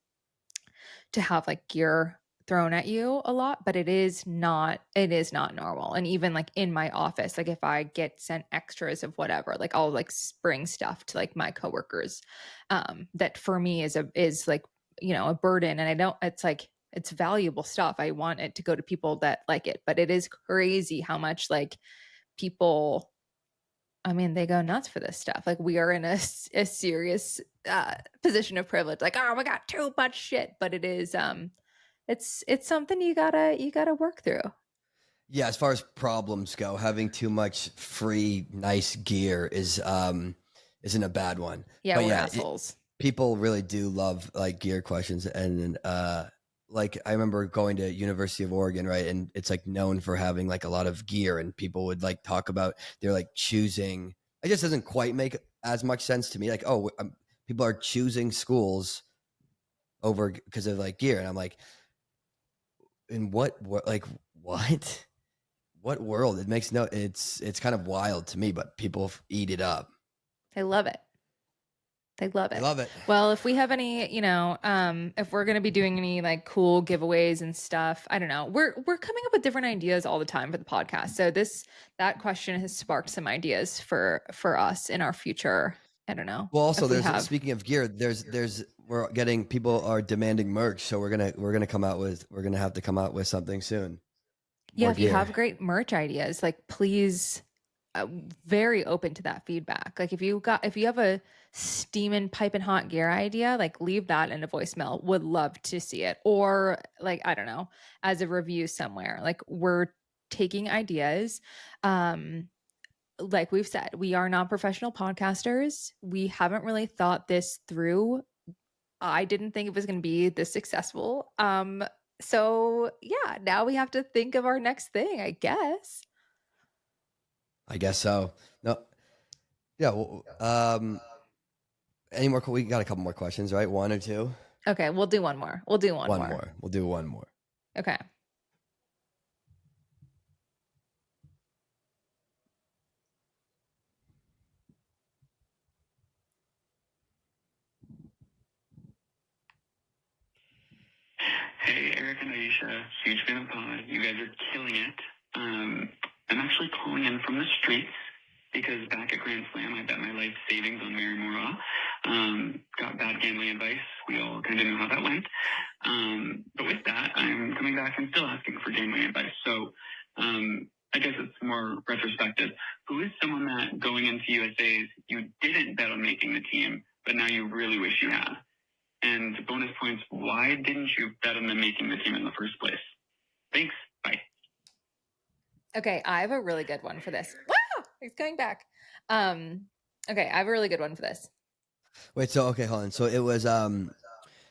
to have like gear thrown at you a lot, but it is not normal. And even like in my office, like if I get sent extras of whatever, like I'll like bring stuff to like my coworkers, that for me is like, a burden. And I don't, it's like, it's valuable stuff. I want it to go to people that like it, but it is crazy how much like people, I mean, they go nuts for this stuff. Like we are in a serious position of privilege. Like, oh, we got too much shit, but it is, it's something you gotta work through. Yeah, as far as problems go, having too much free nice gear isn't a bad one. Yeah, we're assholes. People really do love like gear questions, and like I remember going to University of Oregon, right? And it's like known for having like a lot of gear, and people would like talk about they're like choosing. It just doesn't quite make as much sense to me. Like, oh, people are choosing schools over because of like gear, and I'm like, in what like what world? It makes no. It's kind of wild to me, but people eat it up. They love it. They love it. I love it. Well, if we have any, if we're going to be doing any like cool giveaways and stuff, I don't know. We're coming up with different ideas all the time for the podcast. So that question has sparked some ideas for us in our future. I don't know. Well, also speaking of gear, people are demanding merch. So we're going to have to come out with something soon. Yeah. If you have great merch ideas, like please very open to that feedback. Like if you have a steaming piping hot gear idea, like leave that in a voicemail. Would love to see it. Or like, I don't know, as a review somewhere. Like we're taking ideas. Like we've said, we are not professional podcasters. We haven't really thought this through. I didn't think it was going to be this successful. So yeah, now we have to think of our next thing, I guess. I guess so. No, yeah. Well, any more? We got a couple more questions, right? One or two? Okay, we'll do one more. We'll do one more. We'll do one more. Okay. Hey, Eric and Aisha, huge fan of the pod. You guys are killing it. I'm actually calling in from the streets because back at Grand Slam, I bet my life savings on Mary Mora. Got bad gambling advice. We all kind of know how that went. But with that, I'm coming back and still asking for gambling advice. So I guess it's more retrospective. Who is someone that going into USA's you didn't bet on making the team, but now you really wish you had? And bonus points, why didn't you bet on them making the team in the first place? Thanks. Bye. Okay, I have a really good one for this. Wow, he's coming back. Okay, I have a really good one for this. Wait, so okay, hold on. So it was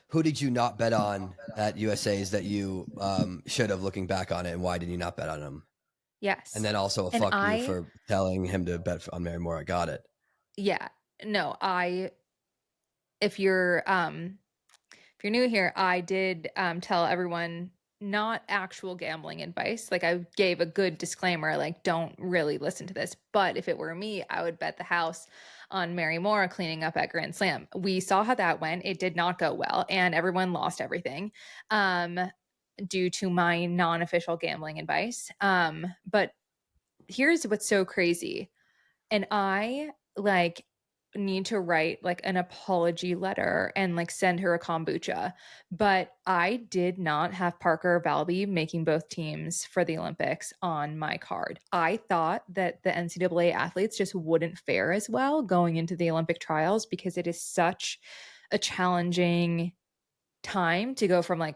who did you not bet on at USA's that you should have, looking back on it, and why did you not bet on him? Yes. And then also And fuck you for telling him to bet on Mary Moore. I got it. Yeah. No, if you're new here, I did tell everyone not actual gambling advice. Like I gave a good disclaimer, like don't really listen to this. But if it were me, I would bet the house on Mary Moore cleaning up at Grand Slam. We saw how that went. It did not go well, and everyone lost everything due to my non-official gambling advice. But here's what's so crazy. And I like need to write like an apology letter and like send her a kombucha. But I did not have Parker Valby making both teams for the Olympics on my card. I thought that the NCAA athletes just wouldn't fare as well going into the Olympic trials because it is such a challenging time to go from like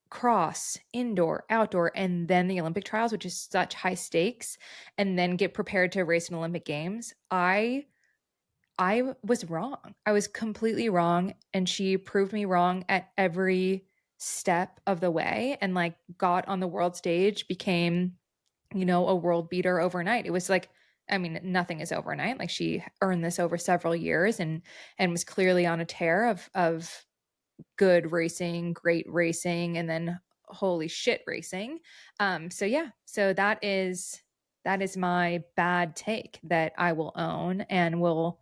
cross, indoor, outdoor, and then the Olympic trials, which is such high stakes, and then get prepared to race in Olympic Games. I was wrong. I was completely wrong, and she proved me wrong at every step of the way, and like got on the world stage, became, a world beater overnight. It was like, I mean, nothing is overnight. Like she earned this over several years and was clearly on a tear of good racing, great racing, and then holy shit racing. So yeah, so that is my bad take that I will own and will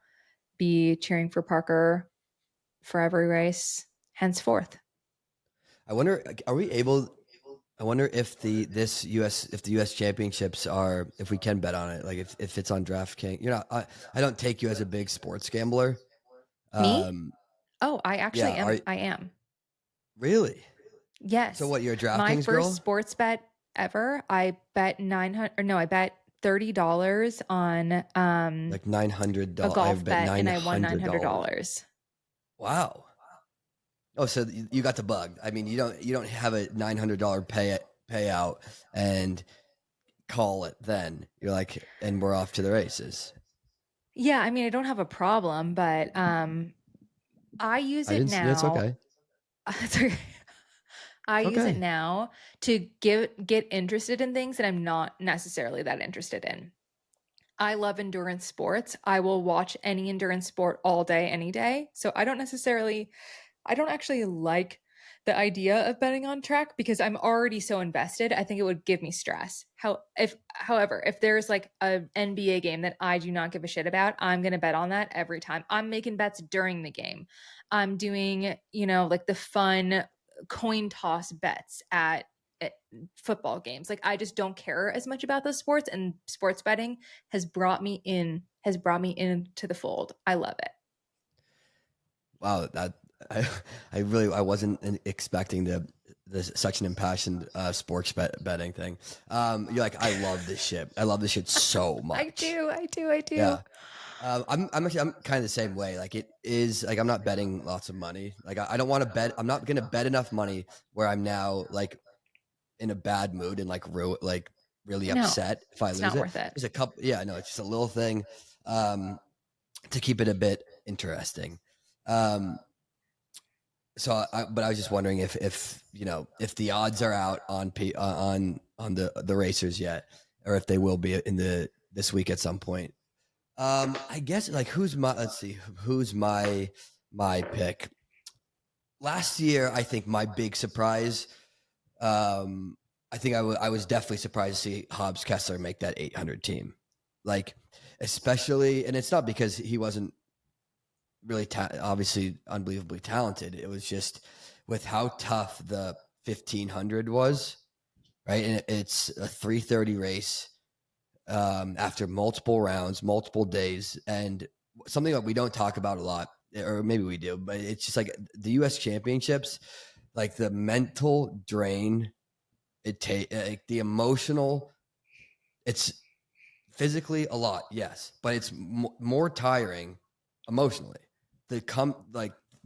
be cheering for Parker for every race henceforth. I wonder, I wonder if the US championships are, if we can bet on it, like if it's on DraftKings. I don't take you as a big sports gambler. Me? Oh, I actually yeah, am. I am. Really? Yes. So what, you're a DraftKings My first girl? sports bet ever, I bet I bet $30 on Like $900. a golf bet, and I won $900. $900. Wow. Oh, so you got the bug. I mean, you don't have a $900 payout and call it then. You're like, and we're off to the races. Yeah, I mean, I don't have a problem, but I use it now. It's okay. I use it now to get interested in things that I'm not necessarily that interested in. I love endurance sports. I will watch any endurance sport all day, any day. So I don't actually like the idea of betting on track because I'm already so invested. I think it would give me stress. However, if there's like an NBA game that I do not give a shit about, I'm going to bet on that every time. I'm making bets during the game. I'm doing, like the fun coin toss bets at football games. Like I just don't care as much about those sports, and sports betting has brought me into the fold. I love it. Wow, that I wasn't expecting such an impassioned sports betting thing. You're like, I love this shit. I love this shit so much. I do. Yeah. I'm kind of the same way. Like it is like I'm not betting lots of money. Like I don't want to bet. I'm not gonna bet enough money where I'm now like in a bad mood and like really No, upset if I it's lose not it. worth it. It's a couple. Yeah, no, it's just a little thing to keep it a bit interesting. So, but I was just wondering if you know if the odds are out on the racers yet, or if they will be in this week at some point. I guess like who's my pick. Last year, I think my big surprise. I think I was definitely surprised to see Hobbs Kessler make that 800 team, like especially, and it's not because he wasn't really obviously unbelievably talented. It was just with how tough the 1500 was, right? And it's a 3:30 race after multiple rounds, multiple days, and something that we don't talk about a lot, or maybe we do, but it's just like the U.S. Championships, like the mental drain it takes, like the emotional. It's physically a lot, yes, but it's more tiring emotionally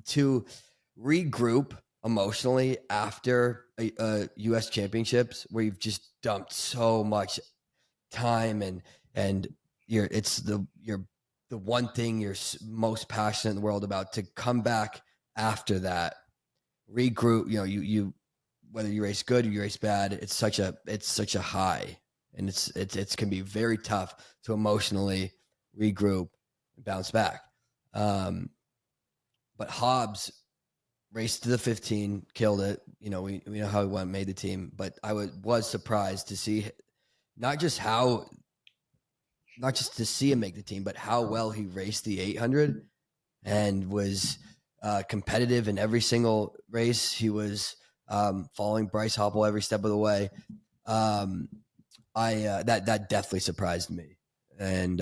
to regroup emotionally after a U.S. Championships where you've just dumped so much time and you're the one thing you're most passionate in the world about, to come back after that, regroup. You know, you whether you race good or you race bad, it's such a high, and it can be very tough to emotionally regroup and bounce back. But Hobbs raced to the 15, killed it. You know, we know how he went, made the team, but I was surprised to see not just to see him make the team, but how well he raced the 800 and was competitive in every single race. He was following Bryce Hoppel every step of the way. That definitely surprised me. And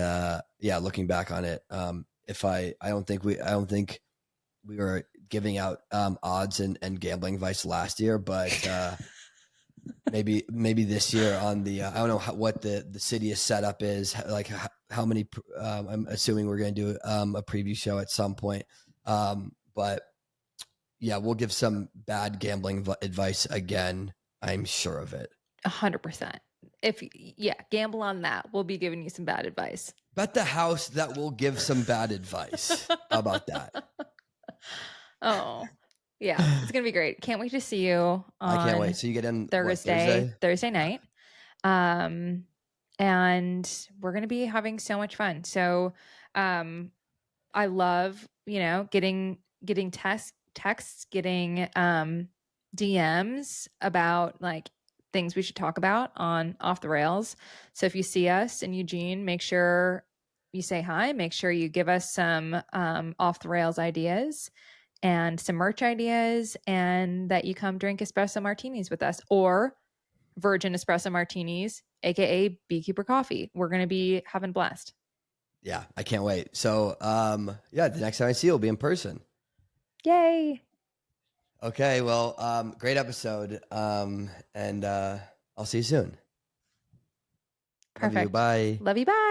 yeah, looking back on it, I don't think we were giving out odds and gambling advice last year, but maybe this year on the I don't know what the CITIUS setup is, like how many. I'm assuming we're going to do a preview show at some point, but yeah, we'll give some bad gambling advice again. I'm sure of it. 100%. Gamble on that. We'll be giving you some bad advice. Bet the house that will give some bad advice. How about that? Oh, yeah, it's gonna be great. Can't wait to see you on I can't wait. So you get in Thursday night. And we're gonna be having so much fun. So I love, getting texts, getting DMs about like things we should talk about on Off the Rails. So if you see us in Eugene, make sure you say hi. Make sure you give us some Off the Rails ideas and some merch ideas, and that you come drink espresso martinis with us, or virgin espresso martinis, aka beekeeper coffee. We're going to be having a blast. Yeah, I can't wait. So yeah, the next time I see you will be in person. Yay. Okay, well, great episode. And I'll see you soon. Perfect. Love you. Bye. Love you. Bye.